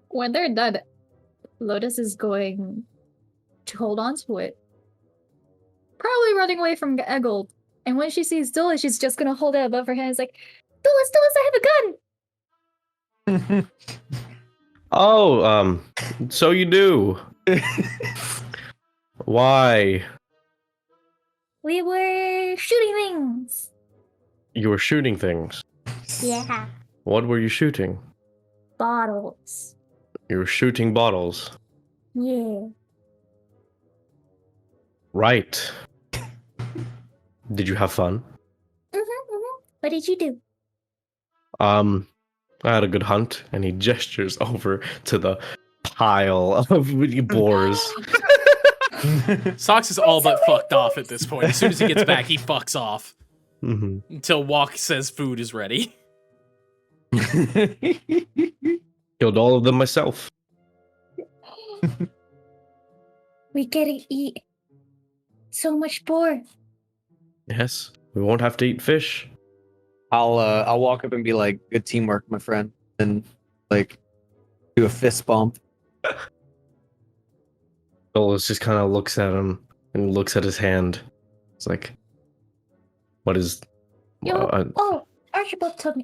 When they're done, Lotus is going to hold on to it. Probably running away from Eggold. And when she sees Dula, she's just gonna hold it above her head. It's like, Dulus, I have a gun! Oh, so you do. Why? We were shooting things. You were shooting things. Yeah. What were you shooting? Bottles. You were shooting bottles. Yeah. Right. Did you have fun? What did you do? I had a good hunt, and he gestures over to the pile of boars. Socks is all but fucked off at this point. As soon as he gets back, he fucks off. Mm-hmm. Until Walk says food is ready. Killed all of them myself. We get to eat so much boar. Yes, we won't have to eat fish. I'll walk up and be like, "Good teamwork, my friend," and like do a fist bump. Dolus just kind of looks at him and looks at his hand. It's like, what is? Archibald taught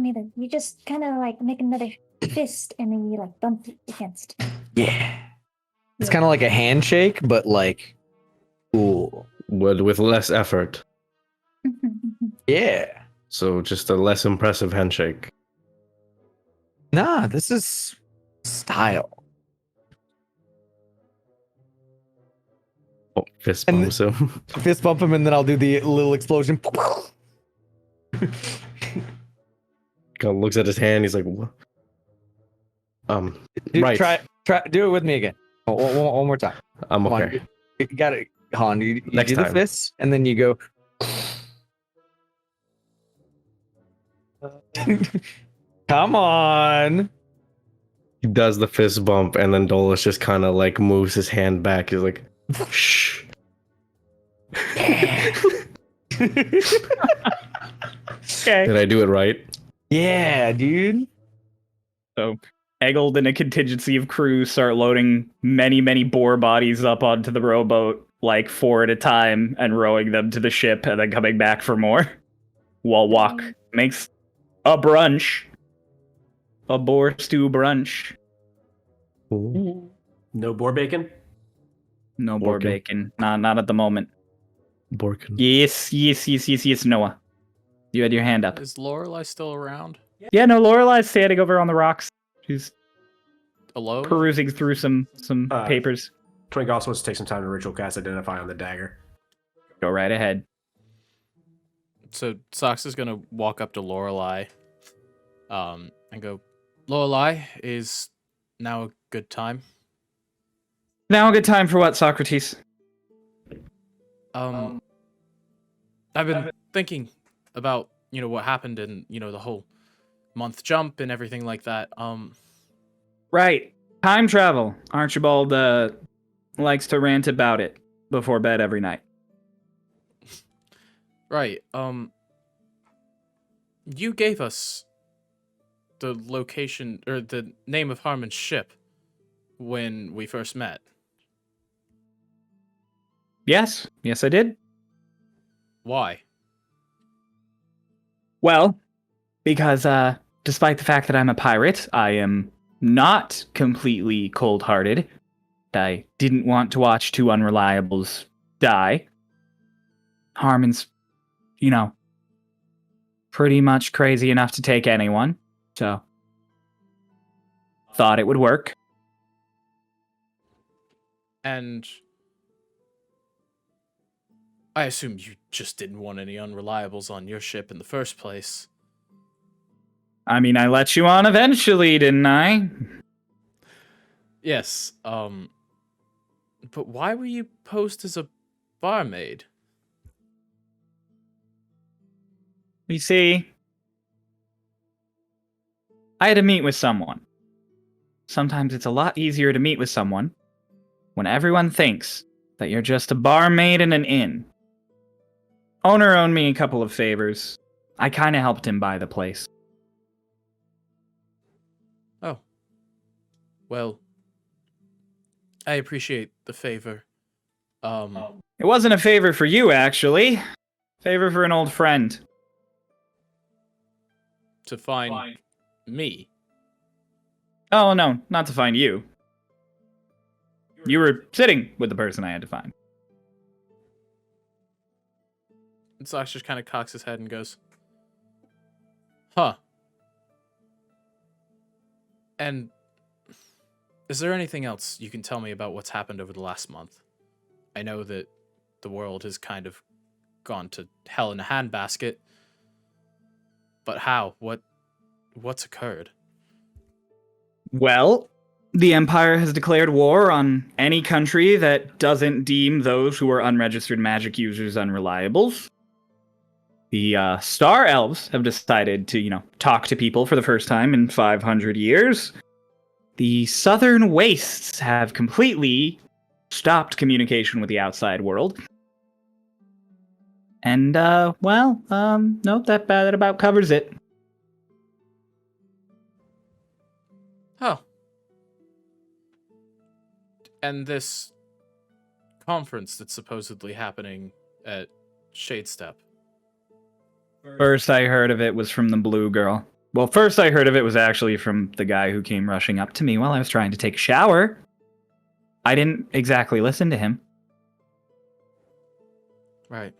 me that you just kind of like make another fist and then you like bump it against. Yeah, it's kind of like a handshake, but like, cool. with less effort. Yeah. So just a less impressive handshake. Nah, this is style. Oh, fist And bumps him. Fist bump him, and then I'll do the little explosion. Kind of looks at his hand. He's like, what? Dude, right. Try. Do it with me again. One more time. I'm Come okay. on. You got it, Han. You Next do the time. fists, and then you go. Come on. He does the fist bump, and then Dolus just kind of like moves his hand back. He's like, shh. Okay. Did I do it right? Yeah, dude. So Eggold and a contingency of crews start loading many boar bodies up onto the rowboat, like 4 at a time, and rowing them to the ship and then coming back for more. While Walk makes a brunch. A boar stew brunch. Ooh. No boar bacon? No boar Borkin. bacon. Not at the moment. Borkin. Yes, Noah. You had your hand up. Is Lorelai still around? Yeah, no, Lorelai's standing over on the rocks. She's Alone? perusing through some papers. Twink also wants to take some time to ritual cast Identify on the dagger. Go right ahead. So Socks is gonna walk up to Lorelai, and go, Lorelai, is now a good time? Now a good time for what, Socrates? I've been thinking about, what happened and, the whole month jump and everything like that. Right. Time travel. Archibald likes to rant about it before bed every night. Right. You gave us the location or the name of Harmon's ship when we first met? Yes, I did. Why? Well, because despite the fact that I'm a pirate, I am not completely cold-hearted. I didn't want to watch two unreliables die. Harmon's, pretty much crazy enough to take anyone, so thought it would work. And I assume you just didn't want any unreliables on your ship in the first place. I mean, I let you on eventually, didn't I? Yes, but why were you posed as a barmaid? You see, I had to meet with someone. Sometimes it's a lot easier to meet with someone when everyone thinks that you're just a barmaid in an inn. Owner owed me a couple of favors. I kind of helped him buy the place. Oh. Well, I appreciate the favor. It wasn't a favor for you, actually. Favor for an old friend. To find me. Oh, no, not to find you. You were sitting with the person I had to find. And Sox just kind of cocks his head and goes, huh. And is there anything else you can tell me about what's happened over the last month? I know that the world has kind of gone to hell in a handbasket. But how? What's occurred? Well, the Empire has declared war on any country that doesn't deem those who are unregistered magic users unreliables. The Star Elves have decided to, talk to people for the first time in 500 years. The Southern Wastes have completely stopped communication with the outside world. And, nope, that about covers it. Oh. And this conference that's supposedly happening at Shadestep. First I heard of it was from the blue girl. Well, first I heard of it was actually from the guy who came rushing up to me while I was trying to take a shower. I didn't exactly listen to him. Right.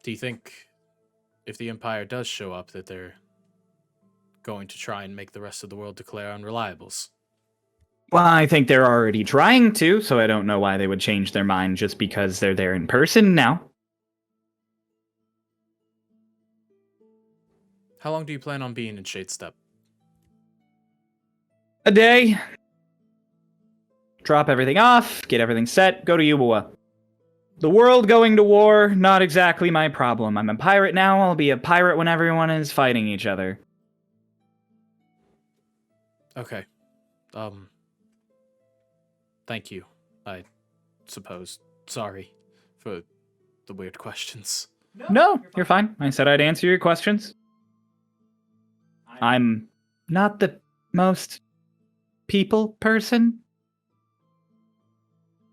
Do you think if the Empire does show up that they're going to try and make the rest of the world declare unreliables? Well, I think they're already trying to, so I don't know why they would change their mind just because they're there in person now. How long do you plan on being in Shadestep? A day. Drop everything off, get everything set, go to Yubawa. The world going to war, not exactly my problem. I'm a pirate now, I'll be a pirate when everyone is fighting each other. Okay. Thank you, I suppose. Sorry for the weird questions. No, you're fine. I said I'd answer your questions. I'm not the most people person.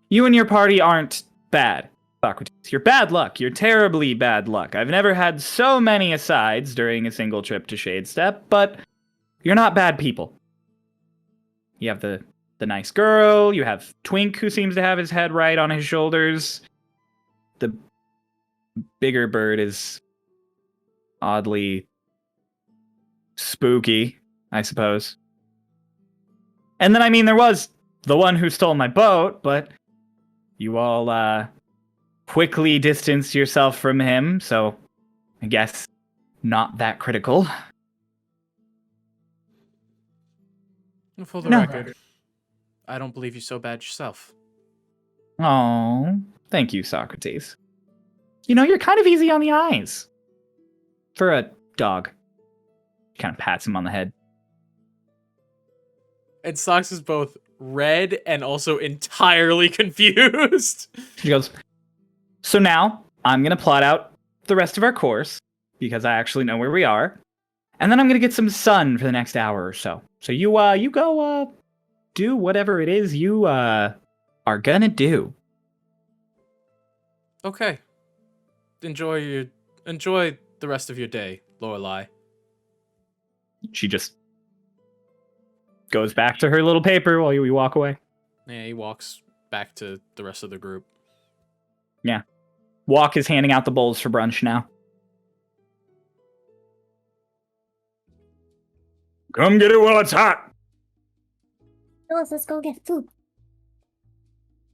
You and your party aren't bad, Socrates. You're bad luck. You're terribly bad luck. I've never had so many asides during a single trip to Shadestep, but you're not bad people. You have the nice girl, you have Twink who seems to have his head right on his shoulders. The bigger bird is oddly spooky, I suppose. And then, there was the one who stole my boat, but you all, quickly distanced yourself from him, so I guess not that critical. For the record, I don't believe you're so bad yourself. Oh, thank you, Socrates. You're kind of easy on the eyes. For a dog. Kind of pats him on the head. And Sox is both red and also entirely confused. He goes, so now I'm going to plot out the rest of our course, because I actually know where we are. And then I'm gonna get some sun for the next hour or so. So you go do whatever it is you are gonna do. Okay. Enjoy the rest of your day, Lorelai. She just goes back to her little paper while we walk away. Yeah, he walks back to the rest of the group. Yeah. Walk is handing out the bowls for brunch now. Come get it while it's hot. Phyllis, let's go get food.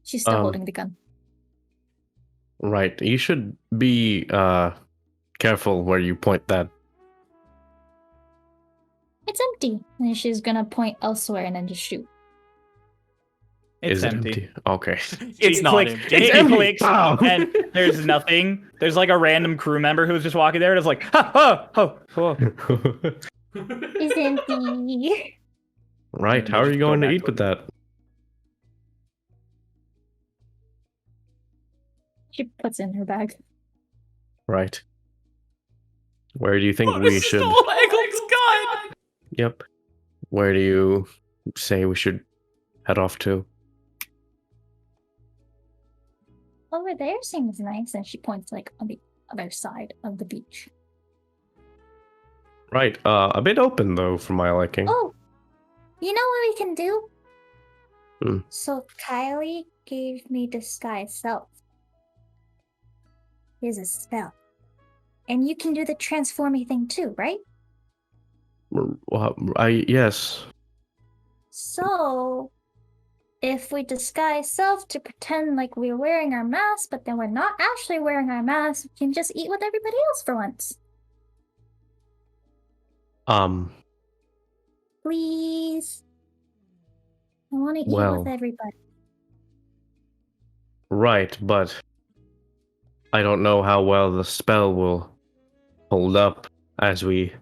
She's still holding the gun. Right. You should be careful where you point that. It's empty. And she's gonna point elsewhere and then just shoot. It's Is it empty. Okay. It's not empty. It's empty. clicks, Wow. and there's nothing. There's like a random crew member who's just walking there and is like, ha, oh. It's empty. Right. How are you going to eat with that? She puts it in her bag. Right. Where do you think we should? Eggled's gun! Yep. Where do you say we should head off to? Over there seems nice, and she points like on the other side of the beach. Right. A bit open though, for my liking. Oh, you know what we can do? Hmm. So Kylie gave me Disguise Self. Here's a spell. And you can do the transforming thing too, right? Yes. So, if we disguise self to pretend like we're wearing our mask, but then we're not actually wearing our mask, we can just eat with everybody else for once. Please. I want to eat Well. with everybody. Right, but I don't know how well the spell will hold up as we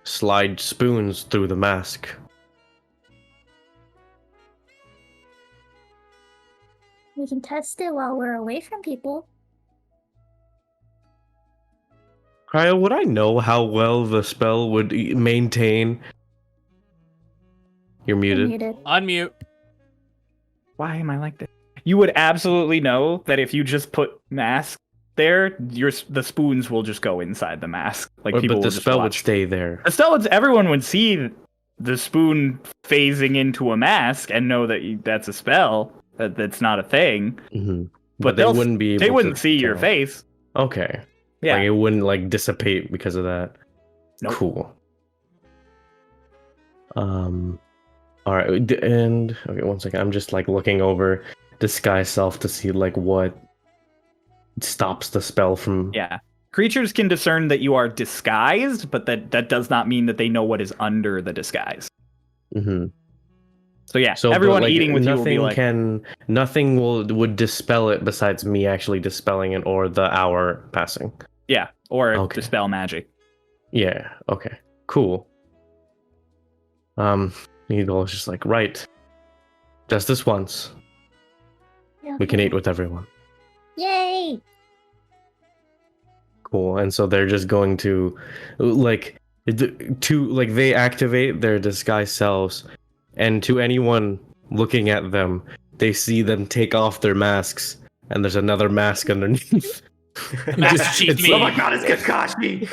slide spoons through the mask. We can test it while we're away from people. Cryo, would I know how well the spell would maintain? You're muted. Muted. Unmute. Why am I like this? You would absolutely know that if you just put mask there, the spoons will just go inside the mask. Like people But will the just spell would watch. stay there. The spell would, everyone would see the spoon phasing into a mask and know that that's a spell. That's not a thing. Mm-hmm. But they wouldn't be. They able wouldn't to see your tell. face. Okay. Yeah. Like it wouldn't like dissipate because of that. Nope. Cool. All right. And okay, one second. I'm just like looking over Disguise Self to see like what stops the spell from. Yeah. Creatures can discern that you are disguised, but that does not mean that they know what is under the disguise. Mm-hmm. So yeah, So everyone but, like, eating with you will be like, nothing would dispel it besides me actually dispelling it or the hour passing. yeah, or Okay. dispel magic. Yeah. Okay. Cool. Needle's just like, right. Just this once. Yeah. We can eat with everyone. Yay! Cool. And so they're just going to they activate their disguised selves, and to anyone looking at them, they see them take off their masks, and there's another mask underneath. Master Chief It's me. Oh my god, it's Kakashi!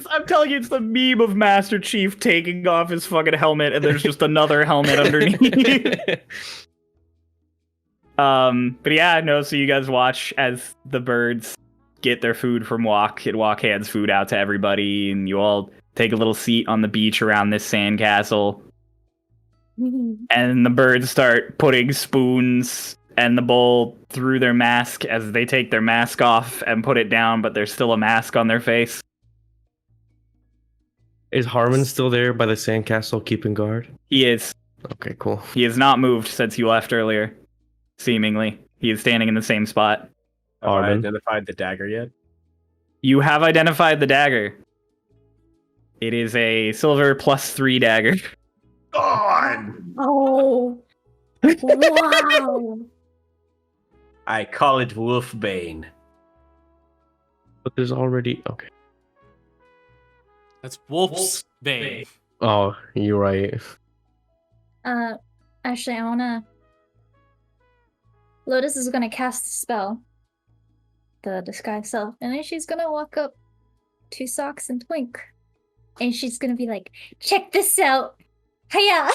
I'm telling you, it's the meme of Master Chief taking off his fucking helmet, and there's just another helmet underneath. But yeah, no. So you guys watch as the birds get their food from Walk. And Walk hands food out to everybody, and you all take a little seat on the beach around this sandcastle. And the birds start putting spoons and the bowl through their mask as they take their mask off and put it down, but there's still a mask on their face. Is Harmon still there by the sandcastle keeping guard? He is. Okay, cool. He has not moved since you left earlier. Seemingly. He is standing in the same spot. Have I Armin? identified the dagger yet? You have identified the dagger. It is a silver +3 dagger. God! Oh! Wow! I call it Wolfbane. But there's already okay. That's Wolf's Bane. Oh, you're right. Actually, I wanna. Lotus is gonna cast the spell, the disguise self, and then she's gonna walk up to Socks and Twink, and she's gonna be like, "Check this out, hiya!"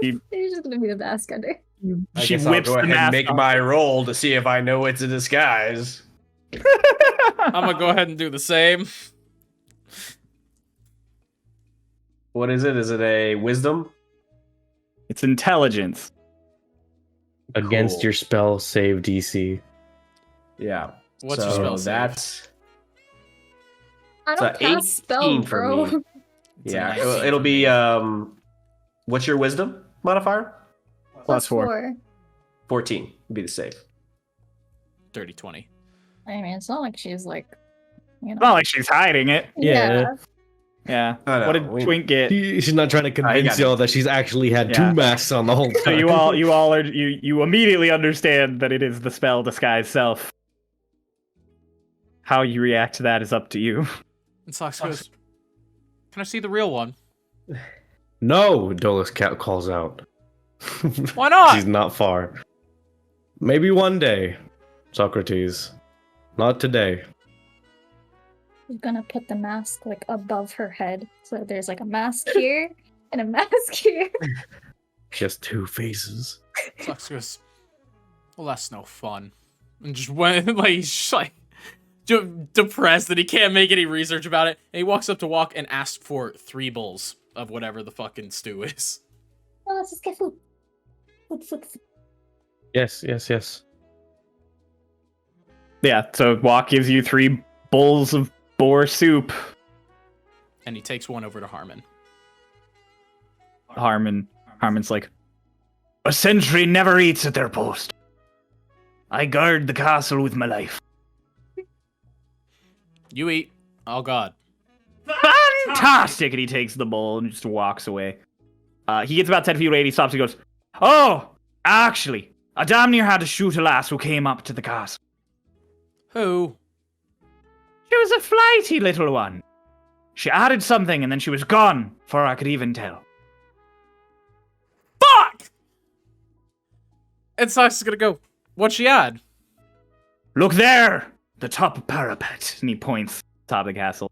She's just gonna be the mask under. I She guess I'll whips go the ahead and mask make off. my roll to see if I know it's a disguise. I'm gonna go ahead and do the same. What is it? Is it a wisdom? It's intelligence. Against Cool. your spell save DC. Yeah. What's so your spell save? That's I So don't cast 18 spells, for bro. me. It's a yeah. 19 It'll for be me. what's your wisdom modifier? Plus 4. 14 would be the save. 30-20. I mean, it's not like she's like, you know. Not like she's hiding it. Yeah. Yeah. I know, What did we- Twink get? She's not trying to convince got it. y'all that she's actually had Yeah. 2 masks on the whole time. So you all are you immediately understand that it is the spell disguise self. How you react to that is up to you. And Socks goes, "Can I see the real one?" No, Dolus Cat calls out. Why not? She's not far. Maybe one day, Socrates. Not today. She's gonna put the mask like above her head, so there's like a mask here and a mask here. Just 2 faces. Socks goes, "Well, that's no fun." And just went like he's just, like depressed that he can't make any research about it. And he walks up to walk and asks for 3 bowls of whatever the fucking stew is. Oh, let's just get food. Food. Yes. Yeah, so Walk gives you 3 bowls of boar soup. And he takes one over to Harmon. Harmon's like, "A sentry never eats at their post. I guard the castle with my life." You eat. Oh god. Fantastic! And he takes the bowl and just walks away. He gets about 10 feet away and he stops and goes, "Oh, actually, I damn near had to shoot a lass who came up to the castle. Who? She was a flighty little one. She added something and then she was gone before I could even tell." Fuck! And Socks is gonna go, "What'd she add?" "Look there! The top parapet." And he points top of the castle.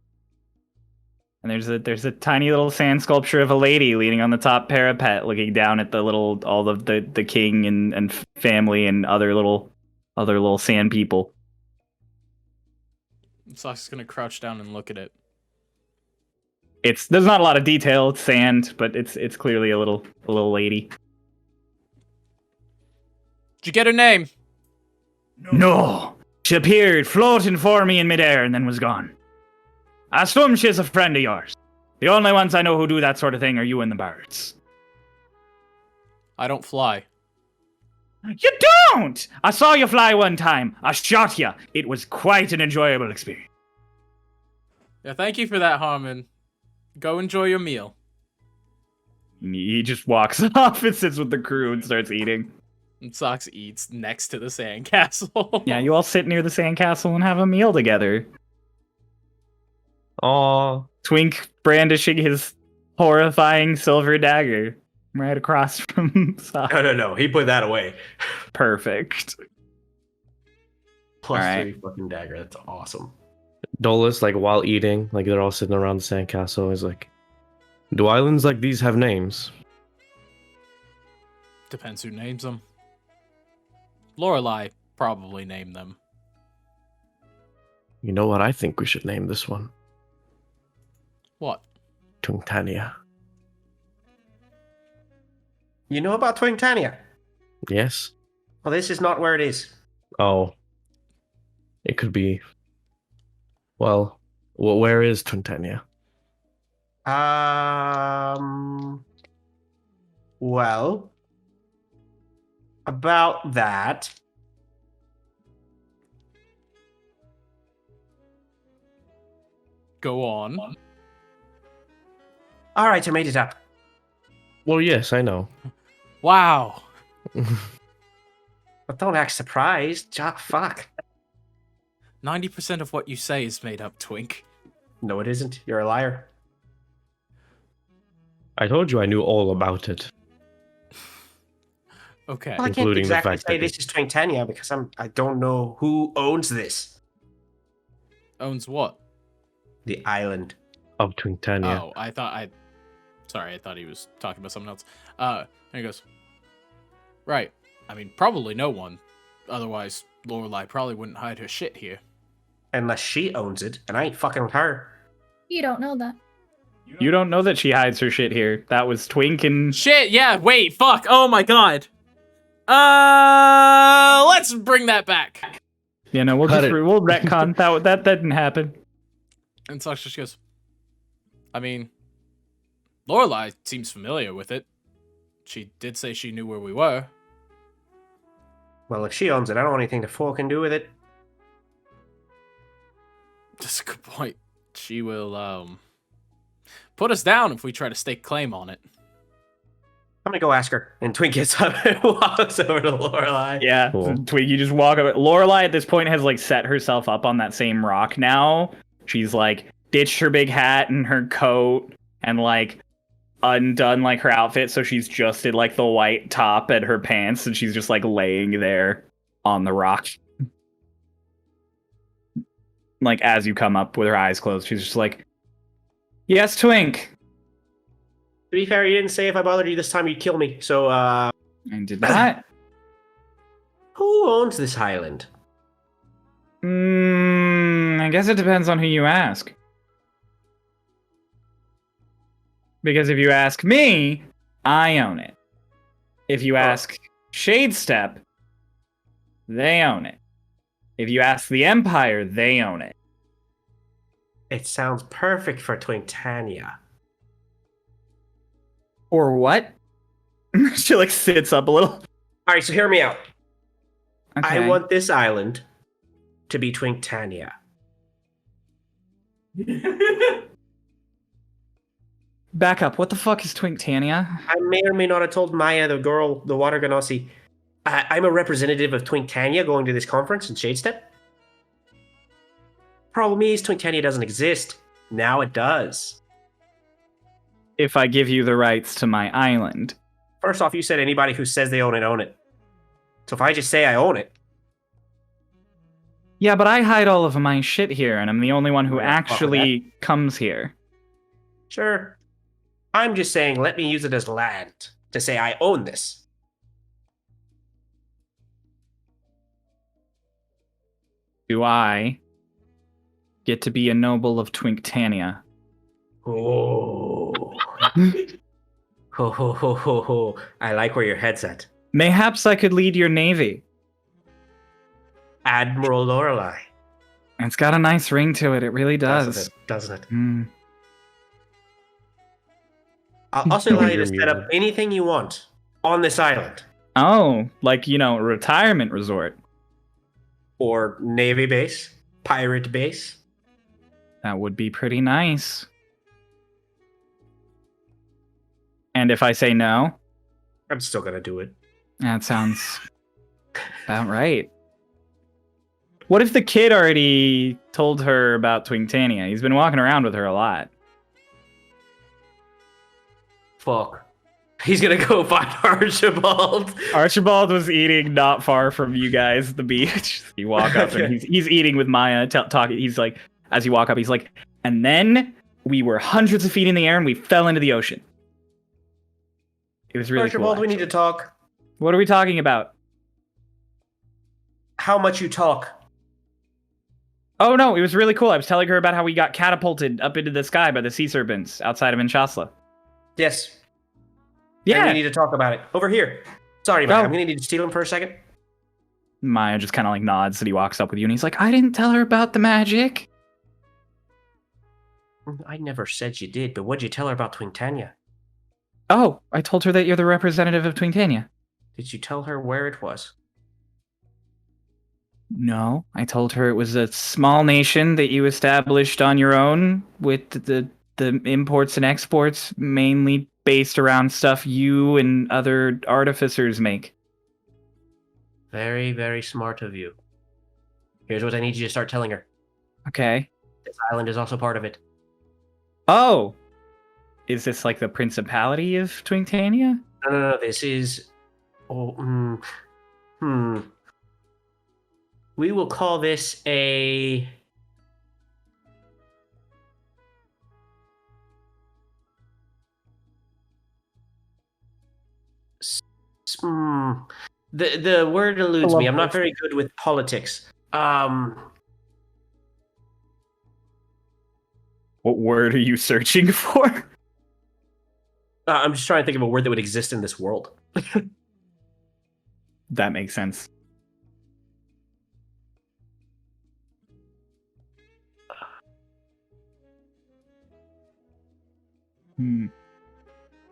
And there's a tiny little sand sculpture of a lady leaning on the top parapet, looking down at all of the king and family and other little sand people. And Socks is gonna crouch down and look at it. There's not a lot of detail. It's sand, but it's clearly a little lady. Did you get her name? No, she appeared floating for me in midair and then was gone. I assume she's a friend of yours. The only ones I know who do that sort of thing are you and the birds. I don't fly. You don't! I saw you fly one time. I shot you. It was quite an enjoyable experience. Yeah, thank you for that, Harmon. Go enjoy your meal. He just walks off and sits with the crew and starts eating. And Socks eats next to the sandcastle. Yeah, you all sit near the sandcastle and have a meal together. Aw. Twink brandishing his horrifying silver dagger right across from Sock. No. He put that away. Perfect. Plus All right. 3 fucking dagger. That's awesome. Dolus, like, while eating, like, they're all sitting around the sandcastle, is like, do islands like these have names? Depends who names them. Lorelai probably named them. You know what I think we should name this one? What? Tungtania. You know about Twingtania? Yes? Well, this is not where it is. Oh. It could be... Well, where is Tungtania? Well, about that. Go on. All right, I made it up. Well, yes, I know. Wow. But don't act surprised. Fuck. 90% of what you say is made up, Twink. No, it isn't. You're a liar. I told you I knew all about it. Okay. Well, I can't Including the exactly fact say that this is Twinktania because I don't know who owns this. Owns what? The island. Of Twinktania. Oh, I thought he was talking about something else. And he goes, right. I mean, probably no one. Otherwise, Lorelai probably wouldn't hide her shit here. Unless she owns it, and I ain't fucking with her. You don't know that. You don't know that she hides her shit here. That was Twink and... Shit, yeah, wait, fuck, oh my god. Let's bring that back. You know, we'll retcon. That didn't happen. And Sox just goes, I mean, Lorelai seems familiar with it. She did say she knew where we were. Well, if she owns it, I don't want anything to fucking do with it. That's a good point. She will, put us down if we try to stake claim on it. I'm gonna go ask her. And Twink gets up and walks over to Lorelai. Yeah, Cool. Twig, you just walk over. Lorelai at this point has like set herself up on that same rock now. She's like ditched her big hat and her coat and like undone like her outfit, so she's just did like the white top and her pants, and she's just like laying there on the rock. Like as you come up with her eyes closed, she's just like, "Yes, Twink." To be fair, you didn't say if I bothered you this time you'd kill me. So, I did not. who owns this island? I guess it depends on who you ask. Because if you ask me, I own it. If you ask Shadestep, they own it. If you ask the Empire, they own it. It sounds perfect for Twinktania. Or what? She like sits up a little. All right, so hear me out. Okay. I want this island to be Twinktania. Back up. What the fuck is Twinktania? I may or may not have told Maya, the girl, the water ganassi, I'm a representative of Twinktania going to this conference in Shadestep. Problem is, Twinktania doesn't exist. Now it does. If I give you the rights to my island. First off, you said anybody who says they own it. So if I just say I own it, Yeah, but I hide all of my shit here, and I'm the only one who Yeah, fuck with actually comes here. sure. I'm just saying let me use it as land to say I own this. Do I get to be a noble of Twinktania? Oh. Ho, ho, ho, ho, ho. I like where your head's at. Mayhaps I could lead your navy. Admiral Lorelei. It's got a nice ring to it. It really does. Doesn't it? Mm. I'll also allow you to You're set up muted. anything you want on this island. Oh, like, you know, a retirement resort. Or Navy base, pirate base. That would be pretty nice. And if I say no, I'm still gonna do it. that sounds about right. What if the kid already told her about Twinktania? He's been walking around with her a lot. Fuck. He's gonna go find Archibald. Archibald was eating not far from you guys at the beach. You walk up and he's eating with Maya, talking. He's like, as you walk up, he's like, and then we were hundreds of feet in the air and we fell into the ocean. It was really Archibald, cool. we need to talk. What are we talking about? How much you talk? Oh no, it was really cool. I was telling her about how we got catapulted up into the sky by the sea serpents outside of Inchasla. Yes. Yeah. And we need to talk about it. Over here. Sorry, man. Oh. I'm gonna need to steal him for a second. Maya just kind of like nods and he walks up with you and he's like, I didn't tell her about the magic. I never said you did, but what'd you tell her about Twinktania? Oh, I told her that you're the representative of Twinktania. Did you tell her where it was? No, I told her it was a small nation that you established on your own with the imports and exports mainly based around stuff you and other artificers make. Very, very smart of you. Here's what I need you to start telling her. Okay. This island is also part of it. Oh! Is this like the Principality of Twingtania? No. This is. Oh, We will call this a. The word eludes me. I'm not very good with politics. What word are you searching for? I'm just trying to think of a word that would exist in this world. That makes sense.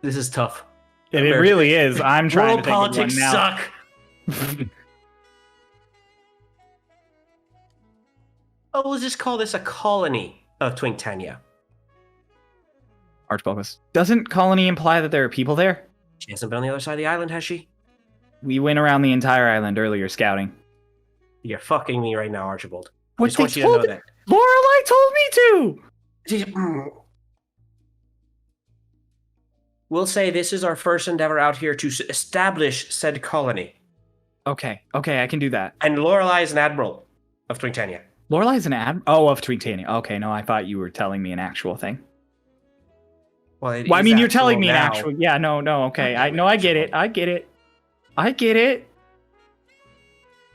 This is tough. It really is. I'm trying to think World of one politics now. suck. Oh, let's just call this a colony of Twingtania. Archbaldus. Doesn't colony imply that there are people there? She hasn't been on the other side of the island, has she? We went around the entire island earlier scouting. You're fucking me right now, Archibald. What I just want you to know that. Lorelei told me to! We'll say this is our first endeavor out here to establish said colony. Okay, I can do that. And Lorelei is an admiral of Twingtania. Lorelei's an of Twingtania. Okay, no, I thought you were telling me an actual thing. Well, it Well, I is mean, you're telling me now. an actual. Yeah, no, okay. I get it. I get it.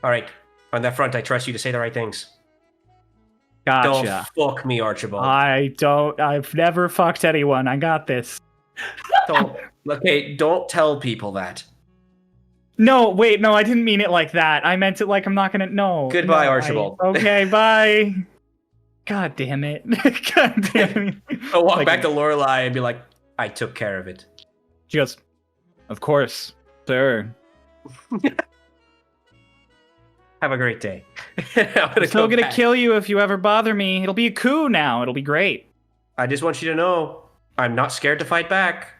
All right. On that front, I trust you to say the right things. Gotcha. Don't fuck me, Archibald. I've never fucked anyone. I got this. Don't tell people that. No, wait, no, I didn't mean it like that. I meant it like I'm not gonna. No. Goodbye, no, Archibald. Okay, bye. God damn it. God damn it. I'll walk back to Lorelei and be like, I took care of it. She goes, of course, sir. Have a great day. I'm still gonna kill you if you ever bother me. It'll be a coup now. It'll be great. I just want you to know, I'm not scared to fight back.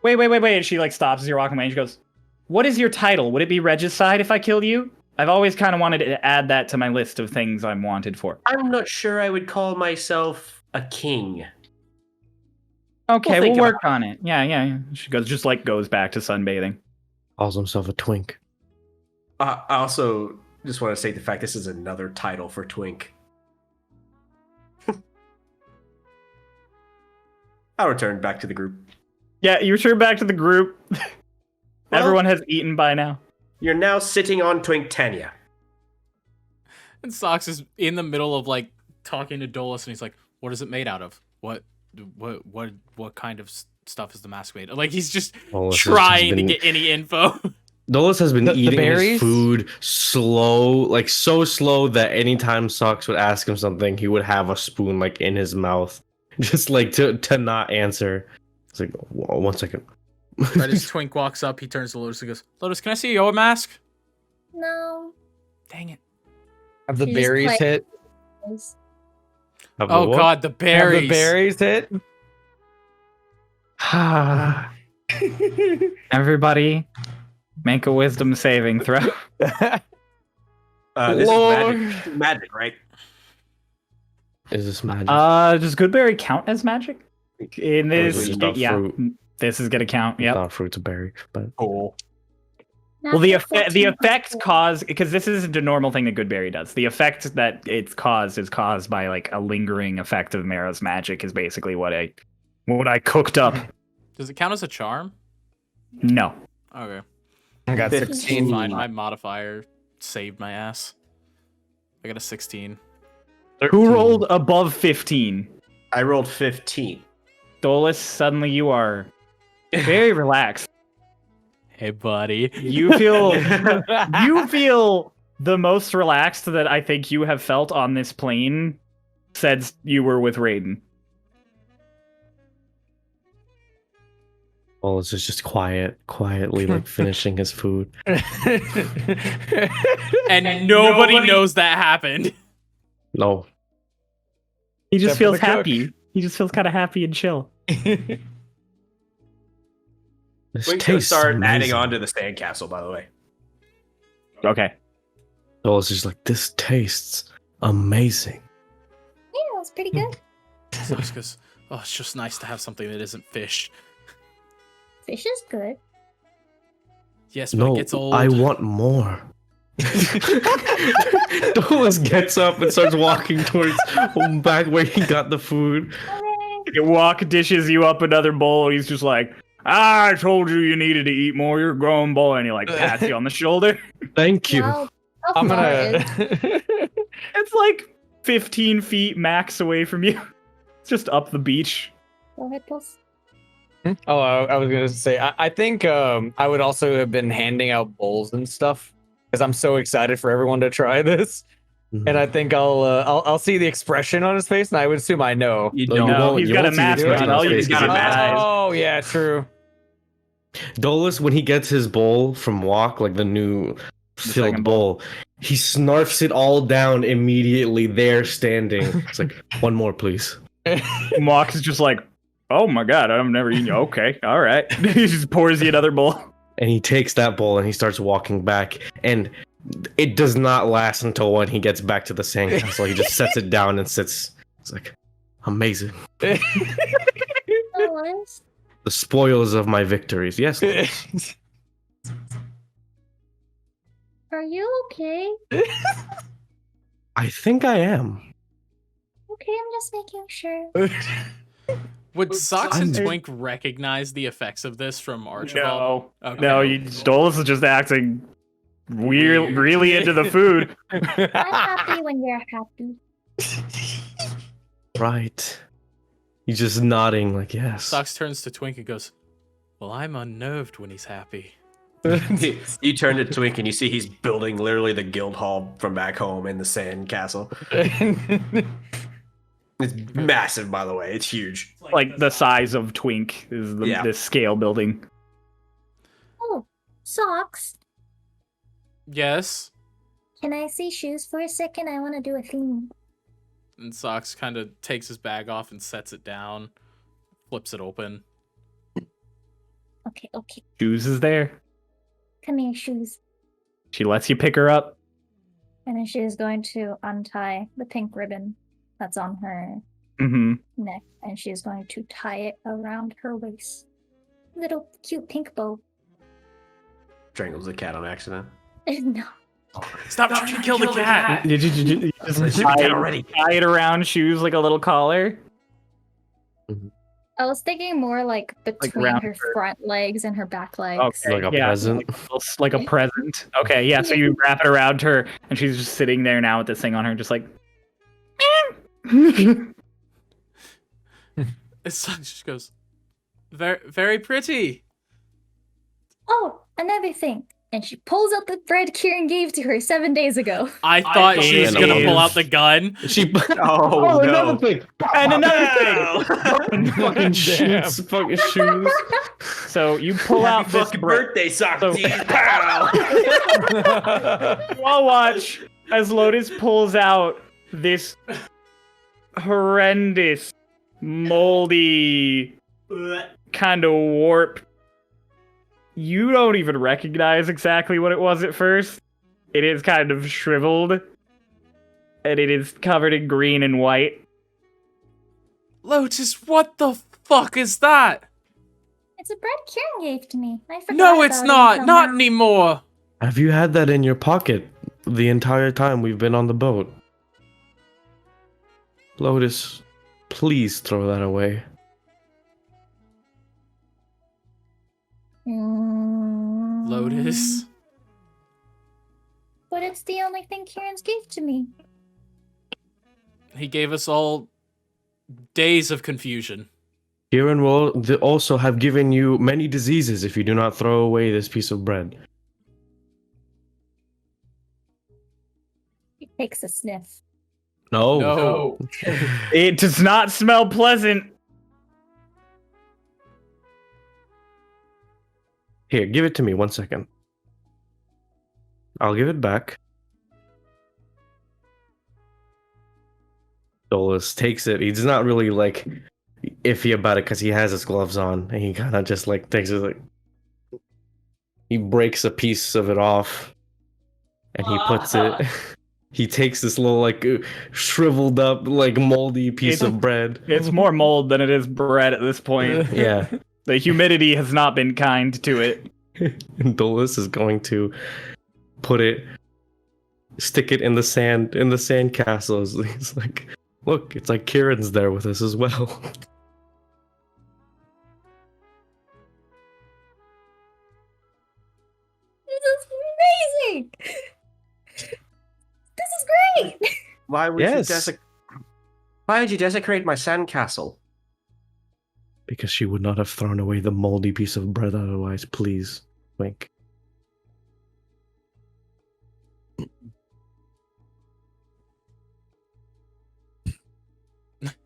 Wait. And she like stops as you're walking away and she goes, what is your title? Would it be Regicide if I killed you? I've always kind of wanted to add that to my list of things I'm wanted for. I'm not sure I would call myself a king. Okay, We'll we'll think work on it. Yeah. She goes back to sunbathing. Calls himself a twink. I also just want to state the fact this is another title for Twink. I'll return back to the group. Yeah, you return back to the group. Well, Everyone has eaten by now. You're now sitting on Twinktania. And Socks is in the middle of like talking to Dolus, and he's like, "What is it made out of? What kind of stuff is the mask made of?" Like he's just trying to get any info. Dolus has been eating his berries? food slow, like so slow that anytime Socks would ask him something, he would have a spoon like in his mouth, just like to not answer. It's like, whoa, 1 second. Right as Twink walks up, he turns to Lotus and goes, "Lotus, can I see your mask?" No. Dang it. Have the You just berries play- hit? Oh god, the berries. Have the berries hit? Everybody, make a wisdom saving throw. This Lord. is magic, right? Is this magic? Does Goodberry count as magic? In Or is this, it just a yeah, fruit? this is gonna count. It's Yep. not a fruit, it's a berry. But Cool. Well, the effect cause, because this isn't a normal thing that Goodberry does. The effect that it's caused is caused by like a lingering effect of Marrow's magic. Is basically what I cooked up. Does it count as a charm? No. Okay. I got 16. Fine, my modifier saved my ass. I got a 16. Who rolled above 15? I rolled 15. Dolus, suddenly you are very relaxed. Hey, buddy. You feel the most relaxed that I think you have felt on this plane since you were with Raiden. Dolus is just quietly like finishing his food. And nobody knows that happened. No. He just Except for feels the cook. happy. He just feels kind of happy and chill. This We can tastes start adding amazing. on to the sandcastle, by the way. Okay. Dolus is just like, this tastes amazing. Yeah, it was pretty good. Socks goes, oh, it's just nice to have something that isn't fish. Fish is good. Yes, but No, it gets old. I want more. Dolus gets up and starts walking towards back where he got the food. Walk dishes you up another bowl. He's just like, I told you needed to eat more. You're a grown boy. And he like pats you on the shoulder. Thank you. Well, I'm how far gonna. is- It's like 15 feet max away from you. It's just up the beach. Go ahead, Pulse. Oh, I was gonna say. I think I would also have been handing out bowls and stuff because I'm so excited for everyone to try this. And I think I'll see the expression on his face, and I would assume I know. You No, you don't. won't- He's you got a won't see the mask expression on. on All his you face just got a got mask. eyes. Oh yeah, true. Dolus, when he gets his bowl from Walk, like the new filled second bowl, he snarfs it all down immediately there standing. It's like, one more, please. Mox is just like, oh my god, I've never eaten. Okay, all right. He just pours you another bowl. And he takes that bowl and he starts walking back. And it does not last until when he gets back to the sandcastle. He just sets it down and sits. It's like, amazing. Oh, was? The spoils of my victories. Yes. Lord. Are you okay? I think I am. Okay, I'm just making sure. Would Socks and I'm- Twink recognize the effects of this from Archibald? No, Okay. no, Dolus is just acting weird, really into the food. I'm happy when you're happy. Right. He's just nodding like, yes. Socks turns to Twink and goes, well, I'm unnerved when he's happy. You turn to Twink and you see he's building literally the guild hall from back home in the sand castle. It's massive, by the way. It's huge. Like the size of Twink is Yeah. the scale building. Oh, socks. Yes? Can I see shoes for a second? I want to do a theme. And Socks kind of takes his bag off and sets it down, flips it open. Okay, okay. Shoes is there. Come here, shoes. She lets you pick her up. And then she is going to untie the pink ribbon that's on her Mm-hmm. neck, and she is going to tie it around her waist. Little cute pink bow. Strangles the cat on accident. No. Stop trying to kill the cat! Did you just Shoot the cat already. tie it around shoes like a little collar? I was thinking more like between around her her- front legs and her back legs. Okay, Like a yeah, present. like a present. Okay, yeah. So you wrap it around her, and she's just sitting there now with this thing on her, just like. Socks just goes, very, very pretty. Oh, another thing. And she pulls out the bread Kieran gave to her 7 days ago. I thought she was it gonna pull is. out the gun. She. Oh, no. another thing. And another thing. Fucking shoes. Fucking shoes. So you pull out Happy this fucking bread. birthday, Socks. So- Pow! I'll watch as Lotus pulls out this horrendous, moldy, kind of warped. You don't even recognize exactly what it was at first. It is kind of shriveled, and it is covered in green and white. Lotus, what the fuck is that? It's a bread Kieran gave to me. I forgot. No, it's about it not. until Not now. anymore. Have you had that in your pocket the entire time we've been on the boat? Lotus, please throw that away. Lotus. But it's the only thing Kieran's gave to me. He gave us all days of confusion. Kieran will also have given you many diseases if you do not throw away this piece of bread. He takes a sniff. No. No. It does not smell pleasant. Here, give it to me 1 second. I'll give it back. Dolus takes it. He's not really like iffy about it because he has his gloves on, and he kind of just like takes it. Like he breaks a piece of it off, and he puts it. he takes this little like shriveled up like moldy piece of bread. It's more mold than it is bread at this point. Yeah. The humidity has not been kind to it. And Dolus is going to stick it in the sand castle. He's like, look, it's like Kieran's there with us as well. This is amazing. This is great. Why would you desecrate my sandcastle? Because she would not have thrown away the moldy piece of bread otherwise, please. Wink.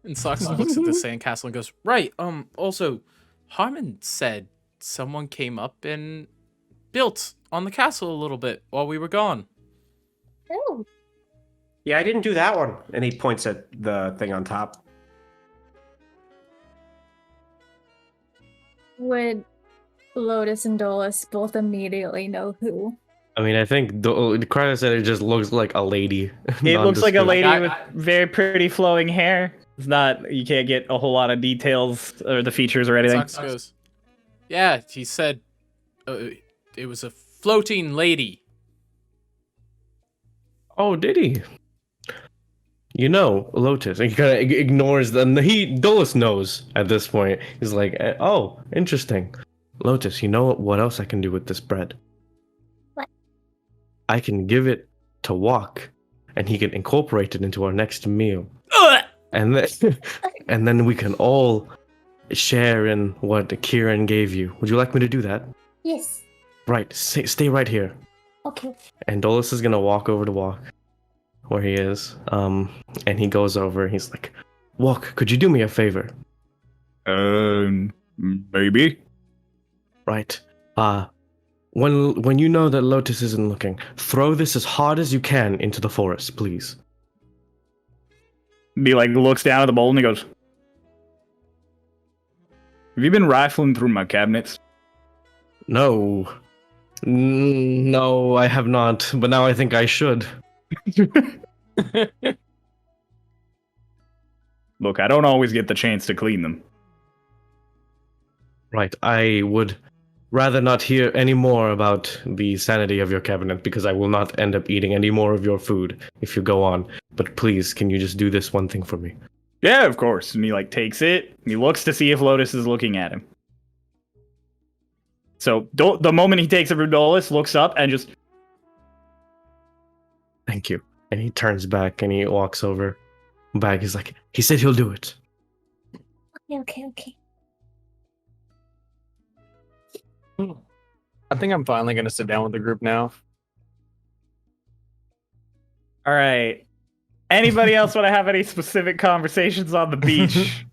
And Sox looks at the sandcastle and goes, right, also, Harmon said someone came up and built on the castle a little bit while we were gone. Oh. Yeah, I didn't do that one. And he points at the thing on top. Would Lotus and Dolus both immediately know who? I mean, I think Cryo said it just looks like a lady. It looks like a lady I- with very pretty flowing hair. It's not, you can't get a whole lot of details or the features or anything. Sox goes, yeah, he said it was a floating lady. Oh, did he? You know, Lotus. And he kind of ignores them. Dolus knows at this point. He's like, oh, interesting. Lotus, you know what else I can do with this bread? What? I can give it to Walk, and he can incorporate it into our next meal. And then we can all share in what Kieran gave you. Would you like me to do that? Yes. Right. Stay right here. Okay. And Dolus is gonna walk over to Walk, where he is. And he goes over. He's like, Walk, could you do me a favor? Maybe. Right. When you know that Lotus isn't looking, throw this as hard as you can into the forest, please. He like looks down at the bowl and he goes, have you been rifling through my cabinets? No. No, I have not, but now I think I should. Look, I don't always get the chance to clean them. Right, I would rather not hear any more about the sanity of your cabinet because I will not end up eating any more of your food if you go on. But please, can you just do this one thing for me? Yeah, of course. And he like takes it. And he looks to see if Lotus is looking at him. So the moment he takes it from Dolus, looks up and just, Thank you. And he turns back and he walks over back. He's like, he said he'll do it. Okay. I think I'm finally gonna sit down with the group now. all right. Anybody else want to have any specific conversations on the beach?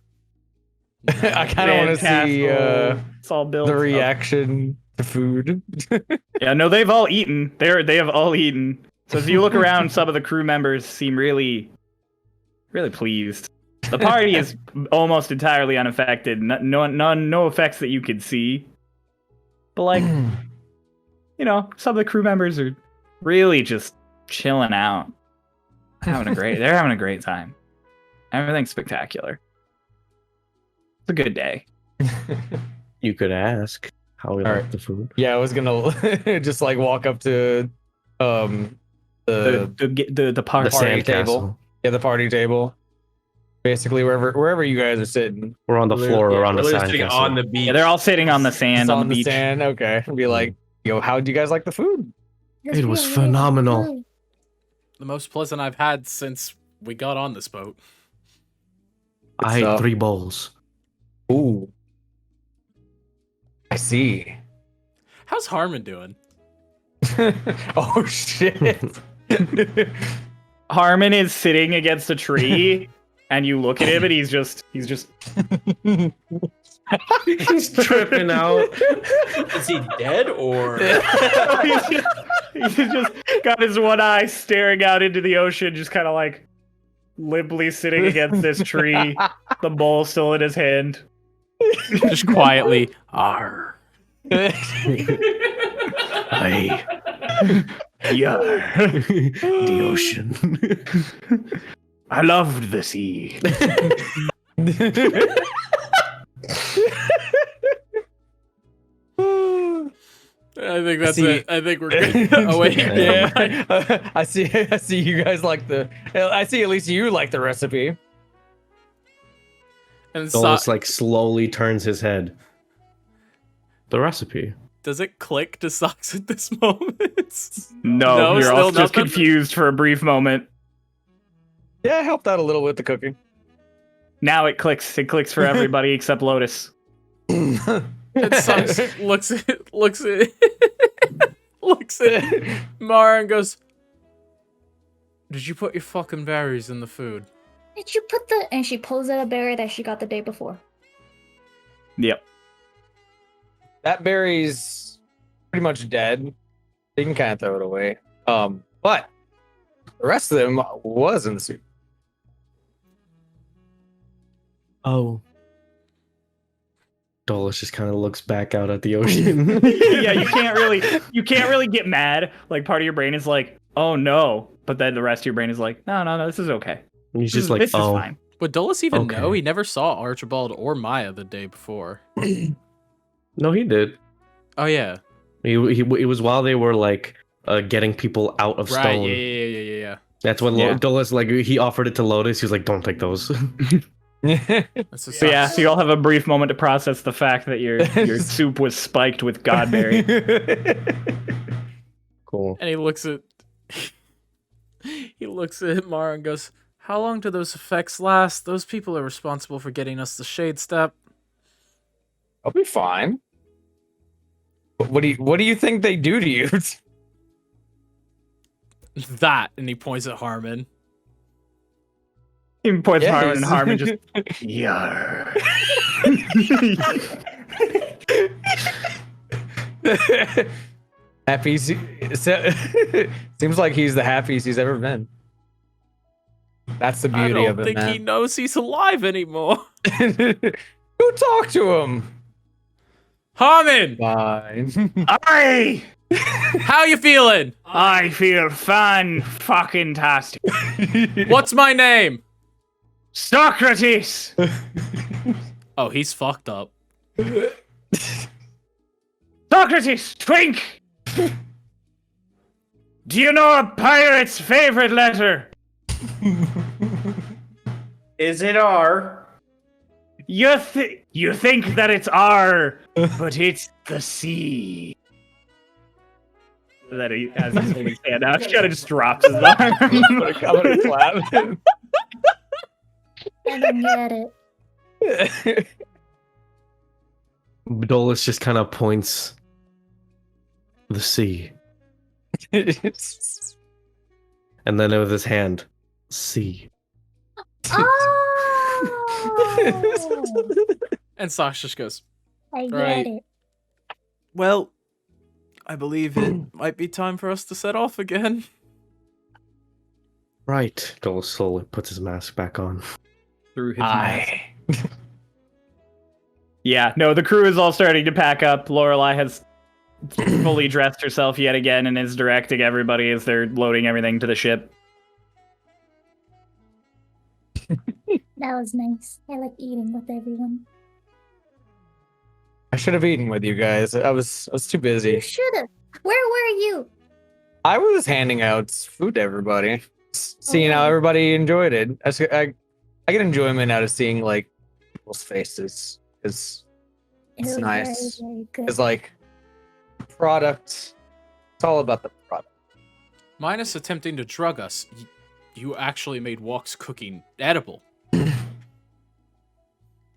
I kind of want to see It's all built the up. reaction to food. Yeah, no, they've all eaten. They have all eaten. So as you look around, some of the crew members seem really, really pleased. The party is almost entirely unaffected. No effects that you could see. But like, you know, some of the crew members are really just chilling out, they're having a great time. Everything's spectacular. It's a good day. You could ask how we All like right. the food. Yeah, I was gonna just like walk up to the The party. The sand table. castle. Yeah, the party table. Basically, wherever you guys are sitting. We're on the floor or on the sand sitting castle. on the beach. Yeah, they're all sitting on the sand It's on the beach. sand. Okay, and be like, yo, how do you guys like the food? It was phenomenal. The most pleasant I've had since we got on this boat. I So- ate 3 bowls. Ooh, I see. How's Harmon doing? Oh shit. Harmon is sitting against a tree, and you look at him, and he's just He's tripping out. Is he dead or? he's just got his one eye staring out into the ocean, just kind of like limply sitting against this tree, the bowl still in his hand. Just quietly, arr. I Yeah. The ocean. I loved the sea. I think that's See- it. I think we're good. Oh wait, Yeah. right. I see you guys like I see at least you like the recipe. And Dolus like slowly turns his head. The recipe. does it click to Socks at this moment? No, you're still also just nothing? confused for a brief moment. Yeah, I helped out a little with the cooking. Now it clicks. It clicks for everybody except Lotus. And Socks looks at looks at Mara and goes, "Did you put your fucking berries in the food?" Did you put the? And she pulls out a berry that she got the day before. Yep. That berry's pretty much dead. You can kind of throw it away. But the rest of them was in the soup. Oh. Dolus just kind of looks back out at the ocean. Yeah, you can't really get mad. Like part of your brain is like, oh no, but then the rest of your brain is like, no, this is okay. And he's just like, this oh. is fine. Would Dolus even Okay. know? He never saw Archibald or Maya the day before. No, he did. Oh yeah, It was while they were like getting people out of right. stone. Yeah. That's when Yeah. Dolus like he offered it to Lotus. He was like, "Don't take those." That's a So yeah, so you all have a brief moment to process the fact that your soup was spiked with godberry. Cool. And he looks at Mara and goes, "How long do those effects last? Those people are responsible for getting us the shade step." I'll be fine. What do you think they do to you? That, and he points at Harmon. He points Yeah, Harmon, and he's- Harmon just yar. Happy. Seems like he's the happiest he's ever been. That's the I beauty don't of it, think he man. knows he's alive anymore. Go talk to him. Harmon, Fine. I how you feeling? feel fucking tastic. What's my name? Socrates. Oh, he's fucked up. Socrates, Twink. Do you know a pirate's favorite letter? Is it R? You think that it's R, but it's the C. That he, as he's holding his hand out, he kind of just drops his arm. I'm gonna clap. I don't get it. Dolus just kind of points the sea, and then with his hand, sea. Oh, And Sasha just goes, I get Right. it. "Well, I believe it might be time for us to set off again." Right. Dolus slowly puts his mask back on. Through his mask. Yeah, no, the crew is all starting to pack up. Lorelai has fully dressed herself yet again and is directing everybody as they're loading everything to the ship. That was nice. I like eating with everyone. I should have eaten with you guys. I was too You busy. should have. Where were you? I was handing out food to everybody, seeing how everybody enjoyed it. I get enjoyment out of seeing like people's faces. It's It was nice. very, very good. It's like product. It's all about the product. Minus attempting to drug us, you actually made Walk's cooking edible.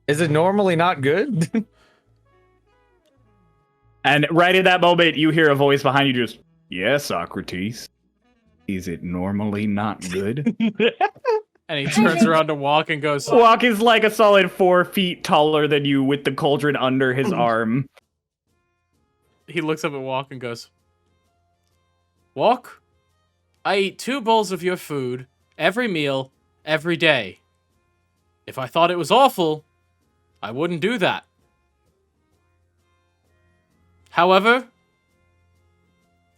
Is it normally not good? And right at that moment, you hear a voice behind you just, "Yes, Socrates. Is it normally not good?" And he turns around to Walk and goes, Walk is like a solid 4 feet taller than you with the cauldron under his arm. he looks up at Walk and goes, "Walk, I eat 2 bowls of your food every meal, every day. If I thought it was awful, I wouldn't do that. However,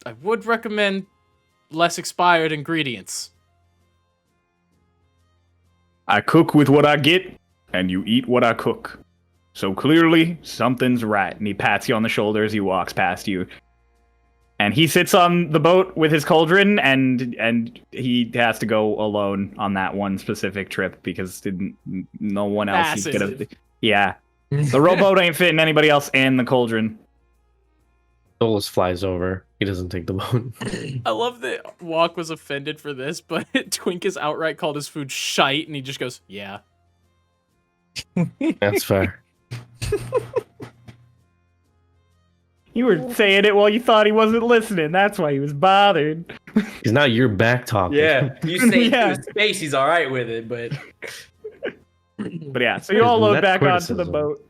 I would recommend less expired ingredients. I cook with what I get, and you eat what I cook. So clearly, something's right. And he pats you on the shoulder as he walks past you. And he sits on the boat with his cauldron, and he has to go alone on that one specific trip because no one else is gonna. Yeah, the rowboat ain't fitting anybody else and the cauldron. Dolus flies over. He doesn't take the boat. I love that Walk was offended for this, but Twink is outright called his food shite, and he just goes, "Yeah." That's fair. You were saying it while you thought he wasn't listening. That's why he was bothered. He's not your back talking. Yeah, you say Yeah. to his face, he's all right with it, but But yeah, so you all load back onto the criticism. boat.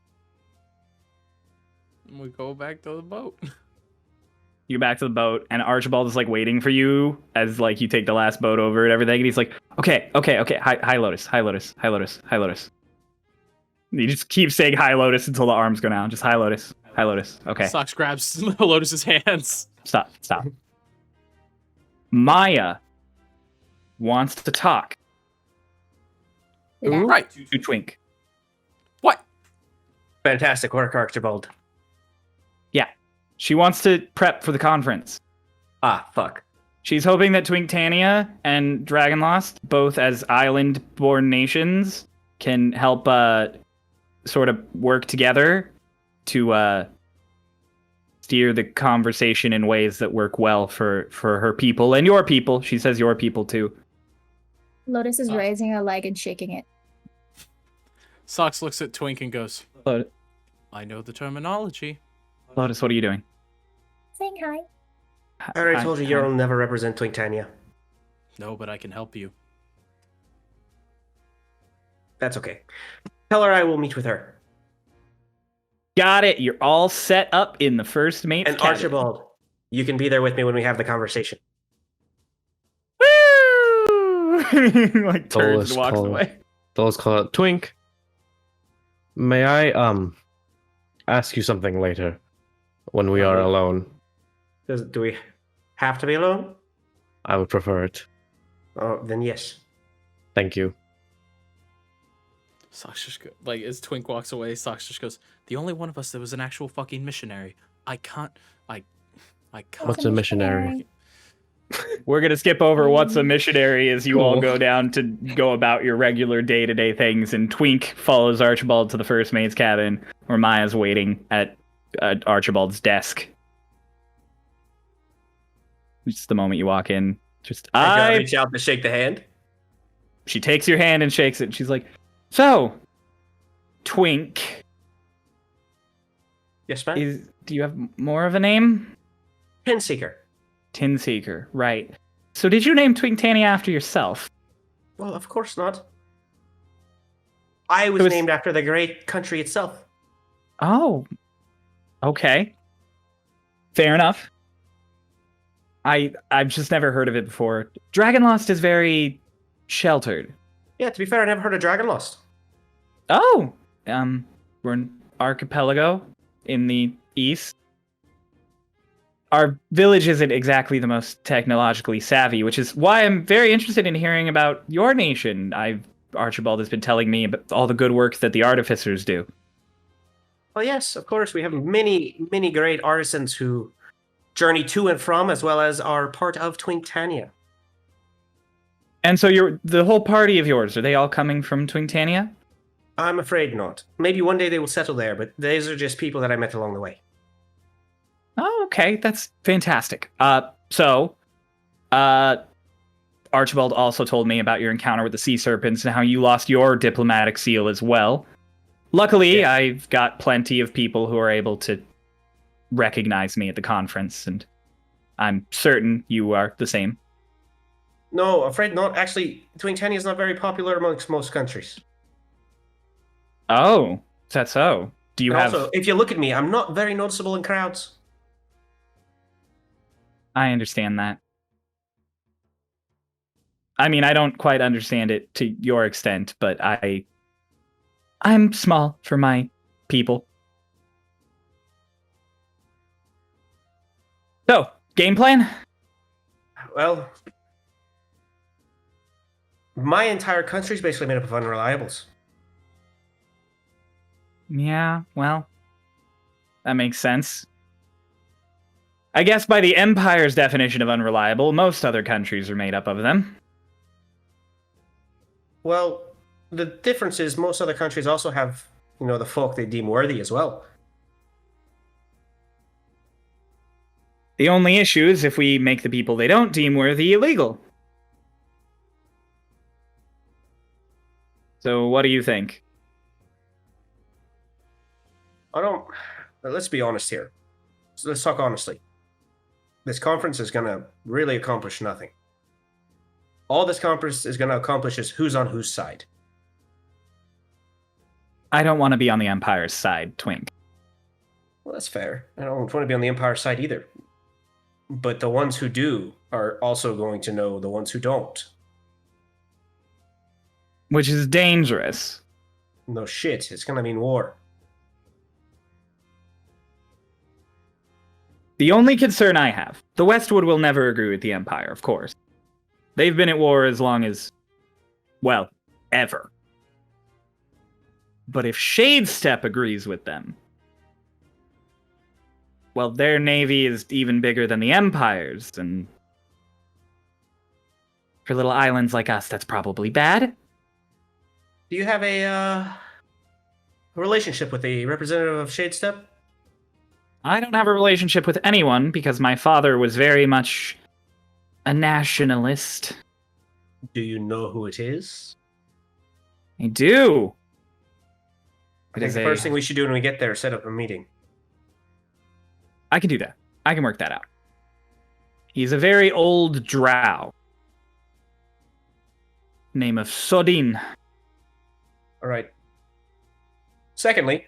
And we go back to the boat. You back to the boat, and Archibald is like waiting for you as like you take the last boat over and everything. And he's like, okay. Hi, Lotus. Hi, Lotus. Hi, Lotus. Hi, Lotus. And he just keeps saying hi, Lotus until the arms go down. Just hi, Lotus. Hi, Lotus. Okay. Socks grabs Lotus's hands. Stop. Maya wants to talk Yeah. Right. to Twink. What? fantastic work, Archibald. She wants to prep for the conference. Ah, fuck. She's hoping that Twinktania and Dragonlost, both as island-born nations, can help sort of work together to steer the conversation in ways that work well for her people and your people. She says your people too. Lotus is raising her leg and shaking it. Socks looks at Twink and goes, Lotus, I know the terminology. what are you doing? Saying hi. I already told you you'll never represent Twinktania. No, but I can help you. That's okay. Tell her I will meet with her. Got it. You're all set up in the first mate's And cabin. Archibald, you can be there with me when we have the conversation. Woo! Like turns and walks call- away. Dolus call out, Twink. May I ask you something later when we are alone? Do we have to be alone? I would prefer it. Oh, then yes. Thank you. Socks just like as Twink walks away, Socks just goes, the only one of us that was an actual fucking missionary. I can't. What's a missionary? We're gonna skip over what's a missionary as you all go down to go about your regular day-to-day things, and Twink follows Archibald to the first mate's cabin, where Maya's waiting at Archibald's desk. Just the moment you walk in, I reach out to shake the hand. She takes your hand and shakes it. And she's like, "So, Twink, Yes, ma'am. do you have more of a name?" Pinseeker. Tinseeker, right? So, did you name Twinktania after yourself? Well, of course not. I was named after the great country itself. Oh, okay, fair enough. I've just never heard of it before. Dragonlost is very sheltered. Yeah, to be fair, I never heard of Dragonlost. Oh, we're an archipelago in the east. Our village isn't exactly the most technologically savvy, which is why I'm very interested in hearing about your nation. Archibald has been telling me about all the good work that the artificers do. Well, yes, of course. We have many, many great artisans who journey to and from, as well as are part of Twinktania. And so the whole party of yours, are they all coming from Twinktania? I'm afraid not. Maybe one day they will settle there, but these are just people that I met along the way. Oh, okay. That's fantastic. Archibald also told me about your encounter with the sea serpents and how you lost your diplomatic seal as well. Luckily, Yes. I've got plenty of people who are able to recognize me at the conference, and I'm certain you are the same. No, afraid not. Actually, Twinktania is not very popular amongst most countries. Oh, is that so? Do you And have... Also, if you look at me, I'm not very noticeable in crowds. I understand that. I mean, I don't quite understand it to your extent, but I'm small for my people. So, game plan? Well, my entire country is basically made up of unreliables. Yeah, well, that makes sense. I guess by the Empire's definition of unreliable, most other countries are made up of them. Well, the difference is most other countries also have, the folk they deem worthy as well. The only issue is if we make the people they don't deem worthy illegal. So what do you think? Let's be honest here. So let's talk honestly. This conference is going to really accomplish nothing. All this conference is going to accomplish is who's on whose side. I don't want to be on the Empire's side, Twink. Well, that's fair. I don't want to be on the Empire side either. But the ones who do are also going to know the ones who don't. Which is dangerous. No shit, it's going to mean war. The only concern I have, the Westwood will never agree with the Empire, of course. They've been at war as long as, well, ever. But if Shadestep agrees with them, well, their navy is even bigger than the Empire's, and for little islands like us, that's probably bad. Do you have a relationship with a representative of Shadestep? I don't have a relationship with anyone because my father was very much a nationalist. Do you know who it is? I do. I think the first thing we should do when we get there is set up a meeting. I can do that. I can work that out. He's a very old drow. Name of Sodin. All right. Secondly,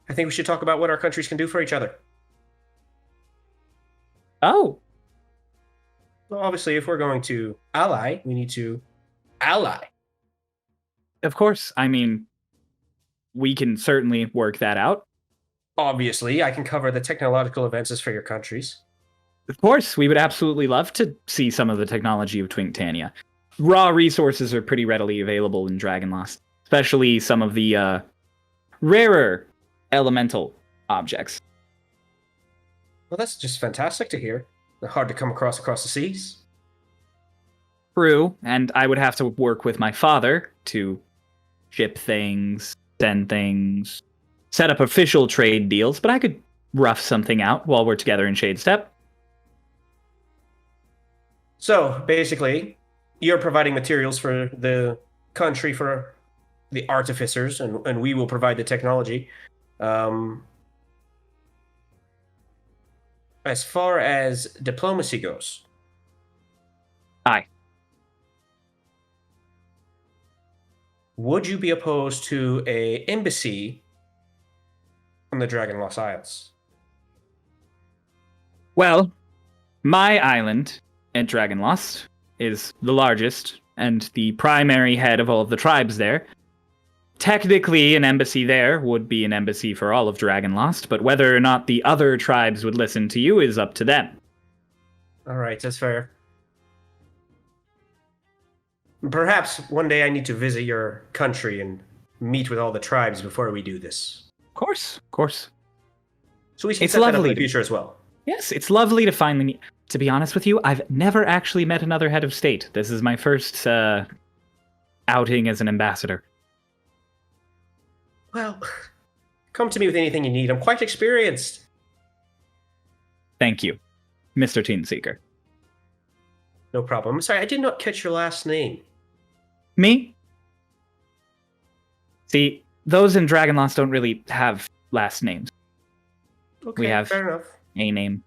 I think we should talk about what our countries can do for each other. Oh. Well, obviously, if we're going to ally, we need to ally. Of course. I mean, we can certainly work that out. Obviously, I can cover the technological advances for your countries. Of course, we would absolutely love to see some of the technology of Twinktania. Raw resources are pretty readily available in Dragonlost, especially some of the rarer elemental objects. Well, that's just fantastic to hear. They're hard to come across the seas. True, and I would have to work with my father to ship things, send things, set up official trade deals, but I could rough something out while we're together in Shadestep. So, basically, you're providing materials for the country, for the artificers, and we will provide the technology. As far as diplomacy goes. Aye. Would you be opposed to an embassy on the Dragonlost Isles? Well, my island at Dragonlost is the largest and the primary head of all of the tribes there. Technically, an embassy there would be an embassy for all of Dragonlost, but whether or not the other tribes would listen to you is up to them. All right, that's fair. Perhaps one day I need to visit your country and meet with all the tribes before we do this. Of course, of course. So we can It's set that up in lovely the to- future as well. Yes, it's lovely to finally meet. To be honest with you, I've never actually met another head of state. This is my first outing as an ambassador. Well, come to me with anything you need. I'm quite experienced. Thank you, Mr. Teenseeker. No problem. I'm sorry, I did not catch your last name. Me? See, those in Dragonlost don't really have last names. Okay, We have- fair enough. A name.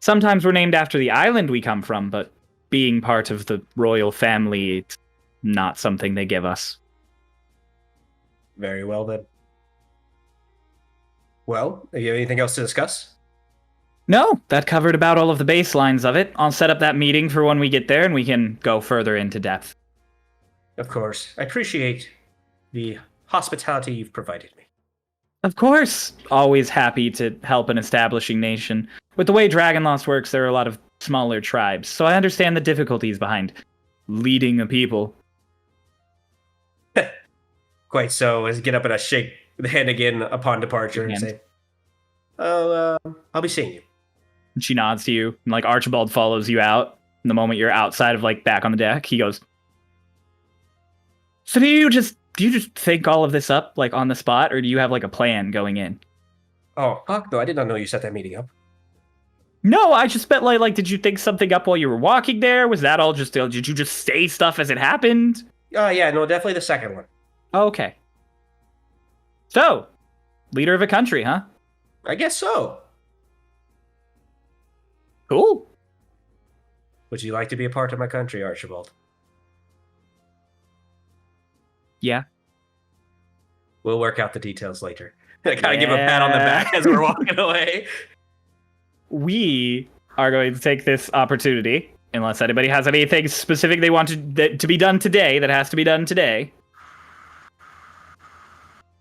Sometimes we're named after the island we come from, but being part of the royal family, it's not something they give us. Very well then. Well, do you have anything else to discuss? No, that covered about all of the baselines of it. I'll set up that meeting for when we get there and we can go further into depth. Of course. I appreciate the hospitality you've provided me. Of course, always happy to help an establishing nation. with the way Dragonlost works, there are a lot of smaller tribes, so I understand the difficulties behind leading a people. Quite so. As get up and I shake the hand again upon departure and say, "Oh, I'll be seeing you." And she nods to you, and like Archibald follows you out. And the moment you're outside of like back on the deck, he goes, "So do you just think all of this up like on the spot, or do you have like a plan going in?" Oh, fuck no, I did not know you set that meeting up. No, I just meant like did you think something up while you were walking there? Was that all just did you just say stuff as it happened? Yeah, no, definitely the second one. Okay. So, leader of a country, huh? I guess so. Cool. Would you like to be a part of my country, Archibald? Yeah. We'll work out the details later. I kind of give a pat on the back as we're walking away. We are going to take this opportunity, unless anybody has anything specific they want to be done today that has to be done today.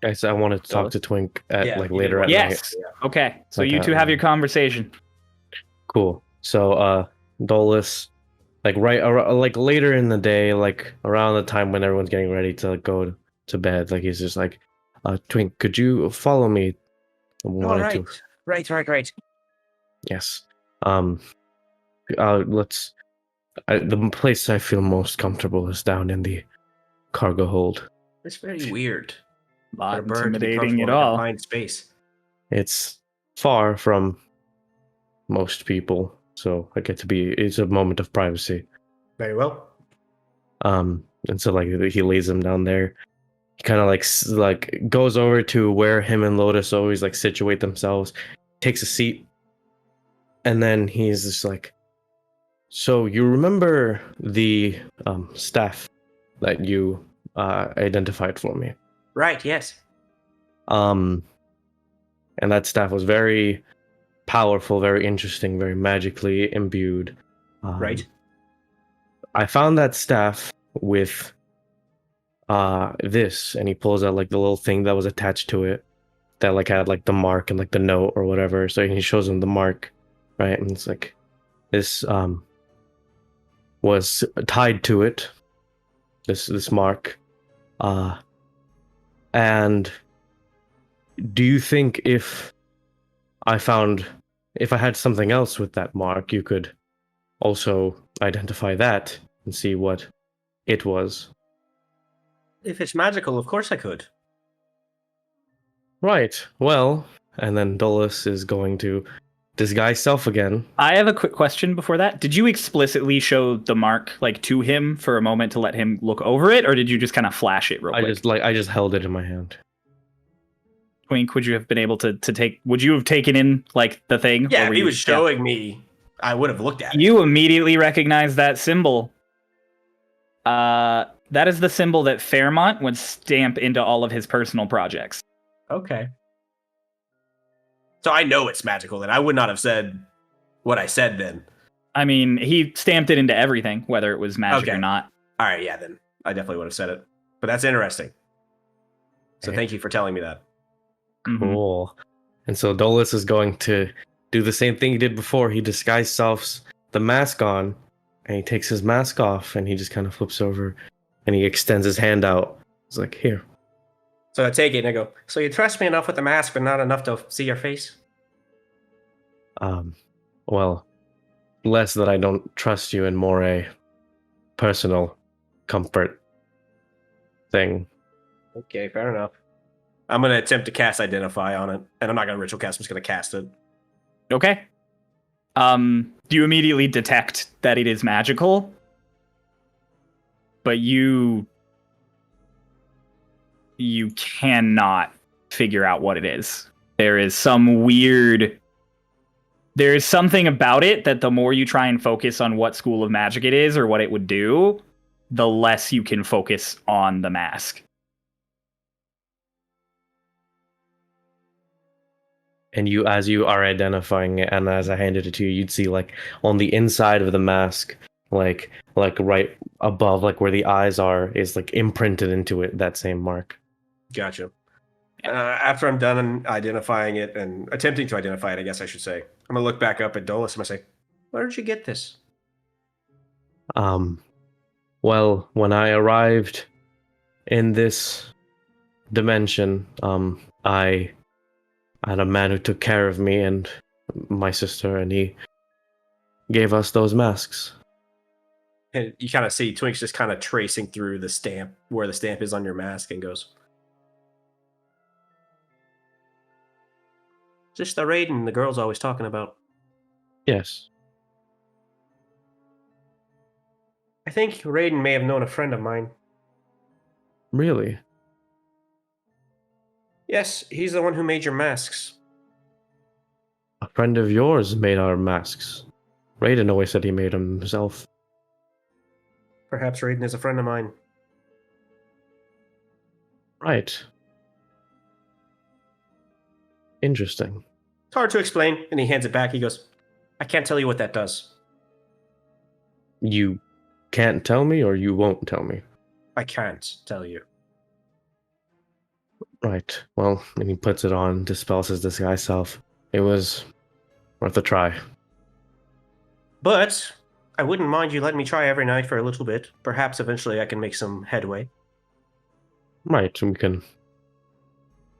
Guys, I wanted to talk to Twink at later at night. Yes. Okay. So you two have your conversation. Cool. So Dolus, like like later in the day, like around the time when everyone's getting ready to go to bed, like he's just like, Twink, could you follow me? Right. Yes. Let's. The place I feel most comfortable is down in the cargo hold. It's very weird. Not For a bird to be intimidating comfortable at in a all. confined space. It's far from most people, so I get to be. It's a moment of privacy. Very well. And so like he lays him down there. He kind of like goes over to where him and Lotus always like situate themselves. Takes a seat, and then he's just like, "So you remember the staff that you identified for me?" Right, yes. And that staff was very powerful, very interesting, very magically imbued. Right. I found that staff with this, and he pulls out like the little thing that was attached to it that like had like the mark and like the note or whatever. So he shows him the mark, right? And it's like this was tied to it. This mark. And do you think if I had something else with that mark, you could also identify that and see what it was? If it's magical, of course I could. Right. Well, and then Dolus is going to disguise self again. I have a quick question before that. Did you explicitly show the mark like to him for a moment to let him look over it, or did you just kind of flash it real quick? I just held it in my hand. Twink, would you have been able to take? Would you have taken in like the thing? Yeah, if he was showing me, I would have looked at it. You immediately recognized that symbol. That is the symbol that Fairmont would stamp into all of his personal projects. Okay. So I know it's magical, then I would not have said what I said then. I mean, he stamped it into everything, whether it was magic or not. All right, yeah, then I definitely would have said it. But that's interesting. So thank you for telling me that. Cool. And so Dolus is going to do the same thing he did before. He disguised self's the mask on, and he takes his mask off, and he just kind of flips over, and he extends his hand out. He's like, "Here." So I take it and I go, "So you trust me enough with the mask, but not enough to see your face?" Well, less that I don't trust you and more a personal comfort thing. Okay, fair enough. I'm going to attempt to cast Identify on it, and I'm not going to ritual cast, I'm just going to cast it. Okay. Do you immediately detect that it is magical? But you cannot figure out what it is. There is something about it that the more you try and focus on what school of magic it is or what it would do, the less you can focus on the mask. And you, as you are identifying it, and as I handed it to you, you'd see like on the inside of the mask, like right above, like where the eyes are, is like imprinted into it, that same mark. Gotcha. After I'm done identifying it and attempting to identify it, I guess I should say, I'm gonna look back up at Dolus and I'm gonna say, "Where did you get this?" Well, when I arrived in this dimension, I had a man who took care of me and my sister, and he gave us those masks. And you kind of see Twink's just kind of tracing through the stamp where the stamp is on your mask and goes, "Is this the Raiden the girl's always talking about?" Yes. I think Raiden may have known a friend of mine. Really? Yes, he's the one who made your masks. A friend of yours made our masks. Raiden always said he made them himself. Perhaps Raiden is a friend of mine. Right. Interesting. It's hard to explain. And he hands it back. He goes, "I can't tell you what that does. You can't tell me, or you won't tell me? I can't tell you." Right. Well, and he puts it on, dispels his disguise self. It was worth a try. But I wouldn't mind you letting me try every night for a little bit. Perhaps eventually I can make some headway. Right, we can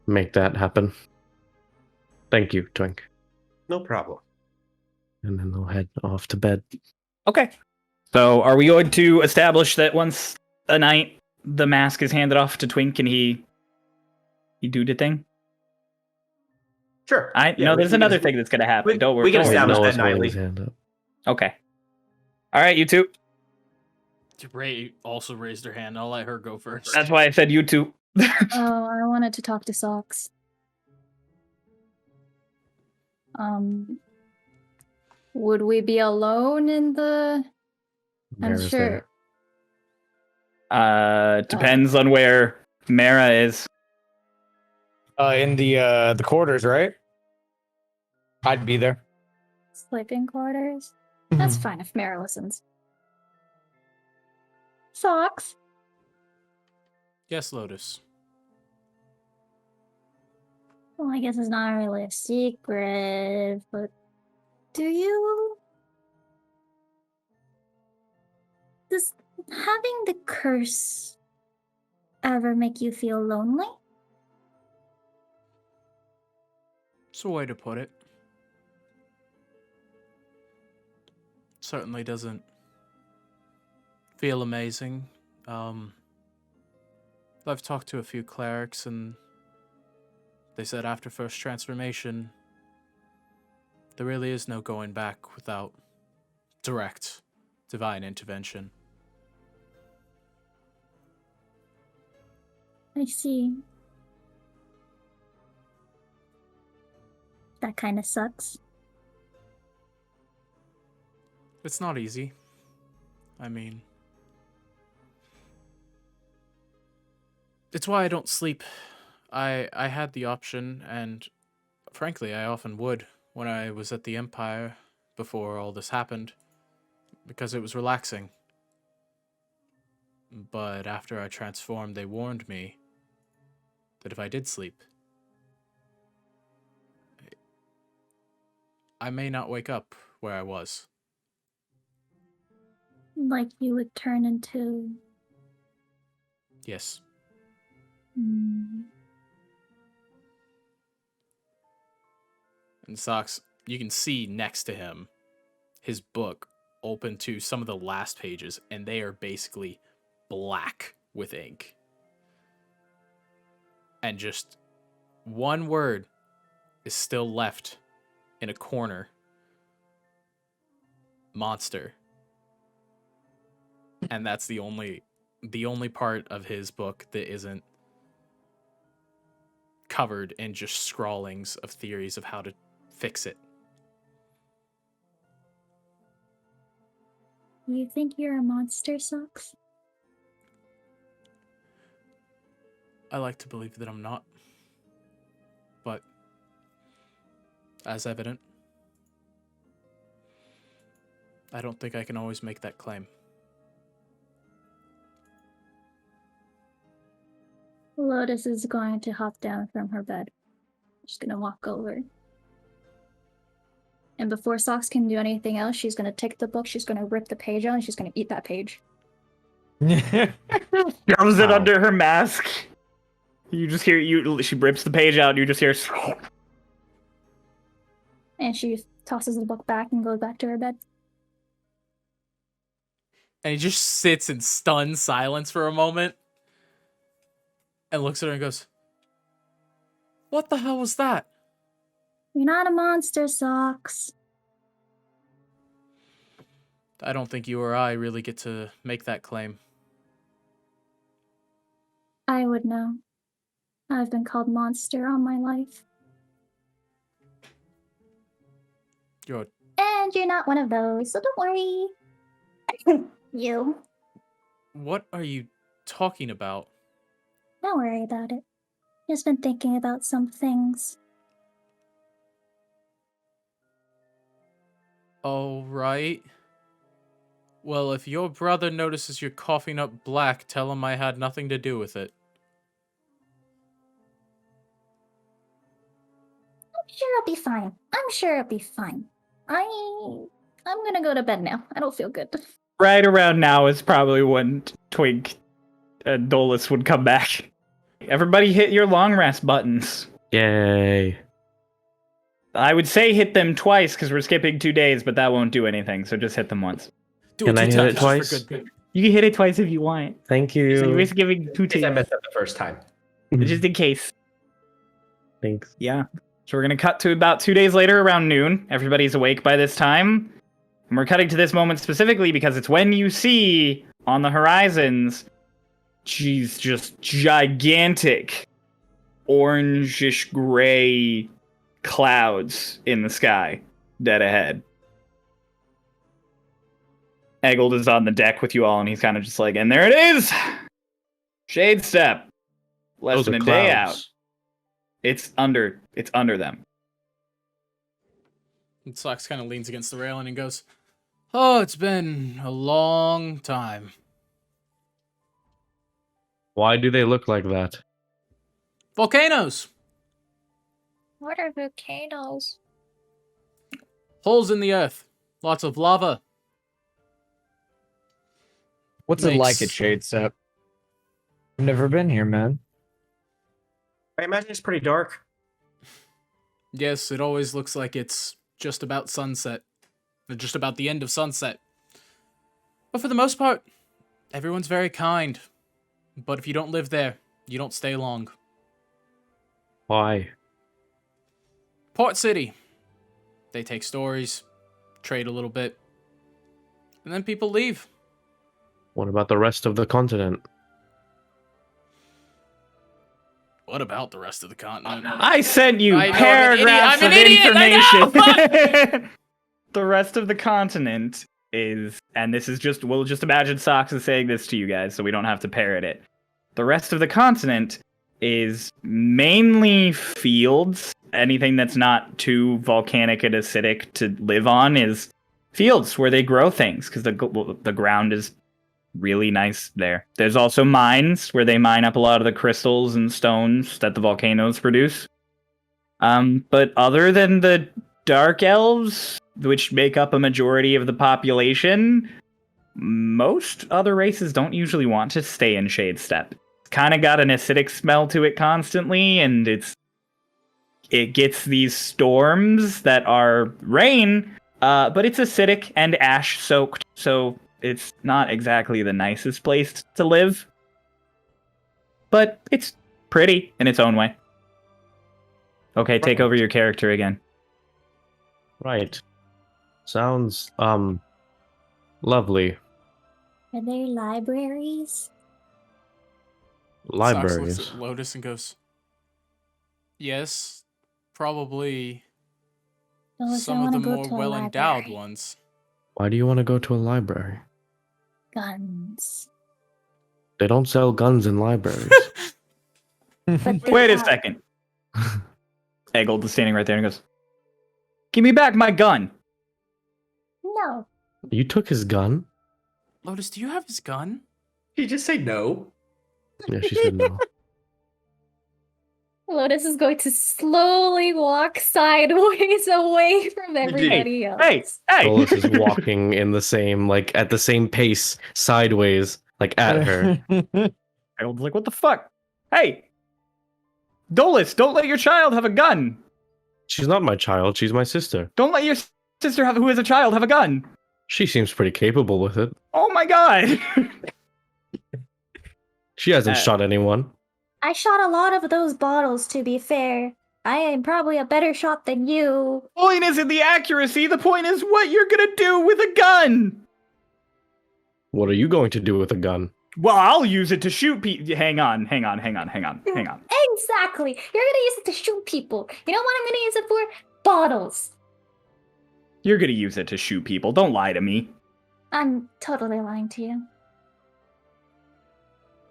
make that happen. Thank you, Twink. No problem. And then they'll head off to bed. Okay. So are we going to establish that once a night the mask is handed off to Twink and he do the thing? Sure. No, there's another thing that's gonna happen. Don't worry. we can don't worry. establish Noah's that holding nightly. his hand up. Okay. All right, you two. Ray also raised her hand. I'll let her go first. That's why I said you two. Oh, I wanted to talk to Socks. Would we be alone in the? I'm Mara's sure. there. Depends on where Mara is. In the quarters, right? I'd be there. Sleeping quarters. That's fine if Mara listens. Socks. Yes, Lotus. Well, I guess it's not really a secret, but does having the curse ever make you feel lonely? It's a way to put it. Certainly doesn't feel amazing. I've talked to a few clerics and they said after first transformation, there really is no going back without direct divine intervention. I see. That kind of sucks. It's not easy. I mean, it's why I don't sleep. I had the option, and frankly, I often would when I was at the Empire before all this happened, because it was relaxing. But after I transformed, they warned me that if I did sleep, I may not wake up where I was. Like you would turn into. Yes. And Socks, you can see next to him his book open to some of the last pages, and they are basically black with ink. And just one word is still left in a corner. Monster. And that's the only part of his book that isn't covered in just scrawlings of theories of how to fix it. You think you're a monster, Socks? I like to believe that I'm not. But, as evident, I don't think I can always make that claim. Lotus is going to hop down from her bed. She's gonna walk over. And before Socks can do anything else, she's gonna take the book, she's gonna rip the page out, and she's gonna eat that page. Shoves it Ow. under her mask. You just hear she rips the page out and you just hear And she tosses the book back and goes back to her bed. And he just sits in stunned silence for a moment and looks at her and goes, "What the hell was that?" You're not a monster, Socks. I don't think you or I really get to make that claim. I would know. I've been called monster all my life. You're... And you're not one of those, so don't worry. You. What are you talking about? Don't worry about it. Just been thinking about some things. All right. Well, if your brother notices you're coughing up black, tell him I had nothing to do with it. I'm sure it'll be fine. I'm sure it'll be fine. I'm gonna go to bed now. I don't feel good. right around now is probably when Twink and Dolus would come back. Everybody hit your long rest buttons. Yay. I would say hit them twice because we're skipping 2 days, but that won't do anything, so just hit them once. Do Can it I 2 hit times it just for twice? good. You can hit it twice if you want. Thank So you're you. just giving 2 In case I teams, messed up the first time. just in case. Thanks. Yeah. So we're going to cut to about 2 days later around noon. Everybody's awake by this time. And we're cutting to this moment specifically because it's when you see on the horizons, geez, just gigantic orangish gray clouds in the sky dead ahead. Exiled is on the deck with you all, and he's kind of just like, and there it is! Shade Step. Less Those than are a day out. clouds. It's under them. And Sox kind of leans against the railing and goes, "Oh, it's been a long time." Why do they look like that? Volcanoes! What are volcanoes? Holes in the earth. Lots of lava. What's it like Makes- at Shade Step? I've never been here, man. I imagine it's pretty dark. Yes, it always looks like it's just about sunset. Or just about the end of sunset. But for the most part, everyone's very kind. But if you don't live there, you don't stay long. Why? Port City. They take stories, trade a little bit, and then people leave. What about the rest of the continent? What about the rest of the continent? I sent you I know, paragraphs I'm of an idiot, I information. The rest of the continent is, and this is just, we'll just imagine Sox is saying this to you guys so we don't have to parrot it. The rest of the continent is mainly fields. Anything that's not too volcanic and acidic to live on is fields where they grow things because the ground is really nice there. There's also mines where they mine up a lot of the crystals and stones that the volcanoes produce. But other than the dark elves, which make up a majority of the population, most other races don't usually want to stay in Shade Step. It's kind of got an acidic smell to it constantly, and it gets these storms that are rain, but it's acidic and ash soaked, so it's not exactly the nicest place to live. But it's pretty in its own way. Okay, take over your character again. Right. Sounds, lovely. Are there libraries? Sox Libraries. looks at Lotus and goes, "Yes, probably Those I some of wanna the go more to a well-endowed library. ones." Why do you want to go to a library? Guns. They don't sell guns in libraries. But they Wait a have- second. Exiled is standing right there and goes, "Give me back my gun." No. You took his gun? Lotus, do you have his gun? Did you just say no? Yeah, she said no. Lotus is going to slowly walk sideways away from everybody else. Hey! Dolus is walking in the same, like, at the same pace, sideways, like, at her. Harold's like, what the fuck? Hey! Dolus, don't let your child have a gun! She's not my child, she's my sister. Don't let your sister who is a child have a gun! She seems pretty capable with it. Oh my god! She hasn't shot anyone. I shot a lot of those bottles, to be fair. I am probably a better shot than you. Point isn't the accuracy, the point is what you're gonna do with a gun! What are you going to do with a gun? Well, I'll use it to shoot people. Hang on. Exactly. You're gonna use it to shoot people. You know what I'm gonna use it for? Bottles. You're gonna use it to shoot people. Don't lie to me. I'm totally lying to you.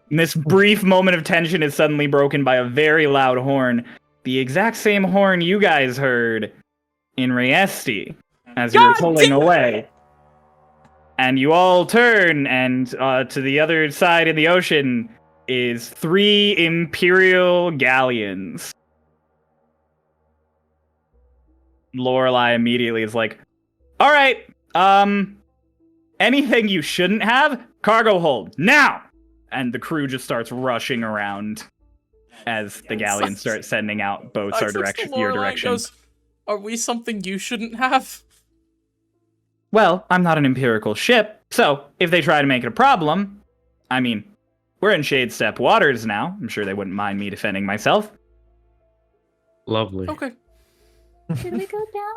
And this brief moment of tension is suddenly broken by a very loud horn. The exact same horn you guys heard in Rayesti as you were pulling away. And you all turn, and to the other side of the ocean is 3 Imperial galleons. Lorelei immediately is like, all right, anything you shouldn't have, cargo hold, now! And the crew just starts rushing around as the galleons start sending out boats your direction. Goes, are we something you shouldn't have? Well, I'm not an Imperial ship, so if they try to make it a problem, I mean, we're in Shade Step waters now. I'm sure they wouldn't mind me defending myself. Lovely. Okay. Should we go down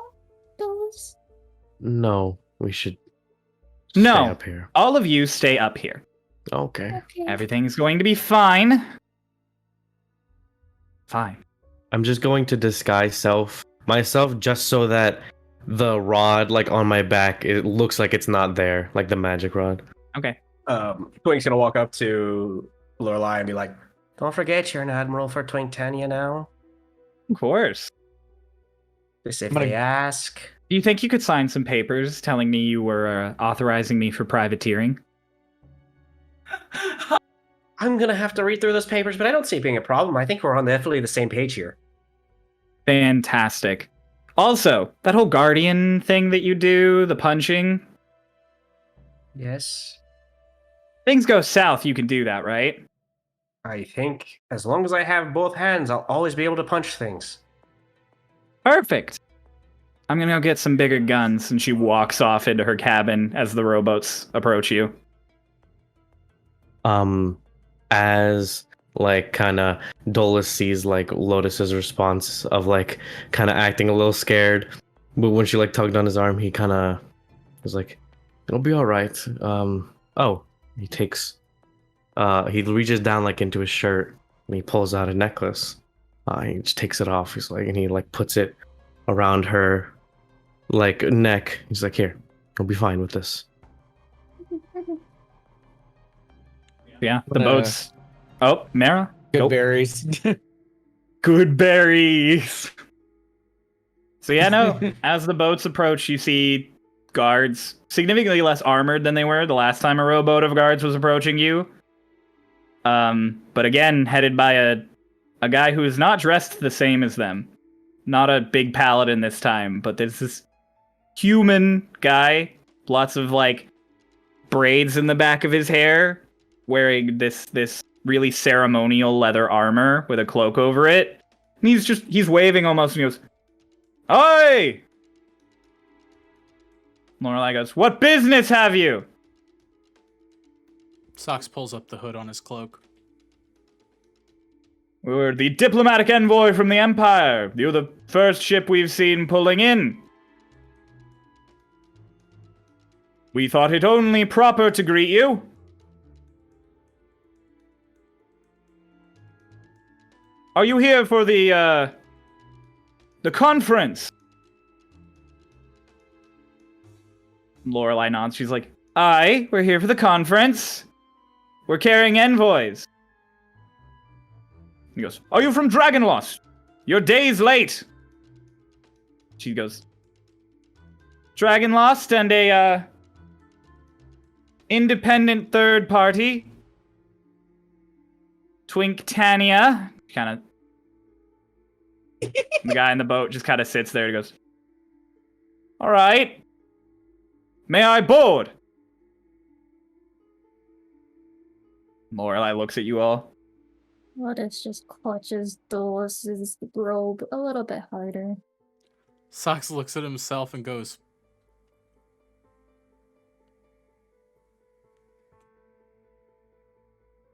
those? No, we should No. stay up here. All of you stay up here. Okay. Okay. Everything's going to be fine. Fine. I'm just going to disguise myself just so that the rod, like, on my back, it looks like it's not there, like the magic rod. Okay. Twink's gonna walk up to Lorelei and be like, "Don't forget you're an admiral for Twinktania now. Of course. Just if I'm gonna- they ask." Do you think you could sign some papers telling me you were authorizing me for privateering? I'm gonna have to read through those papers, but I don't see it being a problem. I think we're on definitely the same page here. Fantastic. Also, that whole guardian thing that you do, the punching, Yes. things go south, you can do that, right? I think as long as I have both hands, I'll always be able to punch things. Perfect. I'm gonna go get some bigger guns, and she walks off into her cabin as the rowboats approach you. As like kind of Dolus sees like Lotus's response of like kind of acting a little scared, but when she like tugged on his arm, he kind of was like, "It'll be all right." He takes, he reaches down like into his shirt and he pulls out a necklace. He just takes it off. He's like, and he like puts it around her like neck. He's like, "Here, you'll be fine with this." Yeah, the boats. Oh, Mara? Good Nope. berries. Good berries. So yeah, no. As the boats approach, you see guards significantly less armored than they were the last time a rowboat of guards was approaching you. But again, headed by a guy who is not dressed the same as them. Not a big paladin this time, but there's this human guy, lots of like braids in the back of his hair, wearing this really ceremonial leather armor with a cloak over it. And he's waving almost, and he goes, "Oi!" Lorelei goes, "What business have you?" Socks pulls up the hood on his cloak. "We're the diplomatic envoy from the Empire. You're the first ship we've seen pulling in. We thought it only proper to greet you. Are you here for the conference?" Lorelei nods. She's like, "Aye, we're here for the conference. We're carrying envoys." He goes, "Are you from Dragonlost? You're days late." She goes, "Dragonlost and a independent third party, Twinktania." Kind of The guy in the boat just kind of sits there and goes, "All right. May I board?" Lorelei looks at you all. Lotus just clutches Dolores' robe a little bit harder. Sox looks at himself and goes,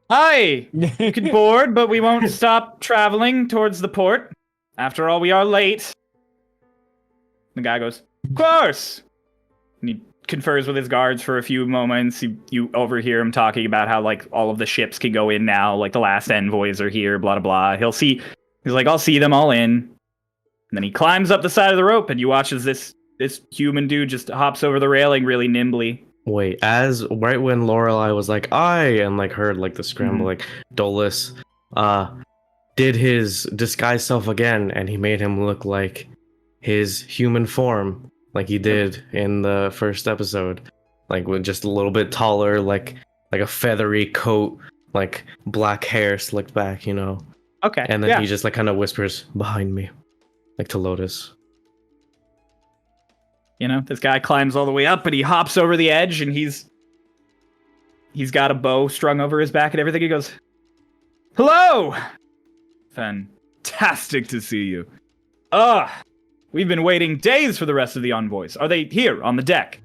"Hi! You can board, but we won't stop traveling towards the port. After all, we are late." The guy goes, "Of course!" And he confers with his guards for a few moments. You overhear him talking about how, like, all of the ships can go in now, like, the last envoys are here, blah, blah, blah. He's like, "I'll see them all in." And then he climbs up the side of the rope, and you watch as this human dude just hops over the railing really nimbly. Wait, right when Lorelei was like, and like heard like the scramble, like Dolus did his disguise self again, and he made him look like his human form, like he did in the first episode, like with just a little bit taller, like a feathery coat, like black hair slicked back, you know. Okay. And then he just like kind of whispers behind me, like to Lotus. You know, this guy climbs all the way up, and he hops over the edge, and he's got a bow strung over his back and everything. He goes, "Hello! Fantastic to see you. We've been waiting days for the rest of the envoys. Are they here on the deck?"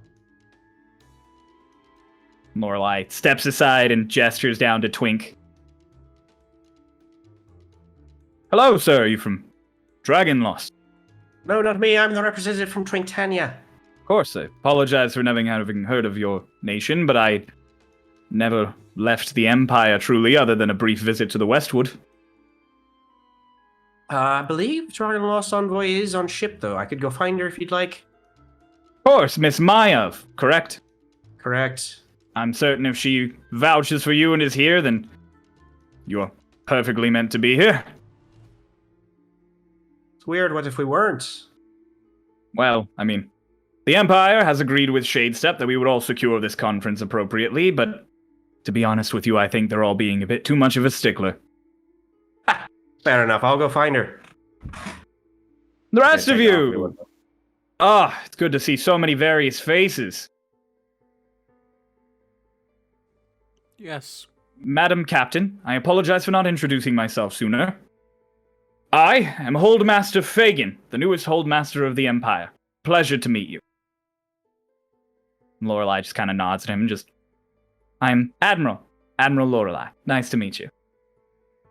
Lorelei steps aside and gestures down to Twink. "Hello, sir. Are you from Dragonlost?" No, not me. I'm the representative from Twinktania. "Of course, I apologize for never having heard of your nation, but I never left the Empire truly, other than a brief visit to the Westwood." I believe Dragonlost Envoy is on ship, though. I could go find her if you'd like. "Of course, Miss Mayav, correct?" Correct. "I'm certain if she vouches for you and is here, then you're perfectly meant to be here." It's weird. What if we weren't? "Well, I mean, the Empire has agreed with Shadestep that we would all secure this conference appropriately, but to be honest with you, I think they're all being a bit too much of a stickler." Fair enough. I'll go find her. "The rest of you! It's good to see so many various faces. "Yes." Madam Captain, I apologize for not introducing myself sooner. I am Holdmaster Fagin, the newest Holdmaster of the Empire. Pleasure to meet you." Lorelei just kind of nods at him and just, "I'm Admiral Lorelei. Nice to meet you."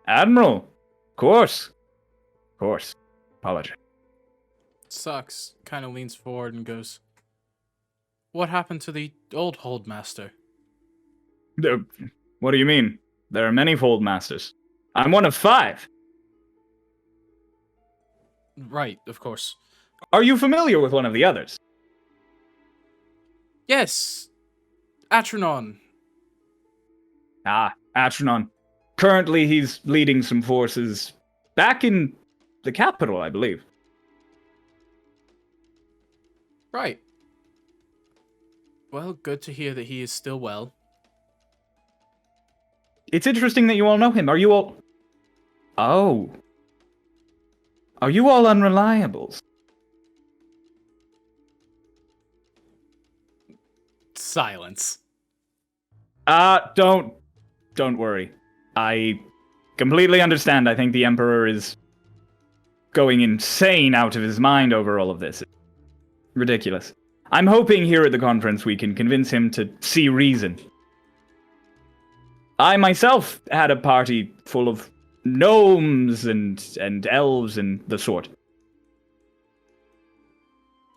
"Admiral? Of course. Apologize." Sucks kind of leans forward and goes, "What happened to the old Holdmaster?" What do you mean? There are many Holdmasters. I'm one of 5. "Right, of course." Are you familiar with one of the others?" "Yes, Atronon." Atronon. Currently, he's leading some forces back in the capital, I believe. "Right. Well, good to hear that he is still well." It's interesting that you all know him. Are you all... Oh. Are you all unreliables? Silence. Don't worry. I completely understand. I think the Emperor is going insane out of his mind over all of this. Ridiculous. I'm hoping here at the conference we can convince him to see reason. I myself had a party full of gnomes and elves and the sort.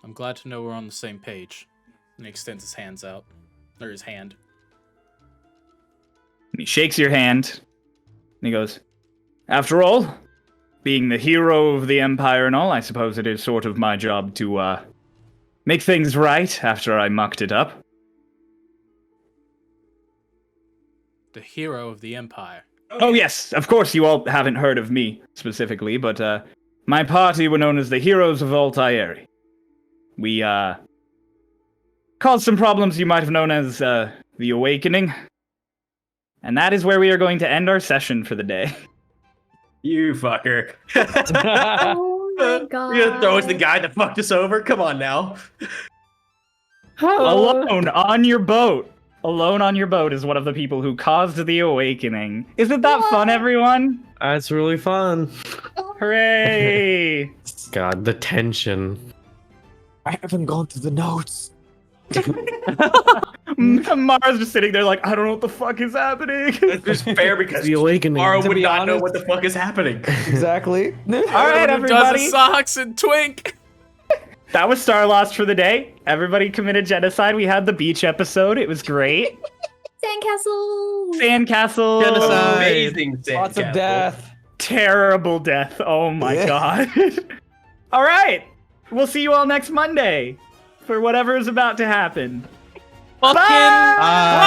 "I'm glad to know we're on the same page." And he extends his hands out. Or his hand. And he shakes your hand, and he goes, "After all, being the hero of the Empire and all, I suppose it is sort of my job to, make things right after I mucked it up." The hero of the Empire. Oh yes, of course you all haven't heard of me, specifically, but, my party were known as the Heroes of Altairi. We, caused some problems you might have known as, the Awakening. And that is where we are going to end our session for the day. You fucker. Oh my god. You're gonna throw us the guy that fucked us over? Come on now. Alone on your boat. Alone on your boat is one of the people who caused the awakening. Isn't that fun, everyone? That's really fun. Hooray! God, the tension. I haven't gone through the notes. Mara's just sitting there like, I don't know what the fuck is happening. That's just fair because The awakening. Mara To would be not know honest- what the fuck is happening. Exactly. All right, Everyone who does everybody. his socks and twink. That was Starlost for the day. Everybody committed genocide. We had the beach episode. It was great. Sandcastle. Sandcastle. Genocide. Amazing. Lots of Sandcastle. death. Terrible death. Oh my Yeah. god. All right. We'll see you all next Monday for whatever is about to happen. Fucking Bye!